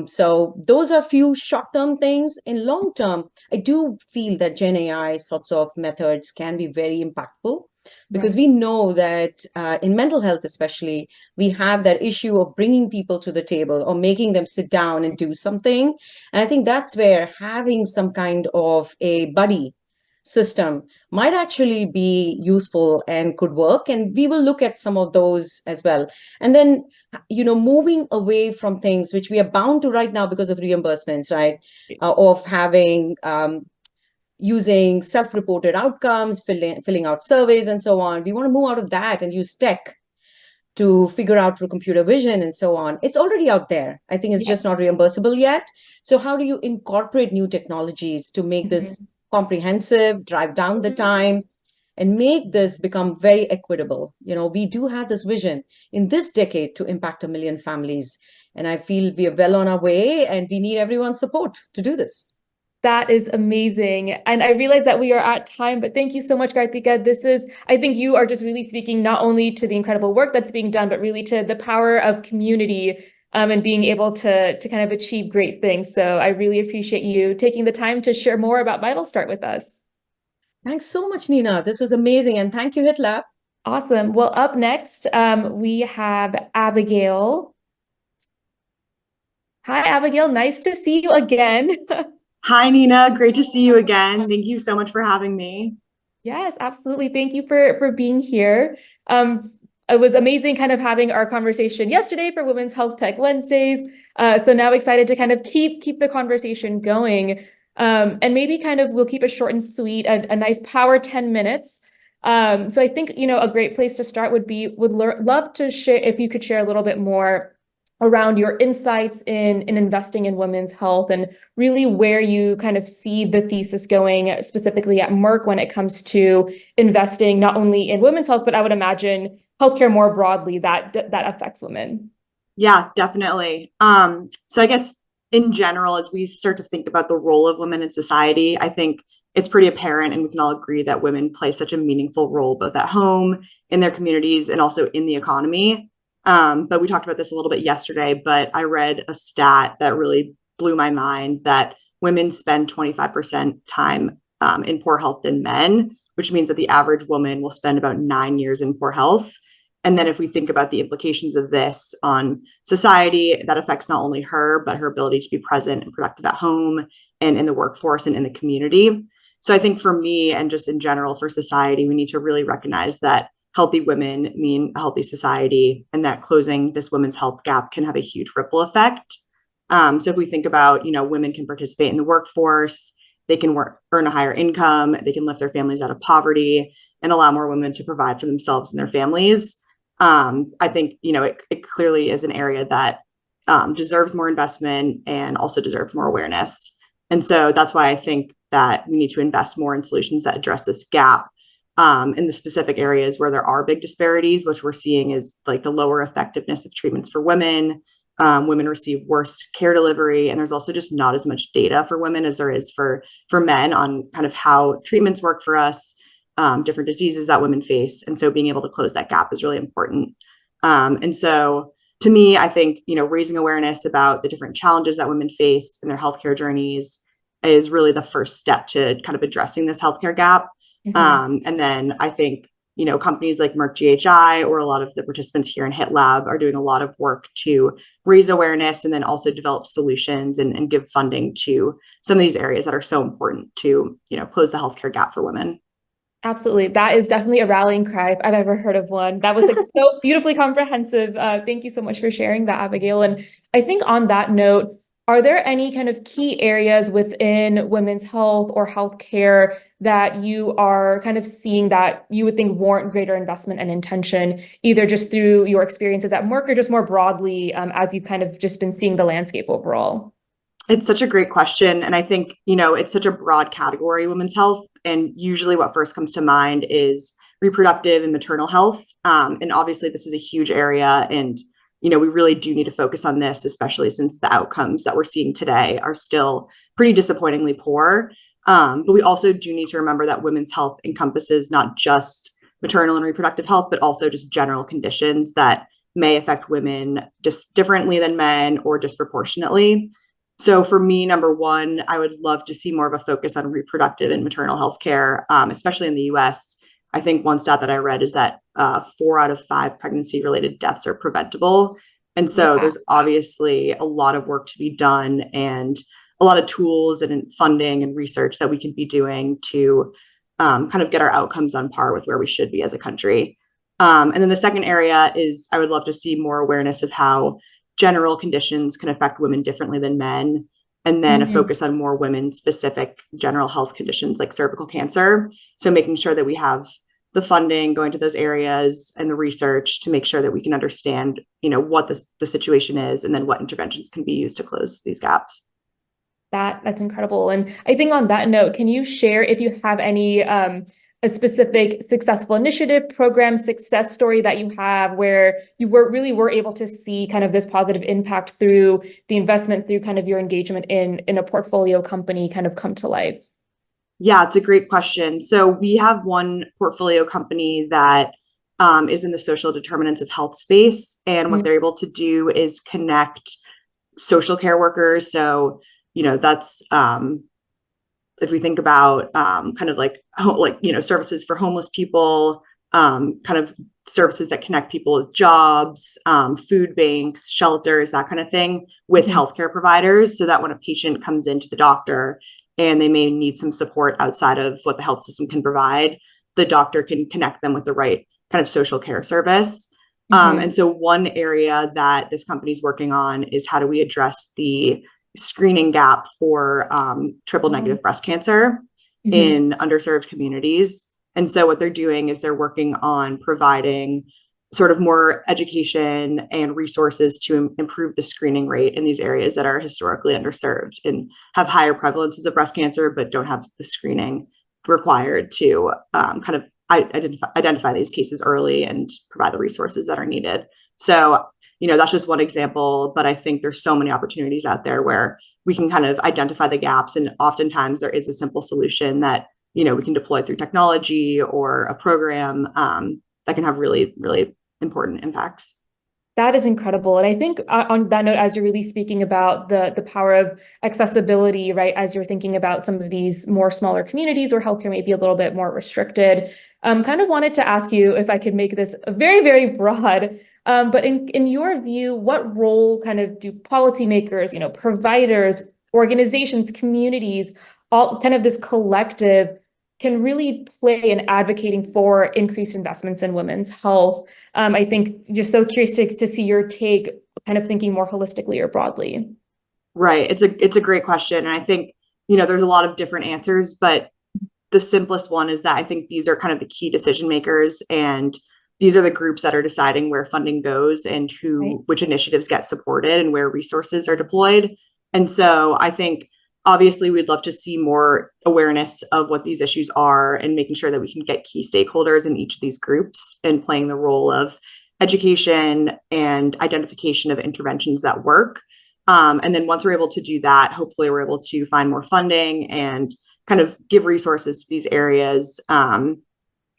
So those are a few short-term things. In long-term, I do feel that Gen AI sorts of methods can be very impactful, because we know that in mental health especially, we have that issue of bringing people to the table or making them sit down and do something. And I think that's where having some kind of a buddy system might actually be useful and could work. And we will look at some of those as well. And then, moving away from things which we are bound to right now because of reimbursements, right? Of having using self-reported outcomes, filling out surveys and so on. We want to move out of that and use tech to figure out through computer vision and so on. It's already out there. I think it's just not reimbursable yet. So how do you incorporate new technologies to make this comprehensive, drive down the time, and make this become very equitable? We do have this vision in this decade to impact 1 million families. And I feel we are well on our way, and we need everyone's support to do this. That is amazing. And I realize that we are at time, but thank you so much, Karthika. I think you are just really speaking not only to the incredible work that's being done, but really to the power of community and being able to kind of achieve great things. So I really appreciate you taking the time to share more about Vital Start with us. Thanks so much, Nina. This was amazing. And thank you, HITLAB. Awesome. Well, up next, we have Abigail. Hi, Abigail. Nice to see you again. Hi, Nina. Great to see you again. Thank you so much for having me. Yes, absolutely. Thank you for being here. It was amazing kind of having our conversation yesterday for Women's Health Tech Wednesdays. So now excited to kind of keep the conversation going. And maybe kind of we'll keep it short and sweet, a nice power 10 minutes. So I think, a great place to start would love to share, if you could share a little bit more around your insights in investing in women's health and really where you kind of see the thesis going specifically at Merck when it comes to investing not only in women's health, but I would imagine healthcare more broadly that affects women. Yeah, definitely. So I guess in general, as we start to think about the role of women in society, I think it's pretty apparent, and we can all agree that women play such a meaningful role both at home, in their communities, and also in the economy. But we talked about this a little bit yesterday, but I read a stat that really blew my mind that women spend 25% time in poor health than men, which means that the average woman will spend about 9 years in poor health. And then if we think about the implications of this on society, that affects not only her, but her ability to be present and productive at home and in the workforce and in the community. So I think for me, and just in general for society, we need to really recognize that healthy women mean a healthy society, and that closing this women's health gap can have a huge ripple effect. So if we think about, women can participate in the workforce, they can earn a higher income, they can lift their families out of poverty and allow more women to provide for themselves and their families. I think, it clearly is an area that deserves more investment and also deserves more awareness. And so that's why I think that we need to invest more in solutions that address this gap in the specific areas where there are big disparities, which we're seeing is like the lower effectiveness of treatments for women. Women receive worse care delivery, and there's also just not as much data for women as there is for men on kind of how treatments work for us, different diseases that women face. And so being able to close that gap is really important. And so to me, I think, raising awareness about the different challenges that women face in their healthcare journeys is really the first step to kind of addressing this healthcare gap. And then I think, companies like Merck GHI or a lot of the participants here in HITLAB are doing a lot of work to raise awareness and then also develop solutions and give funding to some of these areas that are so important to, close the healthcare gap for women. Absolutely. That is definitely a rallying cry if I've ever heard of one. That was so beautifully comprehensive. Thank you so much for sharing that, Abigail. And I think on that note, are there any kind of key areas within women's health or healthcare that you are kind of seeing that you would think warrant greater investment and intention, either just through your experiences at Merck or just more broadly as you've kind of just been seeing the landscape overall? It's such a great question. And I think, it's such a broad category, women's health. And usually what first comes to mind is reproductive and maternal health. And obviously this is a huge area. And, we really do need to focus on this, especially since the outcomes that we're seeing today are still pretty disappointingly poor. But we also do need to remember that women's health encompasses not just maternal and reproductive health, but also just general conditions that may affect women just differently than men or disproportionately. So for me, number one, I would love to see more of a focus on reproductive and maternal health care, especially in the US. I think one stat that I read is that 4 out of 5 pregnancy-related deaths are preventable. And so there's obviously a lot of work to be done and a lot of tools and funding and research that we can be doing to kind of get our outcomes on par with where we should be as a country. And then the second area is I would love to see more awareness of how general conditions can affect women differently than men, and then a focus on more women-specific general health conditions like cervical cancer. So making sure that we have the funding going to those areas and the research to make sure that we can understand, what the situation is and then what interventions can be used to close these gaps. That's incredible. And I think on that note, can you share if you have any a specific successful initiative, program, success story that you have where you were able to see kind of this positive impact through the investment, through kind of your engagement in a portfolio company kind of come to life? Yeah, it's a great question. So we have one portfolio company that is in the social determinants of health space. And what they're able to do is connect social care workers. So, that's if we think about kind of like services for homeless people, kind of services that connect people with jobs, food banks, shelters, that kind of thing with healthcare providers, so that when a patient comes into the doctor and they may need some support outside of what the health system can provide, the doctor can connect them with the right kind of social care service. And so one area that this company is working on is how do we address the screening gap for triple negative breast cancer in underserved communities. And so what they're doing is they're working on providing sort of more education and resources to improve the screening rate in these areas that are historically underserved and have higher prevalences of breast cancer, but don't have the screening required to kind of identify these cases early and provide the resources that are needed. So, that's just one example, but I think there's so many opportunities out there where we can kind of identify the gaps. And oftentimes there is a simple solution that, we can deploy through technology or a program that can have really, really important impacts. That is incredible. And I think on that note, as you're really speaking about the power of accessibility, right, as you're thinking about some of these more smaller communities where healthcare may be a little bit more restricted, kind of wanted to ask you if I could make this very, very broad, but in your view, what role kind of do policymakers, providers, organizations, communities, all kind of this collective can really play in advocating for increased investments in women's health? I think just so curious to see your take, kind of thinking more holistically or broadly. Right. It's a great question. And I think, there's a lot of different answers, but the simplest one is that I think these are kind of the key decision makers, and these are the groups that are deciding where funding goes and which initiatives get supported and where resources are deployed. And so I think obviously we'd love to see more awareness of what these issues are and making sure that we can get key stakeholders in each of these groups and playing the role of education and identification of interventions that work. And then once we're able to do that, hopefully we're able to find more funding and kind of give resources to these areas,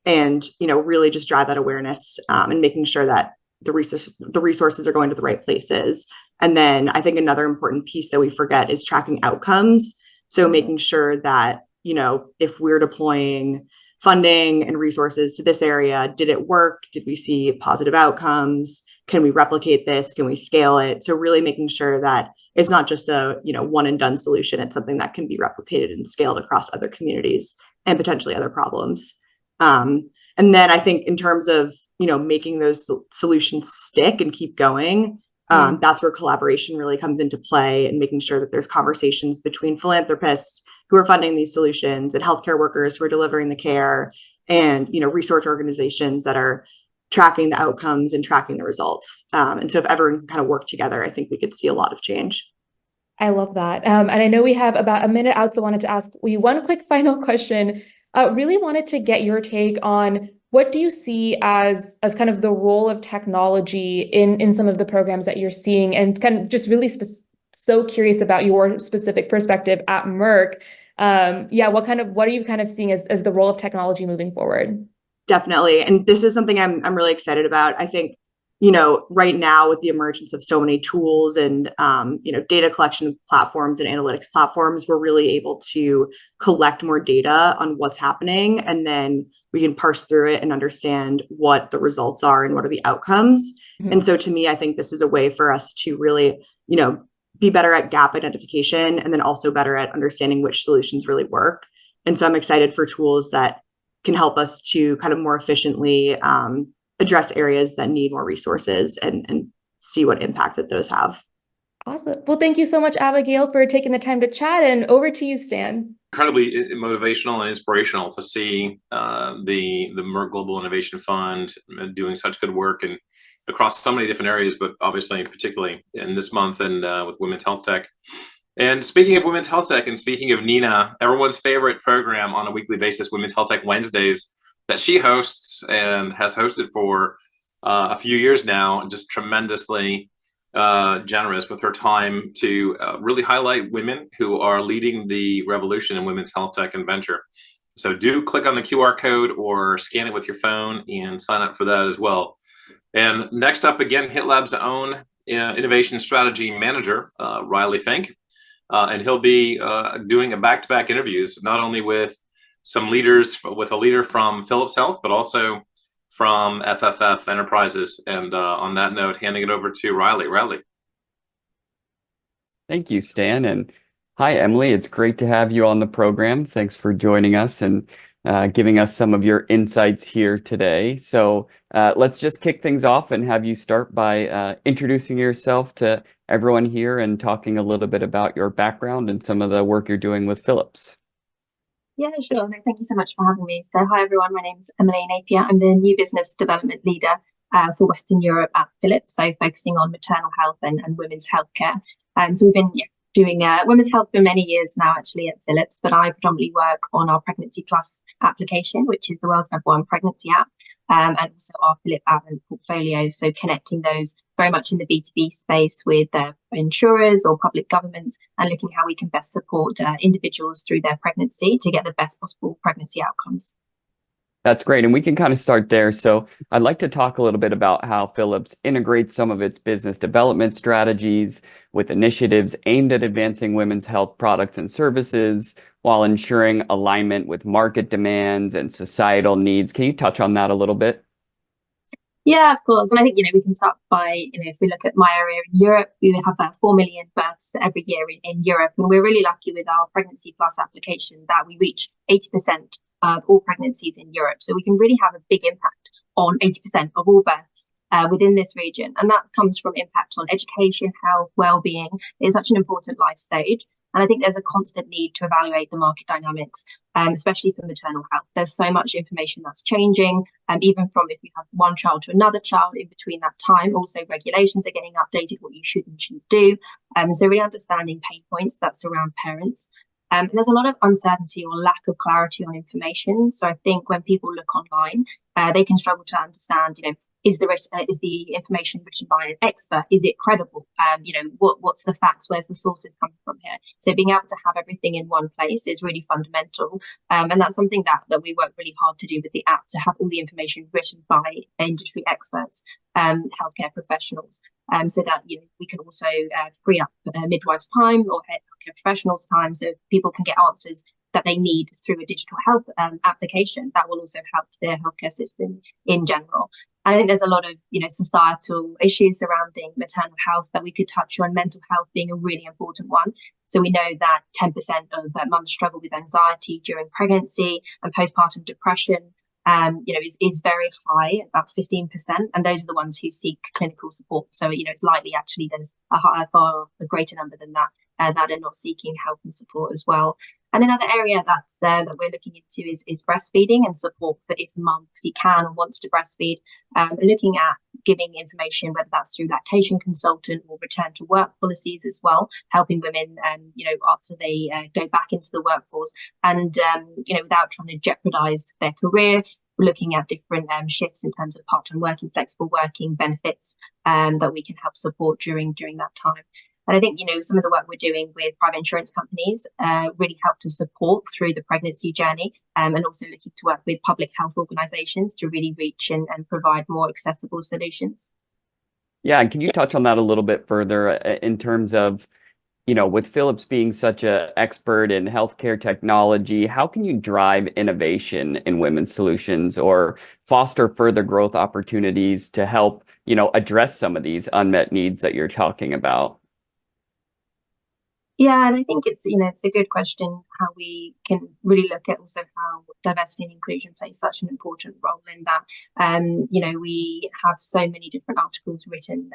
and really just drive that awareness, and making sure that the resources are going to the right places. And then I think another important piece that we forget is tracking outcomes. So making sure that, if we're deploying funding and resources to this area, did it work? Did we see positive outcomes? Can we replicate this? Can we scale it? So really making sure that it's not just a, one and done solution. It's something that can be replicated and scaled across other communities and potentially other problems. And then I think in terms of, making those solutions stick and keep going, that's where collaboration really comes into play, and making sure that there's conversations between philanthropists who are funding these solutions and healthcare workers who are delivering the care, and research organizations that are tracking the outcomes and tracking the results. And so if everyone can kind of work together, I think we could see a lot of change. I love that. And I know we have about a minute out, so I wanted to ask you one quick final question. Really wanted to get your take on what do you see as kind of the role of technology in some of the programs that you're seeing, and kind of just really so curious about your specific perspective at Merck. What are you kind of seeing as the role of technology moving forward? Definitely. And this is something I'm really excited about. I think, right now with the emergence of so many tools and, data collection platforms and analytics platforms, we're really able to collect more data on what's happening. And then we can parse through it and understand what the results are and what are the outcomes. And so to me, I think this is a way for us to really, be better at gap identification, and then also better at understanding which solutions really work. And so I'm excited for tools that can help us to kind of more efficiently address areas that need more resources and see what impact that those have. Awesome. Well, thank you so much, Abigail, for taking the time to chat, and over to you, Stan. Incredibly motivational and inspirational to see the Merck Global Innovation Fund doing such good work and across so many different areas, but obviously particularly in this month and with Women's Health Tech. And speaking of Women's Health Tech, and speaking of Nina, everyone's favorite program on a weekly basis, Women's Health Tech Wednesdays, that she hosts and has hosted for a few years now, just tremendously generous with her time to really highlight women who are leading the revolution in women's health tech and venture. So do click on the QR code or scan it with your phone and sign up for that as well. And next up again, HITLAB's own innovation strategy manager, Riley Fink. And he'll be doing a back-to-back interviews, not only with some leaders, with a leader from Philips Health, but also from FFF Enterprises. And on that note, handing it over to Riley. Riley. Thank you, Stan. And hi, Emily. It's great to have you on the program. Thanks for joining us. And giving us some of your insights here today. So let's just kick things off and have you start by introducing yourself to everyone here and talking a little bit about your background and some of the work you're doing with Philips. Yeah, sure. No, thank you so much for having me. So hi, everyone. My name is Emily Napier. I'm the new business development leader for Western Europe at Philips, so focusing on maternal health and women's healthcare. So we've been doing women's health for many years now, actually, at Philips, but I predominantly work on our Pregnancy Plus application, which is the world's #1 pregnancy app, and also our Philip Advent portfolio, so connecting those very much in the B2B space with insurers or public governments, and looking how we can best support individuals through their pregnancy to get the best possible pregnancy outcomes. That's great. And we can kind of start there. So I'd like to talk a little bit about how Philips integrates some of its business development strategies with initiatives aimed at advancing women's health products and services while ensuring alignment with market demands and societal needs. Can you touch on that a little bit? Yeah, of course. And I think, we can start by, if we look at my area in Europe, we have 4 million births every year in Europe. And we're really lucky with our Pregnancy Plus application that we reach 80% of all pregnancies in Europe. So we can really have a big impact on 80% of all births within this region. And that comes from impact on education, health, well-being. It's such an important life stage. And I think there's a constant need to evaluate the market dynamics, especially for maternal health. There's so much information that's changing, even from if you have one child to another child in between that time. Also, regulations are getting updated, what you should and shouldn't do. So really understanding pain points that surround parents. And there's a lot of uncertainty or lack of clarity on information. So I think when people look online, they can struggle to understand, is the information written by an expert? Is it credible? What's the facts? Where's the sources coming from here? So being able to have everything in one place is really fundamental. And that's something that we work really hard to do with the app, to have all the information written by industry experts, healthcare professionals, so that we can also free up midwives' time or healthcare professionals' time, so people can get answers that they need through a digital health application that will also help their healthcare system in general. And I think there's a lot of societal issues surrounding maternal health that we could touch on, mental health being a really important one. So we know that 10% of mums struggle with anxiety during pregnancy, and postpartum depression is very high, about 15%, and those are the ones who seek clinical support. So it's likely actually there's a far greater number than that that are not seeking help and support as well. And another area that we're looking into is breastfeeding and support for if mum can and wants to breastfeed, looking at giving information, whether that's through lactation consultant or return to work policies as well, helping women, after they go back into the workforce and, without trying to jeopardize their career. We're looking at different shifts in terms of part-time working, flexible working benefits that we can help support during that time. And I think, some of the work we're doing with private insurance companies really help to support through the pregnancy journey, and also looking to work with public health organizations to really reach and provide more accessible solutions. Yeah, and can you touch on that a little bit further in terms of, with Philips being such an expert in healthcare technology, how can you drive innovation in women's solutions or foster further growth opportunities to help, address some of these unmet needs that you're talking about? Yeah, and I think it's a good question how we can really look at also how diversity and inclusion plays such an important role in that. We have so many different articles written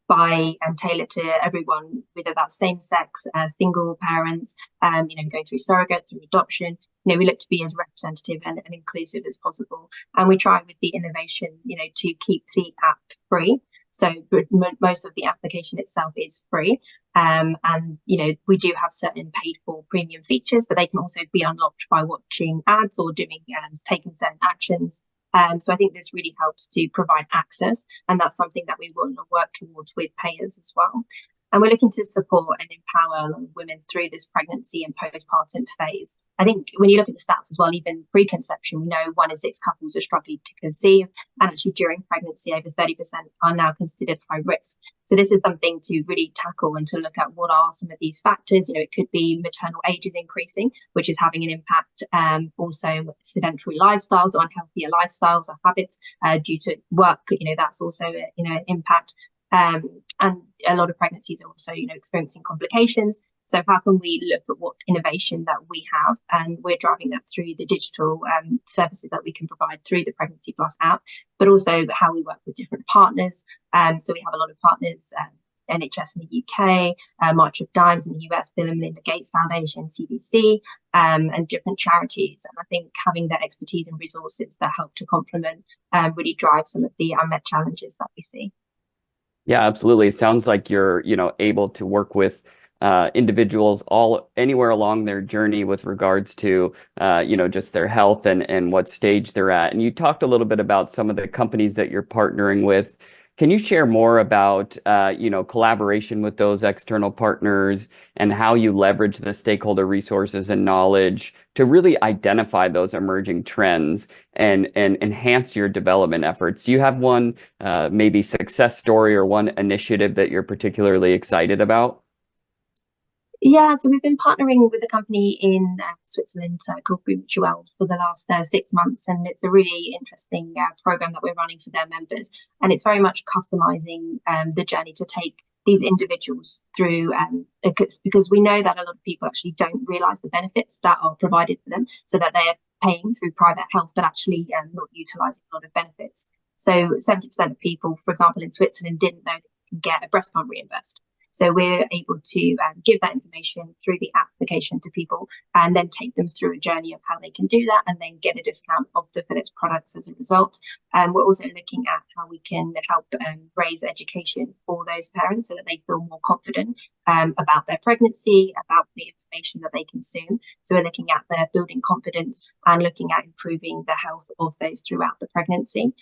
by and tailored to everyone, whether that's same sex, single parents, going through surrogate, through adoption. We look to be as representative and inclusive as possible, and we try with the innovation, to keep the app free. So most of the application itself is free. And, we do have certain paid for premium features, but they can also be unlocked by watching ads or taking certain actions. So I think this really helps to provide access. And that's something that we want to work towards with payers as well. And we're looking to support and empower a lot of women through this pregnancy and postpartum phase. I think when you look at the stats as well, even preconception, we know 1 in 6 couples are struggling to conceive. And actually during pregnancy, over 30% are now considered high risk. So this is something to really tackle and to look at what are some of these factors. It could be maternal age is increasing, which is having an impact. Also sedentary lifestyles or unhealthier lifestyles or habits due to work, that's also an impact. And a lot of pregnancies are also, experiencing complications. So how can we look at what innovation that we have, and we're driving that through the digital services that we can provide through the Pregnancy Plus app, but also how we work with different partners. So we have a lot of partners, NHS in the UK, March of Dimes in the US, Bill and Melinda Gates Foundation, CDC, and different charities. And I think having that expertise and resources that help to complement really drive some of the unmet challenges that we see. Yeah, absolutely. It sounds like you're, able to work with individuals anywhere along their journey with regards to, just their health and what stage they're at. And you talked a little bit about some of the companies that you're partnering with. Can you share more about, collaboration with those external partners and how you leverage the stakeholder resources and knowledge to really identify those emerging trends and enhance your development efforts? Do you have one maybe success story or one initiative that you're particularly excited about? Yeah, so we've been partnering with a company in Switzerland called Mutual for the last 6 months, and it's a really interesting program that we're running for their members. And it's very much customizing the journey to take these individuals through, because we know that a lot of people actually don't realize the benefits that are provided for them, so that they're paying through private health, but actually not utilizing a lot of benefits. So 70% of people, for example, in Switzerland didn't know they could get a breast pump reimbursed. So we're able to give that information through the application to people, and then take them through a journey of how they can do that, and then get a discount of the Philips products as a result. And we're also looking at how we can help raise education for those parents so that they feel more confident about their pregnancy, about the information that they consume. So we're looking at their building confidence and looking at improving the health of those throughout the pregnancy.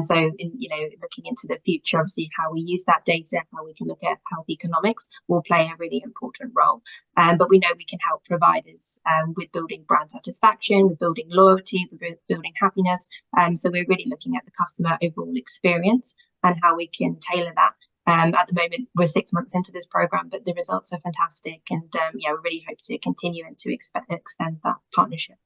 So looking into the future, obviously how we use that data, how we can look at health economics will play a really important role. But we know we can help providers with building brand satisfaction, with building loyalty, with building happiness. So we're really looking at the customer overall experience and how we can tailor that. At the moment, we're 6 months into this program, but the results are fantastic. And we really hope to continue and to extend that partnership.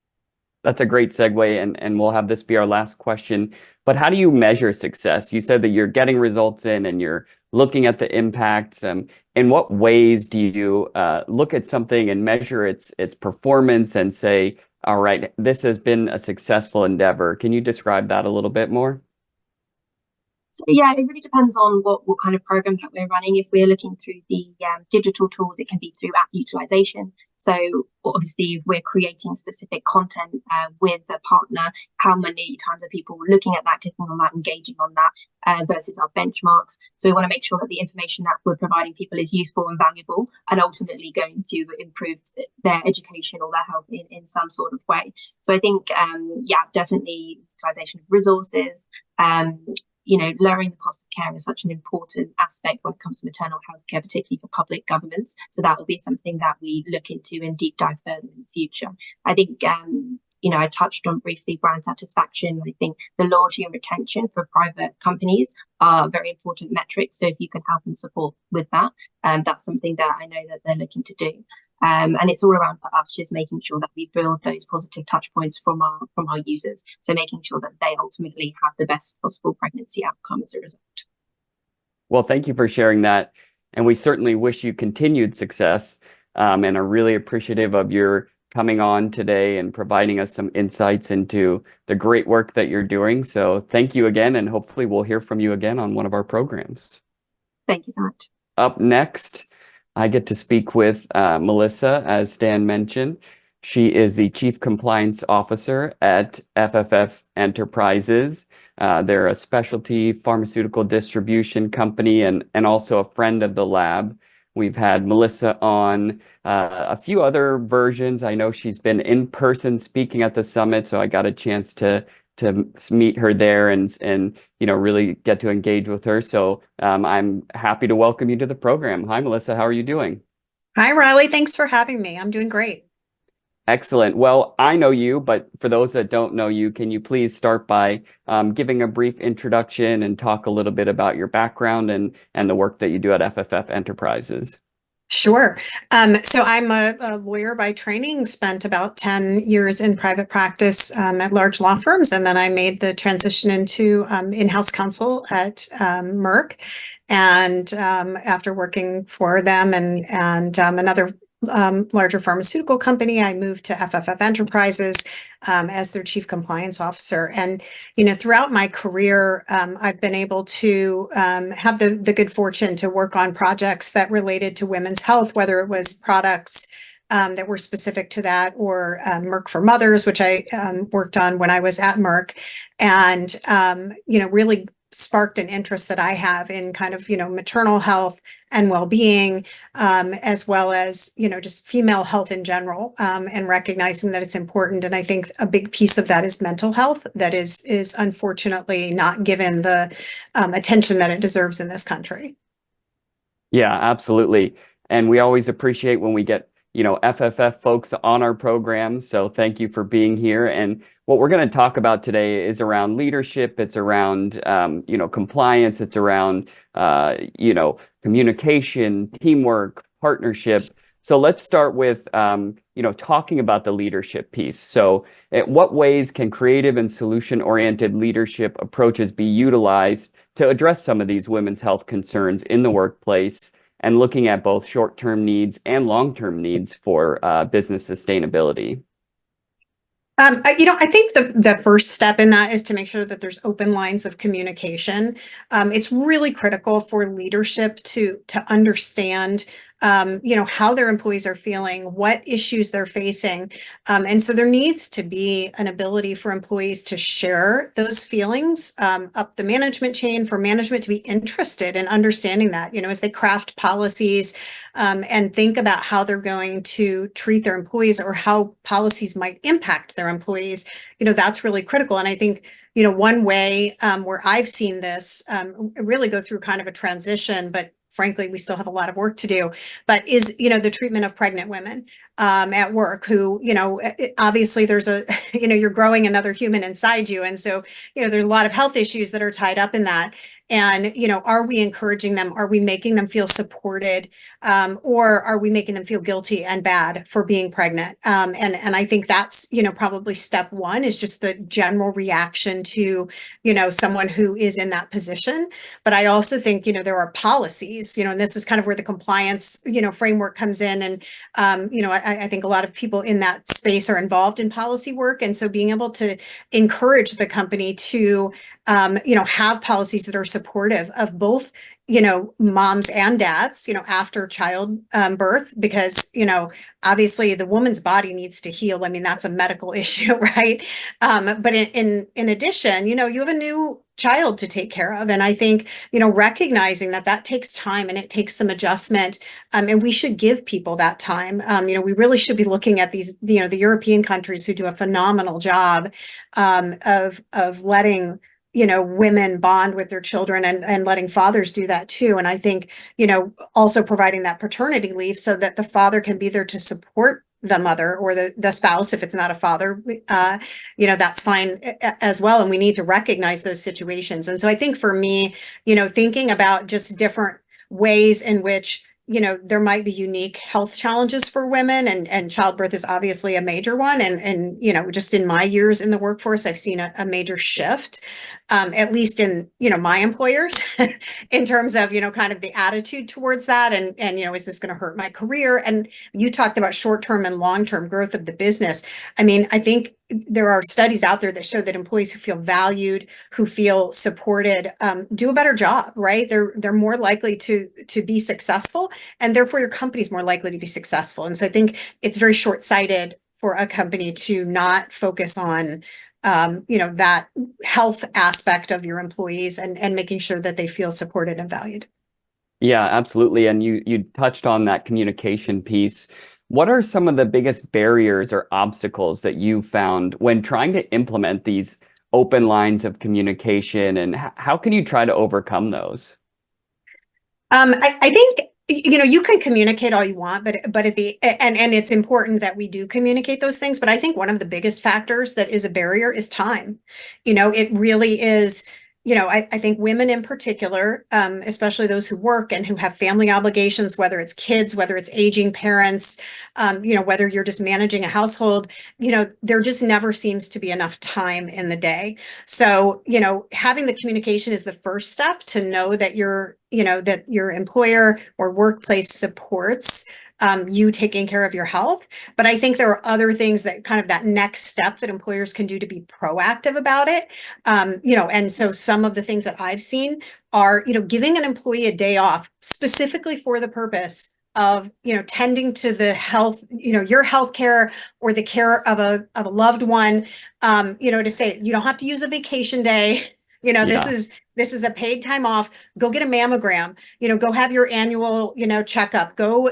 That's a great segue, and we'll have this be our last question. But how do you measure success? You said that you're getting results in and you're looking at the impacts. In what ways do you look at something and measure its performance and say, all right, this has been a successful endeavor? Can you describe that a little bit more? So yeah, it really depends on what kind of programs that we're running. If we're looking through the digital tools, it can be through app utilization. So obviously, if we're creating specific content with a partner, how many times are people looking at that, clicking on that, engaging on that versus our benchmarks? So we want to make sure that the information that we're providing people is useful and valuable, and ultimately going to improve their education or their health in some sort of way. So I think, definitely utilization of resources. Lowering the cost of care is such an important aspect when it comes to maternal health care, particularly for public governments. So that will be something that we look into and deep dive further in the future. I think, I touched on briefly brand satisfaction. I think the loyalty and retention for private companies are very important metrics. So if you can help and support with that, that's something that I know that they're looking to do. And it's all around for us just making sure that we build those positive touch points from our users. So making sure that they ultimately have the best possible pregnancy outcome as a result. Well, thank you for sharing that. And we certainly wish you continued success, and are really appreciative of your coming on today and providing us some insights into the great work that you're doing. So thank you again, and hopefully we'll hear from you again on one of our programs. Thank you so much. Up next, I get to speak with Melissa, as Stan mentioned. She is the Chief Compliance Officer at FFF Enterprises. They're a specialty pharmaceutical distribution company and also a friend of the lab. We've had Melissa on a few other versions. I know she's been in person speaking at the summit, so I got a chance to meet her there and really get to engage with her. So I'm happy to welcome you to the program. Hi, Melissa. How are you doing? Hi, Riley. Thanks for having me. I'm doing great. Excellent. Well, I know you, but for those that don't know you, can you please start by giving a brief introduction and talk a little bit about your background and the work that you do at FFF Enterprises? Sure. So I'm a lawyer by training, spent about 10 years in private practice at large law firms. And then I made the transition into in-house counsel at Merck. And after working for them and another larger pharmaceutical company. I moved to FFF Enterprises as their chief compliance officer. And, throughout my career, I've been able to have the good fortune to work on projects that related to women's health, whether it was products that were specific to that, or Merck for Mothers, which I worked on when I was at Merck, and really sparked an interest that I have in kind of maternal health and well-being, as well as just female health in general, and recognizing that it's important. And I think a big piece of that is mental health, that is unfortunately not given the attention that it deserves in this country. Yeah, absolutely. And we always appreciate when we get FFF folks on our program. So thank you for being here. And what we're going to talk about today is around leadership. It's around, compliance. It's around, communication, teamwork, partnership. So let's start with, talking about the leadership piece. So in what ways can creative and solution-oriented leadership approaches be utilized to address some of these women's health concerns in the workplace, and looking at both short-term needs and long-term needs for business sustainability? I think the first step in that is to make sure that there's open lines of communication. It's really critical for leadership to understand how their employees are feeling, what issues they're facing. And so there needs to be an ability for employees to share those feelings up the management chain, for management to be interested in understanding that, as they craft policies and think about how they're going to treat their employees, or how policies might impact their employees. That's really critical. And I think one way where I've seen this really go through kind of a transition, but frankly, we still have a lot of work to do, but is, the treatment of pregnant women at work who, obviously there's you're growing another human inside you. And so, there's a lot of health issues that are tied up in that. And, are we encouraging them? Are we making them feel supported? Or are we making them feel guilty and bad for being pregnant? And I think that's, probably step one, is just the general reaction to, someone who is in that position. But I also think, there are policies, and this is kind of where the compliance, framework comes in. And, I think a lot of people in that space are involved in policy work. And so being able to encourage the company to, have policies that are supportive of both, moms and dads, after child birth, because, obviously the woman's body needs to heal. I mean, that's a medical issue, right? But in addition, you have a new child to take care of. And I think, recognizing that takes time and it takes some adjustment. And we should give people that time. We really should be looking at these, the European countries who do a phenomenal job of letting women bond with their children, and letting fathers do that too. And I think, also providing that paternity leave so that the father can be there to support the mother, or the spouse, if it's not a father, that's fine as well. And we need to recognize those situations. And so I think for me, thinking about just different ways in which there might be unique health challenges for women, and childbirth is obviously a major one. And just in my years in the workforce, I've seen a major shift, at least in, my employers, in terms of, kind of the attitude towards that. And, is this going to hurt my career? And you talked about short-term and long-term growth of the business. I mean, I think there are studies out there that show that employees who feel valued, who feel supported, do a better job, right? They're more likely to be successful, and therefore your company's more likely to be successful. And so I think it's very short-sighted for a company to not focus on that health aspect of your employees, and making sure that they feel supported and valued. Yeah, absolutely. And you touched on that communication piece. What are some of the biggest barriers or obstacles that you found when trying to implement these open lines of communication, and how can you try to overcome those? I think, you can communicate all you want, but and it's important that we do communicate those things. But I think one of the biggest factors that is a barrier is time. It really is. I think women in particular, especially those who work and who have family obligations, whether it's kids, whether it's aging parents, whether you're just managing a household, there just never seems to be enough time in the day. So, having the communication is the first step to know that that your employer or workplace supports you taking care of your health. But I think there are other things that kind of that next step that employers can do to be proactive about it. And so some of the things that I've seen are, giving an employee a day off specifically for the purpose of, tending to the health, your health care or the care of a loved one, to say, you don't have to use a vacation day. This is a paid time off. Go get a mammogram, go have your annual, checkup, go,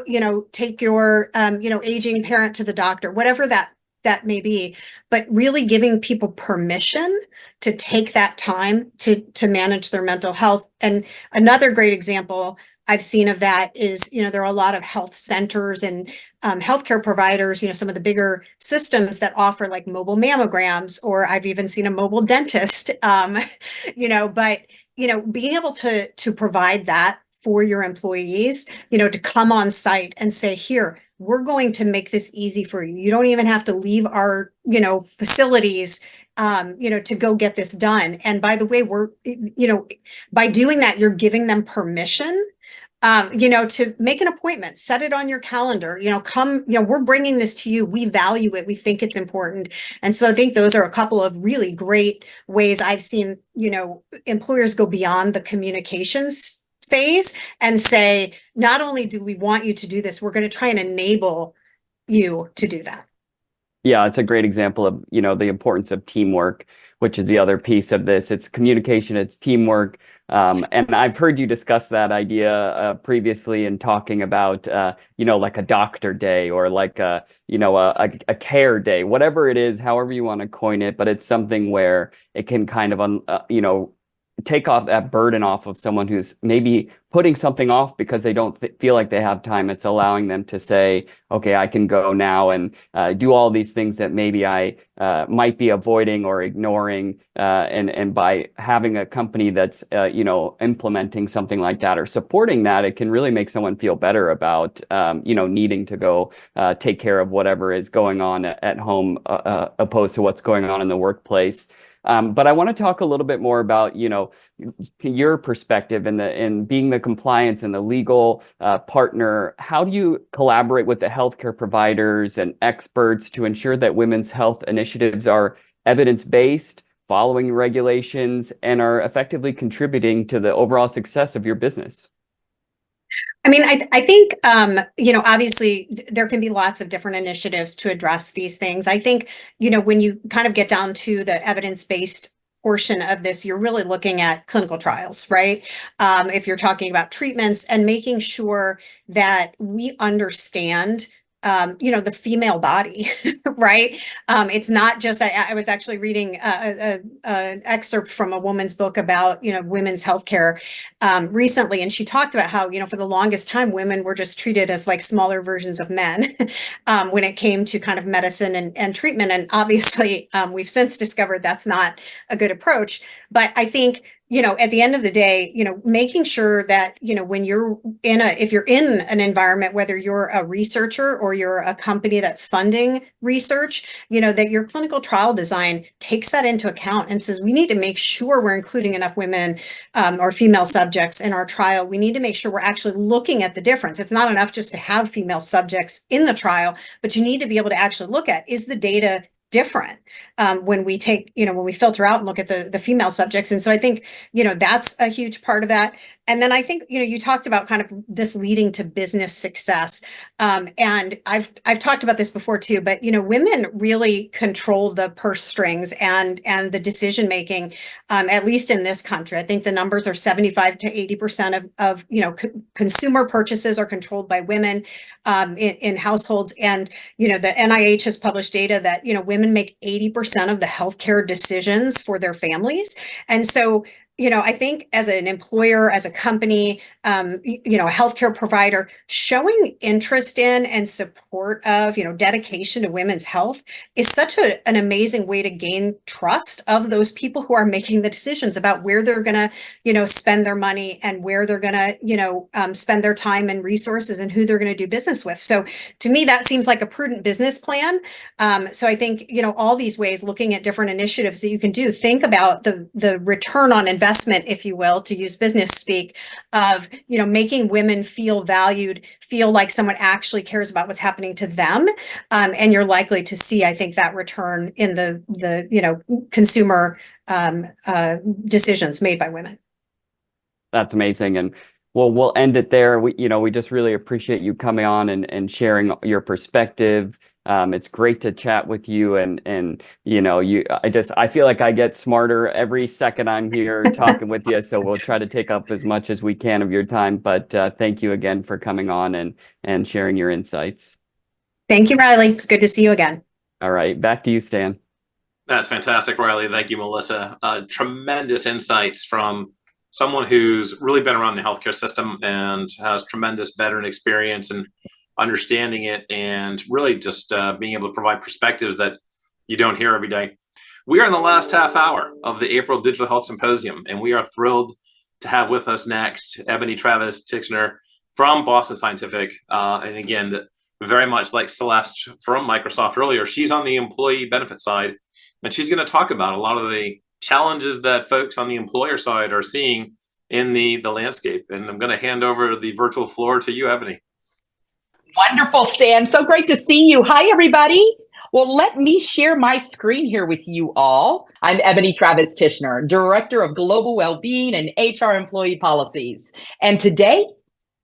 take your, aging parent to the doctor, whatever that may be, but really giving people permission to take that time to manage their mental health. And another great example I've seen of that is, there are a lot of health centers and healthcare providers, some of the bigger systems that offer like mobile mammograms, or I've even seen a mobile dentist, but, being able to provide that for your employees, to come on site and say, here, we're going to make this easy for you. You don't even have to leave our, facilities, to go get this done. And by the way, by doing that, you're giving them permission, to make an appointment, set it on your calendar, come, we're bringing this to you. We value it. We think it's important. And so I think those are a couple of really great ways I've seen, employers go beyond the communications phase and say, not only do we want you to do this, we're going to try and enable you to do that. Yeah, it's a great example of, the importance of teamwork, which is the other piece of this. It's communication, it's teamwork. And I've heard you discuss that idea previously in talking about, like a doctor day or like a care day, whatever it is, however you want to coin it. But it's something where it can kind of, take off that burden off of someone who's maybe putting something off because they don't feel like they have time. It's allowing them to say, okay, I can go now and do all these things that maybe I might be avoiding or ignoring. And by having a company that's, implementing something like that or supporting that, it can really make someone feel better about, needing to go take care of whatever is going on at home, opposed to what's going on in the workplace. But I want to talk a little bit more about, your perspective in being the compliance and the legal partner. How do you collaborate with the healthcare providers and experts to ensure that women's health initiatives are evidence-based, following regulations, and are effectively contributing to the overall success of your business? I mean, I think, obviously there can be lots of different initiatives to address these things. I think, when you kind of get down to the evidence-based portion of this, you're really looking at clinical trials, right? If you're talking about treatments and making sure that we understand the female body, right? It's not just, I was actually reading an excerpt from a woman's book about, women's healthcare recently. And she talked about how, for the longest time, women were just treated as like smaller versions of men when it came to kind of medicine and treatment. And obviously, we've since discovered that's not a good approach. But I think, at the end of the day, making sure that, when you're if you're in an environment, whether you're a researcher or you're a company that's funding research, that your clinical trial design takes that into account and says, we need to make sure we're including enough women or female subjects in our trial. We need to make sure we're actually looking at the difference. It's not enough just to have female subjects in the trial, but you need to be able to actually look at, is the data different when we take, when we filter out and look at the female subjects. And so I think, that's a huge part of that. And then I think, you talked about kind of this leading to business success. And I've talked about this before too, but, women really control the purse strings and the decision making, at least in this country. I think the numbers are 75 to 80% of consumer purchases are controlled by women in households. And, the NIH has published data that, women make 80% of the healthcare decisions for their families. And so, I think as an employer, as a company, a healthcare provider, showing interest in and support of, dedication to women's health is such an amazing way to gain trust of those people who are making the decisions about where they're going to, spend their money and where they're going to, spend their time and resources and who they're going to do business with. So to me, that seems like a prudent business plan. So I think, all these ways, looking at different initiatives that you can do, think about the return on investment investment, if you will, to use business speak, of, you know, making women feel valued, feel like someone actually cares about what's happening to them. And you're likely to see, I think, that return in the you know, consumer decisions made by women. That's amazing. And well, we'll end it there. We just really appreciate you coming on and sharing your perspective. It's great to chat with you, and you know, I feel like I get smarter every second I'm here talking with you. So we'll try to take up as much as we can of your time. But thank you again for coming on and sharing your insights. Thank you, Riley. It's good to see you again. All right, back to you, Stan. That's fantastic, Riley. Thank you, Melissa. Tremendous insights from someone who's really been around the healthcare system and has tremendous veteran experience and understanding it, and really just being able to provide perspectives that you don't hear every day. We are in the last half hour of the April Digital Health Symposium, and we are thrilled to have with us next Ebony Travis-Titchener from Boston Scientific. And again, very much like Celeste from Microsoft earlier, she's on the employee benefit side, and she's going to talk about a lot of the challenges that folks on the employer side are seeing in the landscape. And I'm going to hand over the virtual floor to you, Ebony. Wonderful, Stan. So great to see you. Hi, everybody. Well, let me share my screen here with you all. I'm Ebony Travis-Titchener, Director of Global Wellbeing and HR Employee Policies. And today,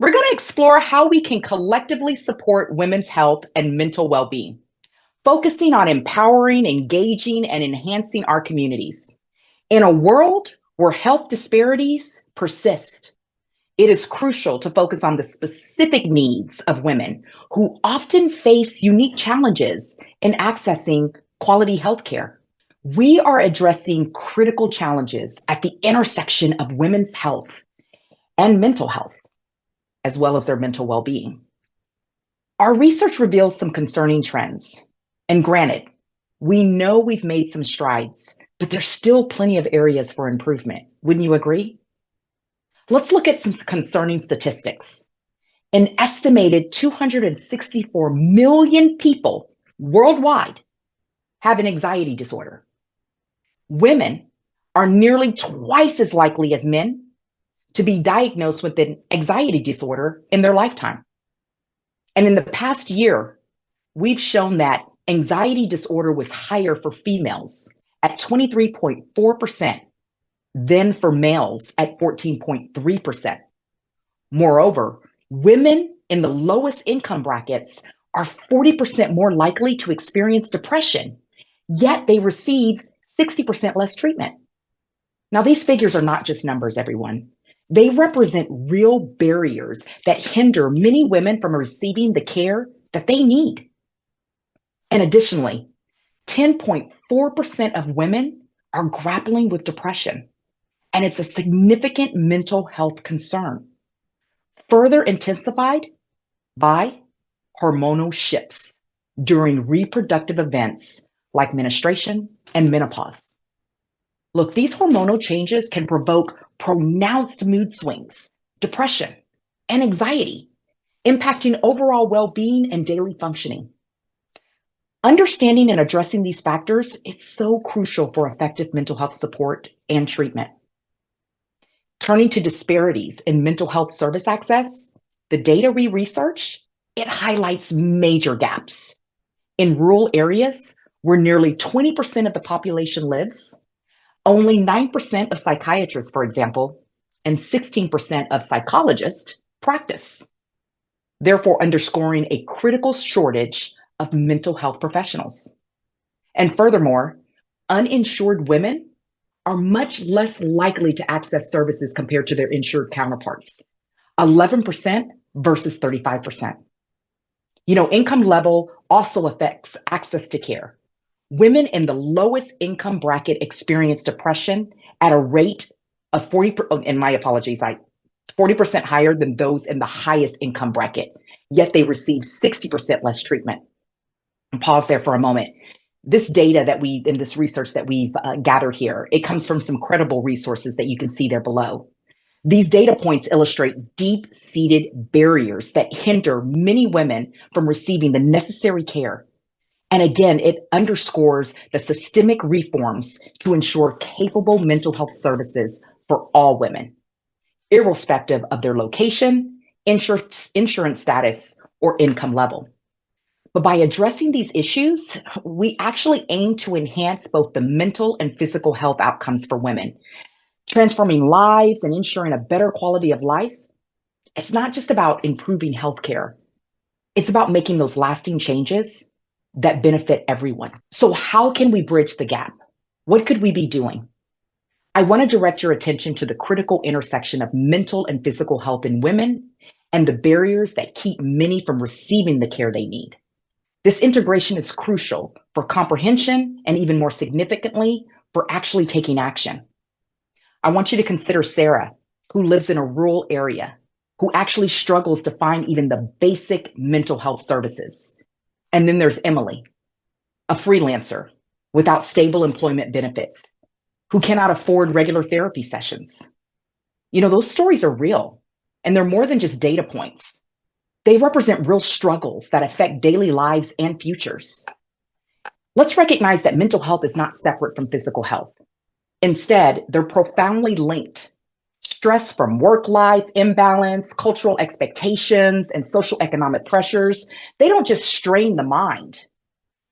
we're going to explore how we can collectively support women's health and mental well-being, focusing on empowering, engaging, and enhancing our communities. In a world where health disparities persist, it is crucial to focus on the specific needs of women who often face unique challenges in accessing quality healthcare. We are addressing critical challenges at the intersection of women's health and mental health, as well as their mental well-being. Our research reveals some concerning trends. And granted, we know we've made some strides, but there's still plenty of areas for improvement. Wouldn't you agree? Let's look at some concerning statistics. An estimated 264 million people worldwide have an anxiety disorder. Women are nearly twice as likely as men to be diagnosed with an anxiety disorder in their lifetime. And in the past year, we've shown that anxiety disorder was higher for females at 23.4%. Than for males at 14.3%. Moreover, women in the lowest income brackets are 40% more likely to experience depression, yet they receive 60% less treatment. Now, these figures are not just numbers, everyone. They represent real barriers that hinder many women from receiving the care that they need. And additionally, 10.4% of women are grappling with depression. And it's a significant mental health concern, further intensified by hormonal shifts during reproductive events like menstruation and menopause. Look, these hormonal changes can provoke pronounced mood swings, depression, and anxiety, impacting overall well-being and daily functioning. Understanding and addressing these factors, it's so crucial for effective mental health support and treatment. Turning to disparities in mental health service access, the data we research, it highlights major gaps. In rural areas where nearly 20% of the population lives, only 9% of psychiatrists, for example, and 16% of psychologists practice, therefore underscoring a critical shortage of mental health professionals. And furthermore, uninsured women are much less likely to access services compared to their insured counterparts, 11% versus 35%. You know, income level also affects access to care. Women in the lowest income bracket experience depression at a rate of 40% higher than those in the highest income bracket, yet they receive 60% less treatment. And pause there for a moment. This data that in this research that we've gathered here, it comes from some credible resources that you can see there below. These data points illustrate deep-seated barriers that hinder many women from receiving the necessary care. And again, it underscores the systemic reforms to ensure capable mental health services for all women, irrespective of their location, insurance status, or income level. But by addressing these issues, we actually aim to enhance both the mental and physical health outcomes for women, transforming lives and ensuring a better quality of life. It's not just about improving healthcare. It's about making those lasting changes that benefit everyone. So how can we bridge the gap? What could we be doing? I want to direct your attention to the critical intersection of mental and physical health in women and the barriers that keep many from receiving the care they need. This integration is crucial for comprehension and, even more significantly, for actually taking action. I want you to consider Sarah, who lives in a rural area, who actually struggles to find even the basic mental health services. And then there's Emily, a freelancer without stable employment benefits, who cannot afford regular therapy sessions. You know, those stories are real, and they're more than just data points. They represent real struggles that affect daily lives and futures. Let's recognize that mental health is not separate from physical health. Instead, they're profoundly linked. Stress from work-life imbalance, cultural expectations, and social economic pressures, they don't just strain the mind.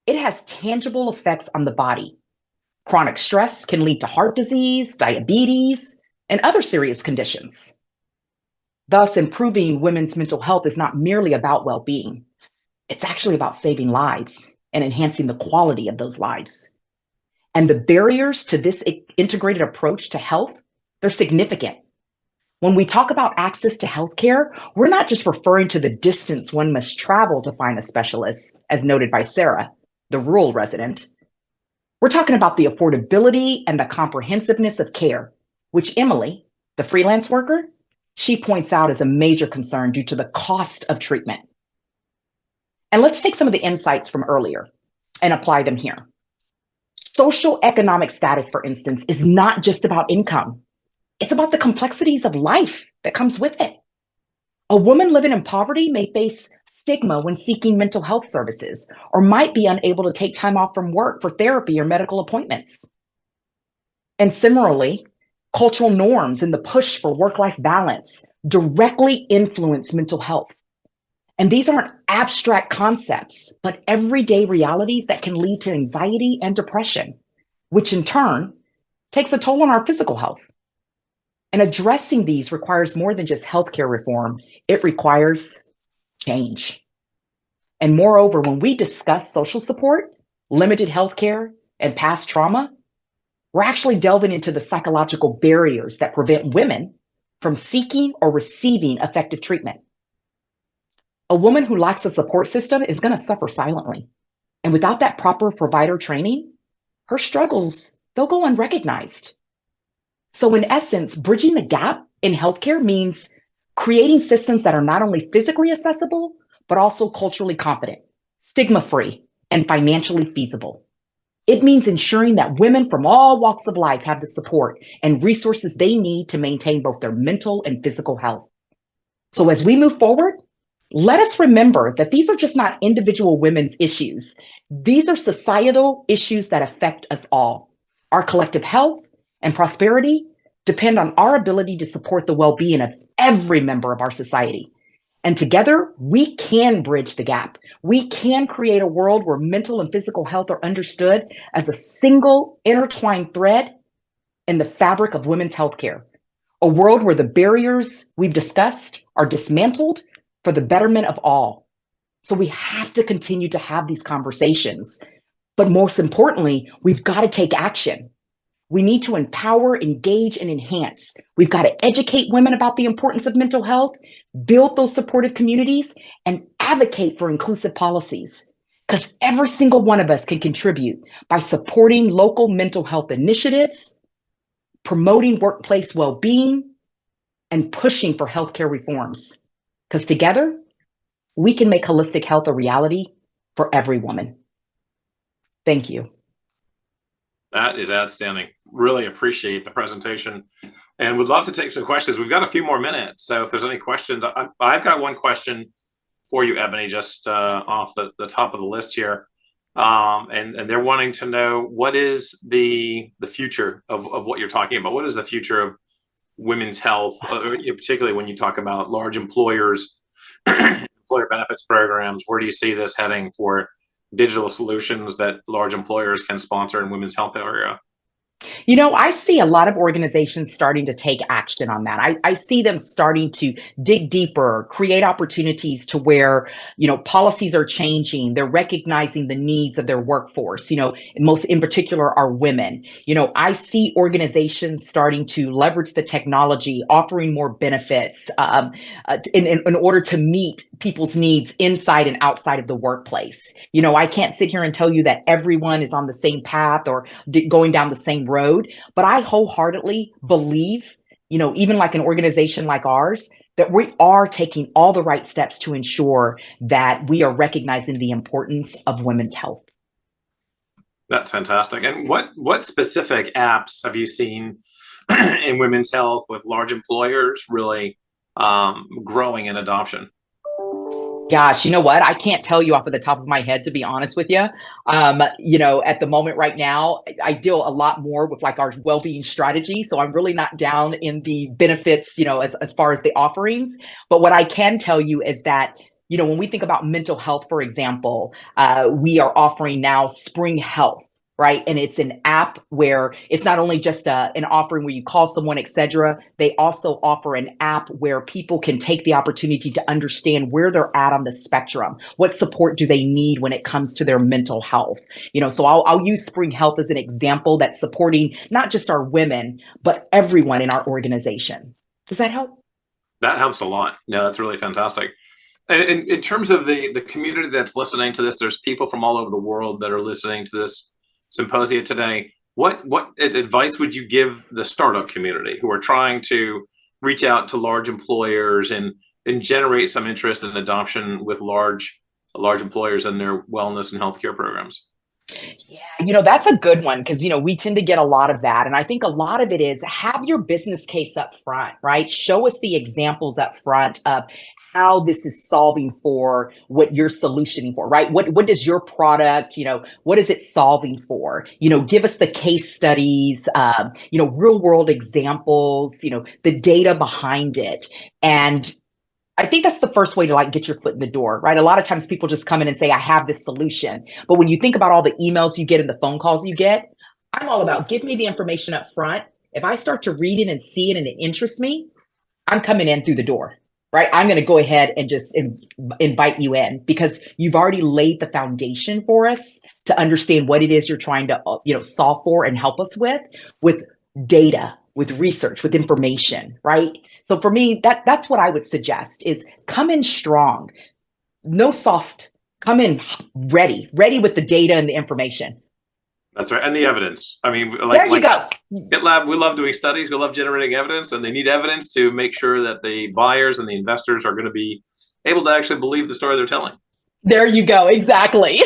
It has tangible effects on the body. Chronic stress can lead to heart disease, diabetes, and other serious conditions. Thus, improving women's mental health is not merely about well-being. It's actually about saving lives and enhancing the quality of those lives. And the barriers to this integrated approach to health, they're significant. When we talk about access to healthcare, we're not just referring to the distance one must travel to find a specialist, as noted by Sarah, the rural resident. We're talking about the affordability and the comprehensiveness of care, which Emily, the freelance worker, she points out as a major concern due to the cost of treatment. And let's take some of the insights from earlier and apply them here. Social economic status, for instance, is not just about income. It's about the complexities of life that comes with it. A woman living in poverty may face stigma when seeking mental health services, or might be unable to take time off from work for therapy or medical appointments. And similarly, cultural norms and the push for work-life balance directly influence mental health. And these aren't abstract concepts, but everyday realities that can lead to anxiety and depression, which in turn takes a toll on our physical health. And addressing these requires more than just healthcare reform. It requires change. And moreover, when we discuss social support, limited healthcare, and past trauma, we're actually delving into the psychological barriers that prevent women from seeking or receiving effective treatment. A woman who lacks a support system is going to suffer silently. And without that proper provider training, her struggles, they'll go unrecognized. So in essence, bridging the gap in healthcare means creating systems that are not only physically accessible, but also culturally competent, stigma-free, and financially feasible. It means ensuring that women from all walks of life have the support and resources they need to maintain both their mental and physical health. So as we move forward, let us remember that these are just not individual women's issues. These are societal issues that affect us all. Our collective health and prosperity depend on our ability to support the well-being of every member of our society. And together, we can bridge the gap. We can create a world where mental and physical health are understood as a single intertwined thread in the fabric of women's healthcare. A world where the barriers we've discussed are dismantled for the betterment of all. So we have to continue to have these conversations. But most importantly, we've got to take action. We need to empower, engage, and enhance. We've got to educate women about the importance of mental health, build those supportive communities, and advocate for inclusive policies. Because every single one of us can contribute by supporting local mental health initiatives, promoting workplace well-being, and pushing for healthcare reforms. Because together, we can make holistic health a reality for every woman. Thank you. That is outstanding. Really appreciate the presentation and would love to take some questions. We've got a few more minutes. So if there's any questions, I've got one question for you, Ebony, just off the top of the list here. And they're wanting to know, what is the future of what you're talking about? What is the future women's health, particularly when you talk about large employers, employer benefits programs? Where do you see this heading for digital solutions that large employers can sponsor in women's health area? You know, I see a lot of organizations starting to take action on that. I see them starting to dig deeper, create opportunities to where, policies are changing. They're recognizing the needs of their workforce, most in particular are women. I see organizations starting to leverage the technology, offering more benefits in order to meet people's needs inside and outside of the workplace. I can't sit here and tell you that everyone is on the same path or going down the same road, but I wholeheartedly believe, even like an organization like ours, that we are taking all the right steps to ensure that we are recognizing the importance of women's health. That's fantastic. And what specific apps have you seen in women's health with large employers really growing in adoption? Gosh, you know what? I can't tell you off of the top of my head, to be honest with you. At the moment right now, I deal a lot more with like our well-being strategy. So I'm really not down in the benefits, as far as the offerings. But what I can tell you is that, when we think about mental health, for example, we are offering now Spring Health. Right. And it's an app where it's not only just an offering where you call someone, etc. They also offer an app where people can take the opportunity to understand where they're at on the spectrum. What support do they need when it comes to their mental health? So I'll use Spring Health as an example that's supporting not just our women, but everyone in our organization. Does that help? That helps a lot. No, that's really fantastic. And in terms of the community that's listening to this, there's people from all over the world that are listening to this symposia today. What advice would you give the startup community who are trying to reach out to large employers and generate some interest in adoption with large employers and their wellness and healthcare programs? Yeah, that's a good one because, we tend to get a lot of that. And I think a lot of it is have your business case up front, right? Show us the examples up front of how this is solving for what you're solutioning for, right? What does your product, what is it solving for? Give us the case studies, real world examples, the data behind it. And I think that's the first way to get your foot in the door, right? A lot of times people just come in and say, I have this solution. But when you think about all the emails you get and the phone calls you get, I'm all about give me the information up front. If I start to read it and see it and it interests me, I'm coming in through the door. Right? I'm going to go ahead and just invite you in because you've already laid the foundation for us to understand what it is you're trying to, solve for and help us with data, with research, with information, right? So for me, that's what I would suggest is come in strong, no soft, come in ready with the data and the information. That's right. And the evidence. I mean, there you go. HITLAB, we love doing studies. We love generating evidence, and they need evidence to make sure that the buyers and the investors are going to be able to actually believe the story they're telling. There you go. Exactly.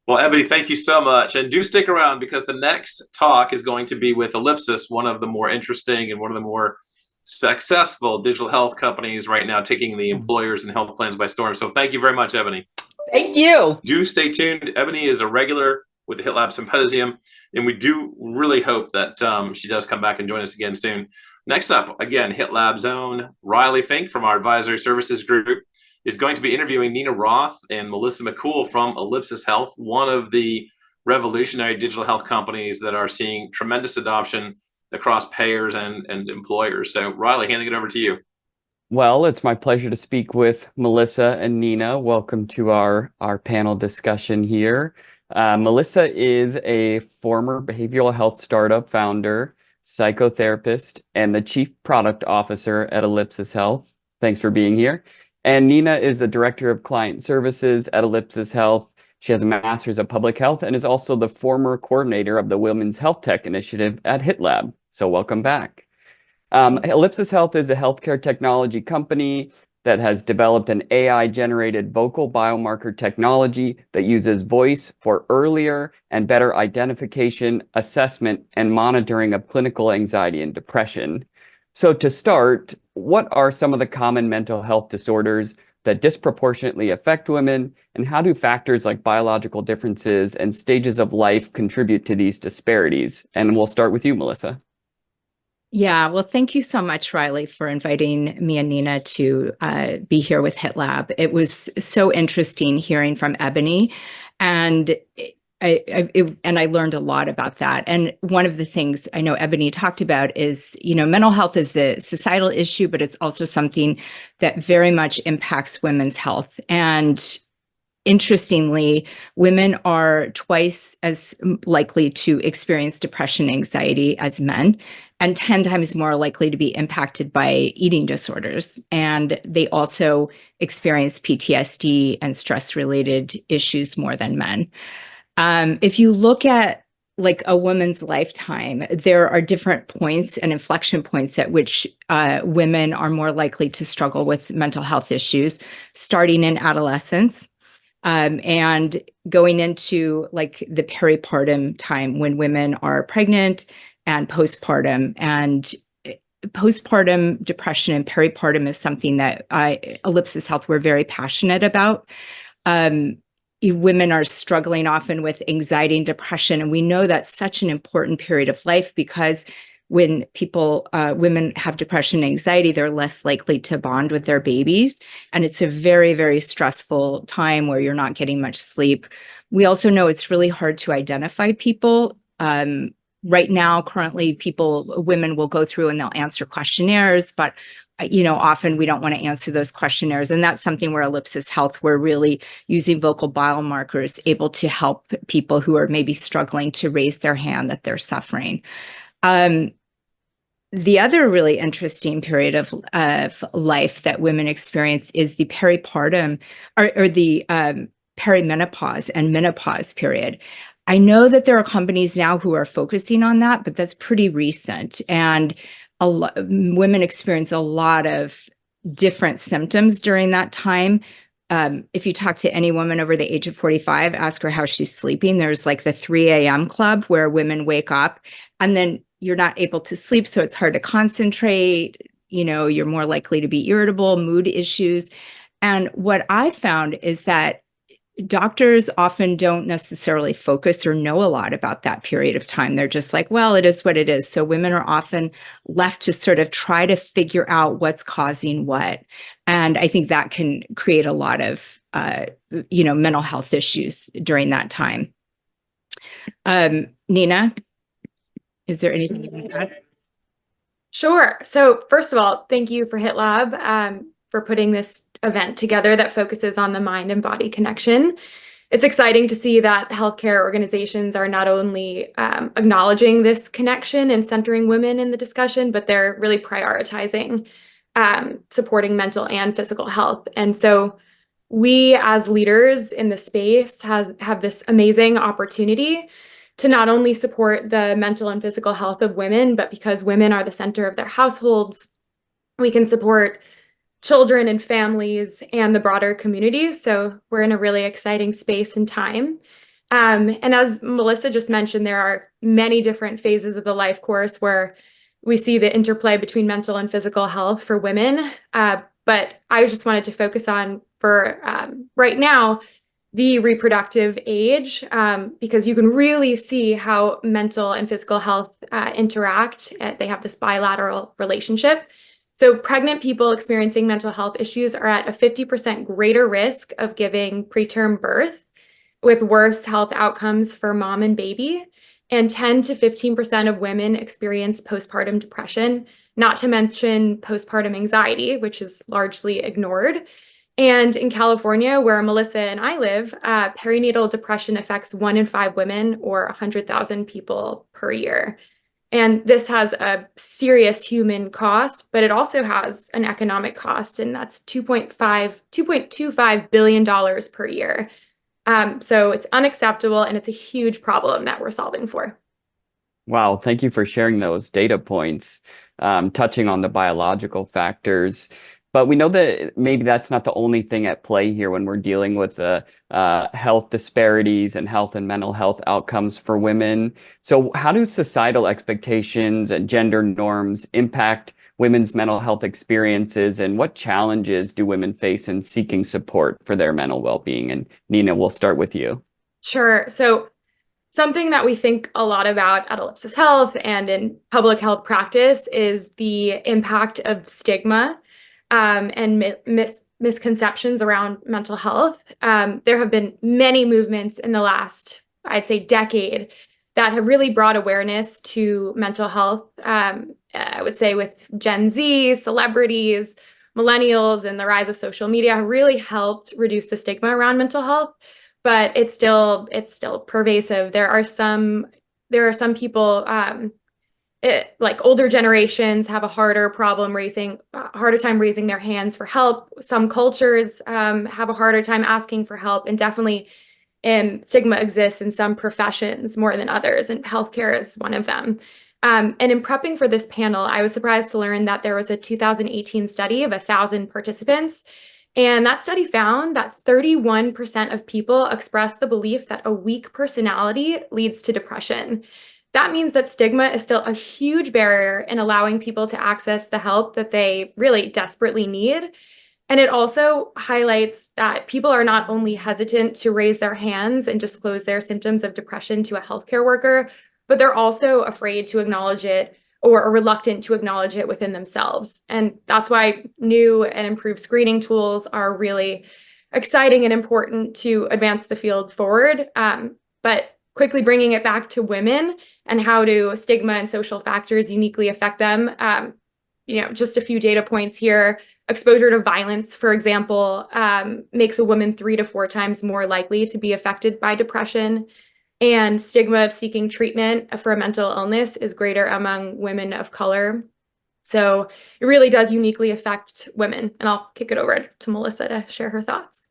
Well, Ebony, thank you so much. And do stick around because the next talk is going to be with Ellipsis, one of the more interesting and one of the more successful digital health companies right now, taking the employers and health plans by storm. So thank you very much, Ebony. Thank you. Do stay tuned. Ebony is a regular with the HITLAB Symposium, and we do really hope that she does come back and join us again soon. Next up, again, HITLAB's own Riley Fink from our advisory services group is going to be interviewing Nina Roth and Melissa McCool from Ellipsis Health, one of the revolutionary digital health companies that are seeing tremendous adoption across payers and employers. So Riley, handing it over to you. Well, it's my pleasure to speak with Melissa and Nina. Welcome to our panel discussion here. Melissa is a former behavioral health startup founder, psychotherapist, and the chief product officer at Ellipsis Health. Thanks for being here. And Nina is the director of client services at Ellipsis Health. She has a master's of public health and is also the former coordinator of the Women's Health Tech Initiative at HITLAB. So welcome back. Ellipsis Health is a healthcare technology company that has developed an AI-generated vocal biomarker technology that uses voice for earlier and better identification, assessment, and monitoring of clinical anxiety and depression. So to start, what are some of the common mental health disorders that disproportionately affect women, and how do factors like biological differences and stages of life contribute to these disparities? And we'll start with you, Melissa. Yeah, well, thank you so much, Riley, for inviting me and Nina to be here with HITLAB. It was so interesting hearing from Ebony, and I learned a lot about that. And one of the things I know Ebony talked about is, mental health is a societal issue, but it's also something that very much impacts women's health. And interestingly, women are twice as likely to experience depression and anxiety as men, and 10 times more likely to be impacted by eating disorders. And they also experience PTSD and stress-related issues more than men. If you look at like a woman's lifetime, there are different points and inflection points at which women are more likely to struggle with mental health issues, starting in adolescence. And going into like the peripartum time when women are pregnant and postpartum. And postpartum depression and peripartum is something that Ellipsis Health, we're very passionate about. Women are struggling often with anxiety and depression. And we know that's such an important period of life because when women have depression and anxiety, they're less likely to bond with their babies. And it's a very, very stressful time where you're not getting much sleep. We also know it's really hard to identify people. Right now, currently, women will go through and they'll answer questionnaires, but often we don't want to answer those questionnaires. And that's something where Ellipsis Health, we're really using vocal biomarkers, able to help people who are maybe struggling to raise their hand that they're suffering. The other really interesting period of life that women experience is the peripartum or the perimenopause and menopause period. I know that there are companies now who are focusing on that, but that's pretty recent. And women experience a lot of different symptoms during that time. If you talk to any woman over the age of 45, ask her how she's sleeping. There's like the 3 a.m. club where women wake up and then you're not able to sleep, so it's hard to concentrate. You're more likely to be irritable, mood issues. And what I found is that doctors often don't necessarily focus or know a lot about that period of time. They're just like, well, it is what it is. So women are often left to sort of try to figure out what's causing what. And I think that can create a lot of, mental health issues during that time. Nina, is there anything you want to add? Sure. So first of all, thank you for HITLAB for putting this event together that focuses on the mind and body connection. It's exciting to see that healthcare organizations are not only acknowledging this connection and centering women in the discussion, but they're really prioritizing supporting mental and physical health. And so we as leaders in the space have this amazing opportunity to not only support the mental and physical health of women, but because women are the center of their households, we can support children and families and the broader community. So we're in a really exciting space and time. And as Melissa just mentioned, there are many different phases of the life course where we see the interplay between mental and physical health for women. But I just wanted to focus on, for right now, the reproductive age, because you can really see how mental and physical health interact. They have this bilateral relationship. So pregnant people experiencing mental health issues are at a 50% greater risk of giving preterm birth, with worse health outcomes for mom and baby. And 10 to 15% of women experience postpartum depression, not to mention postpartum anxiety, which is largely ignored. And in California, where Melissa and I live, perinatal depression affects 1 in 5 women, or 100,000 people per year. And this has a serious human cost, but it also has an economic cost, and that's $2.25 billion per year. So it's unacceptable, and it's a huge problem that we're solving for. Wow, thank you for sharing those data points, touching on the biological factors. But we know that maybe that's not the only thing at play here when we're dealing with the health disparities and health and mental health outcomes for women. So how do societal expectations and gender norms impact women's mental health experiences, and what challenges do women face in seeking support for their mental well-being? And Nina, we'll start with you. Sure. So something that we think a lot about at Ellipsis Health and in public health practice is the impact of stigma and misconceptions around mental health. There have been many movements in the last, I'd say, decade that have really brought awareness to mental health. I would say with Gen Z, celebrities, millennials, and the rise of social media have really helped reduce the stigma around mental health. But it's still pervasive. There are some people, like older generations, have a harder time raising their hands for help. Some cultures have a harder time asking for help, and definitely stigma exists in some professions more than others, and healthcare is one of them. And in prepping for this panel, I was surprised to learn that there was a 2018 study of 1,000 participants. And that study found that 31% of people expressed the belief that a weak personality leads to depression. That means that stigma is still a huge barrier in allowing people to access the help that they really desperately need. And it also highlights that people are not only hesitant to raise their hands and disclose their symptoms of depression to a healthcare worker, but they're also afraid to acknowledge it or reluctant to acknowledge it within themselves. And that's why new and improved screening tools are really exciting and important to advance the field forward. But quickly bringing it back to women and how do stigma and social factors uniquely affect them. Just a few data points here. Exposure to violence, for example, makes a woman 3 to 4 times more likely to be affected by depression. And stigma of seeking treatment for a mental illness is greater among women of color. So it really does uniquely affect women. And I'll kick it over to Melissa to share her thoughts.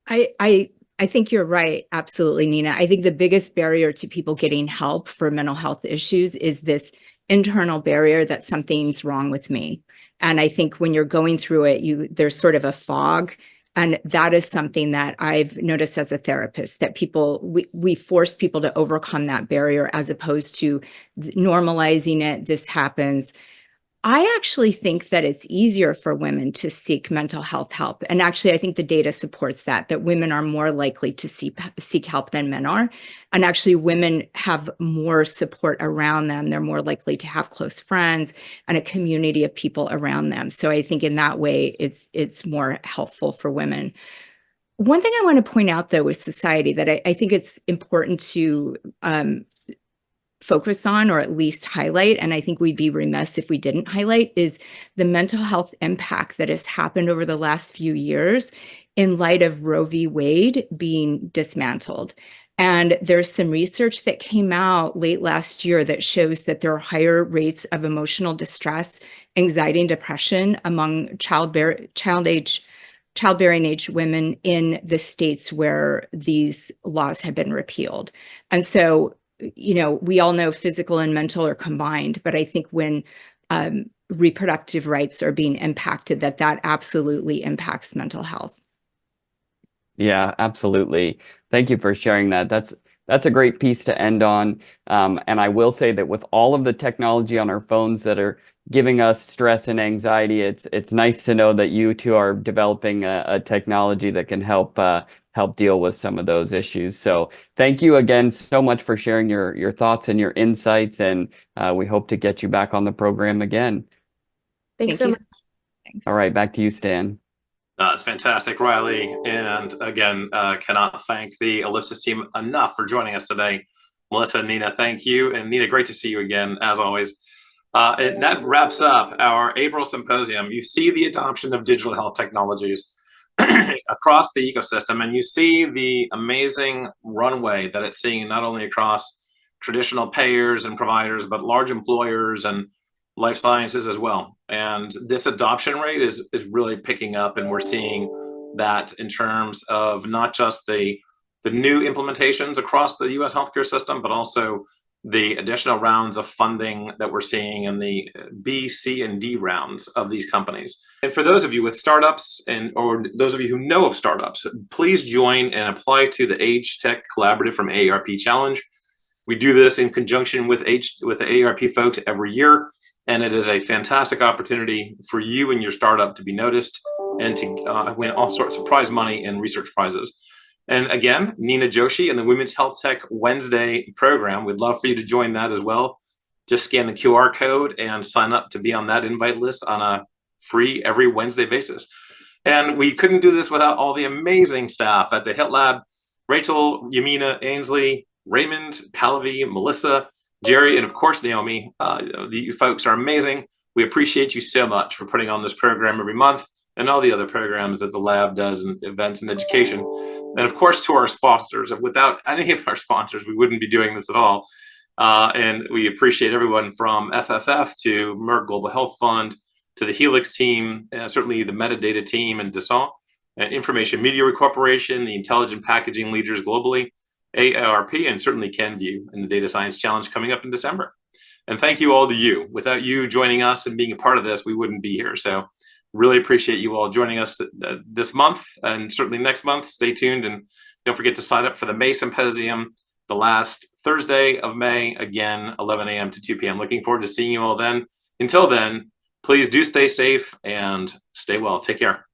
I think you're right. Absolutely, Nina. I think the biggest barrier to people getting help for mental health issues is this internal barrier that something's wrong with me. And I think when you're going through it, there's sort of a fog. And that is something that I've noticed as a therapist, that we force people to overcome that barrier as opposed to normalizing it. This happens. I actually think that it's easier for women to seek mental health help. And actually, I think the data supports that women are more likely to seek help than men are. And actually, women have more support around them. They're more likely to have close friends and a community of people around them. So I think in that way, it's more helpful for women. One thing I want to point out, though, is society, that I think it's important to focus on, or at least highlight, and I think we'd be remiss if we didn't highlight, is the mental health impact that has happened over the last few years in light of Roe v. Wade being dismantled. And there's some research that came out late last year that shows that there are higher rates of emotional distress, anxiety, and depression among childbearing age women in the states where these laws have been repealed. And so we all know physical and mental are combined, but I think when reproductive rights are being impacted, that absolutely impacts mental health. Yeah, absolutely. Thank you for sharing that. That's a great piece to end on. And I will say that with all of the technology on our phones that are giving us stress and anxiety, it's nice to know that you two are developing a technology that can help deal with some of those issues. So thank you again so much for sharing your thoughts and your insights, and we hope to get you back on the program again. Thanks so much. Thanks. All right, back to you, Stan. It's fantastic, Riley. And again, cannot thank the Ellipsis team enough for joining us today. Melissa and Nina, thank you. And Nina, great to see you again, as always. And that wraps up our April Symposium. You see the adoption of digital health technologies across the ecosystem, and you see the amazing runway that it's seeing not only across traditional payers and providers, but large employers and life sciences as well. And this adoption rate is really picking up, and we're seeing that in terms of not just the new implementations across the US healthcare system, but also the additional rounds of funding that we're seeing in the B, C, and D rounds of these companies. And for those of you with startups or those of you who know of startups, please join and apply to the Age Tech Collaborative from AARP Challenge. We do this in conjunction with the AARP folks every year, and it is a fantastic opportunity for you and your startup to be noticed and to win all sorts of prize money and research prizes. And again, Nina Joshi and the Women's Health Tech Wednesday program. We'd love for you to join that as well. Just scan the QR code and sign up to be on that invite list on a free every Wednesday basis. And we couldn't do this without all the amazing staff at the HITLAB: Rachel, Yamina, Ainsley, Raymond, Pallavi, Melissa, Jerry, and of course, Naomi. You folks are amazing. We appreciate you so much for putting on this program every month and all the other programs that the lab does and events and education. And of course, to our sponsors. Without any of our sponsors, we wouldn't be doing this at all. And we appreciate everyone from FFF to Merck Global Health Fund to the Helix team, certainly the metadata team and Dassault, and Information Media Corporation, the Intelligent Packaging leaders globally, AARP, and certainly Kenview and the Data Science Challenge coming up in December. And thank you all to you. Without you joining us and being a part of this, we wouldn't be here. So really appreciate you all joining us this month and certainly next month. Stay tuned and don't forget to sign up for the May Symposium, the last Thursday of May, again, 11 a.m. to 2 p.m. Looking forward to seeing you all then. Until then, please do stay safe and stay well. Take care.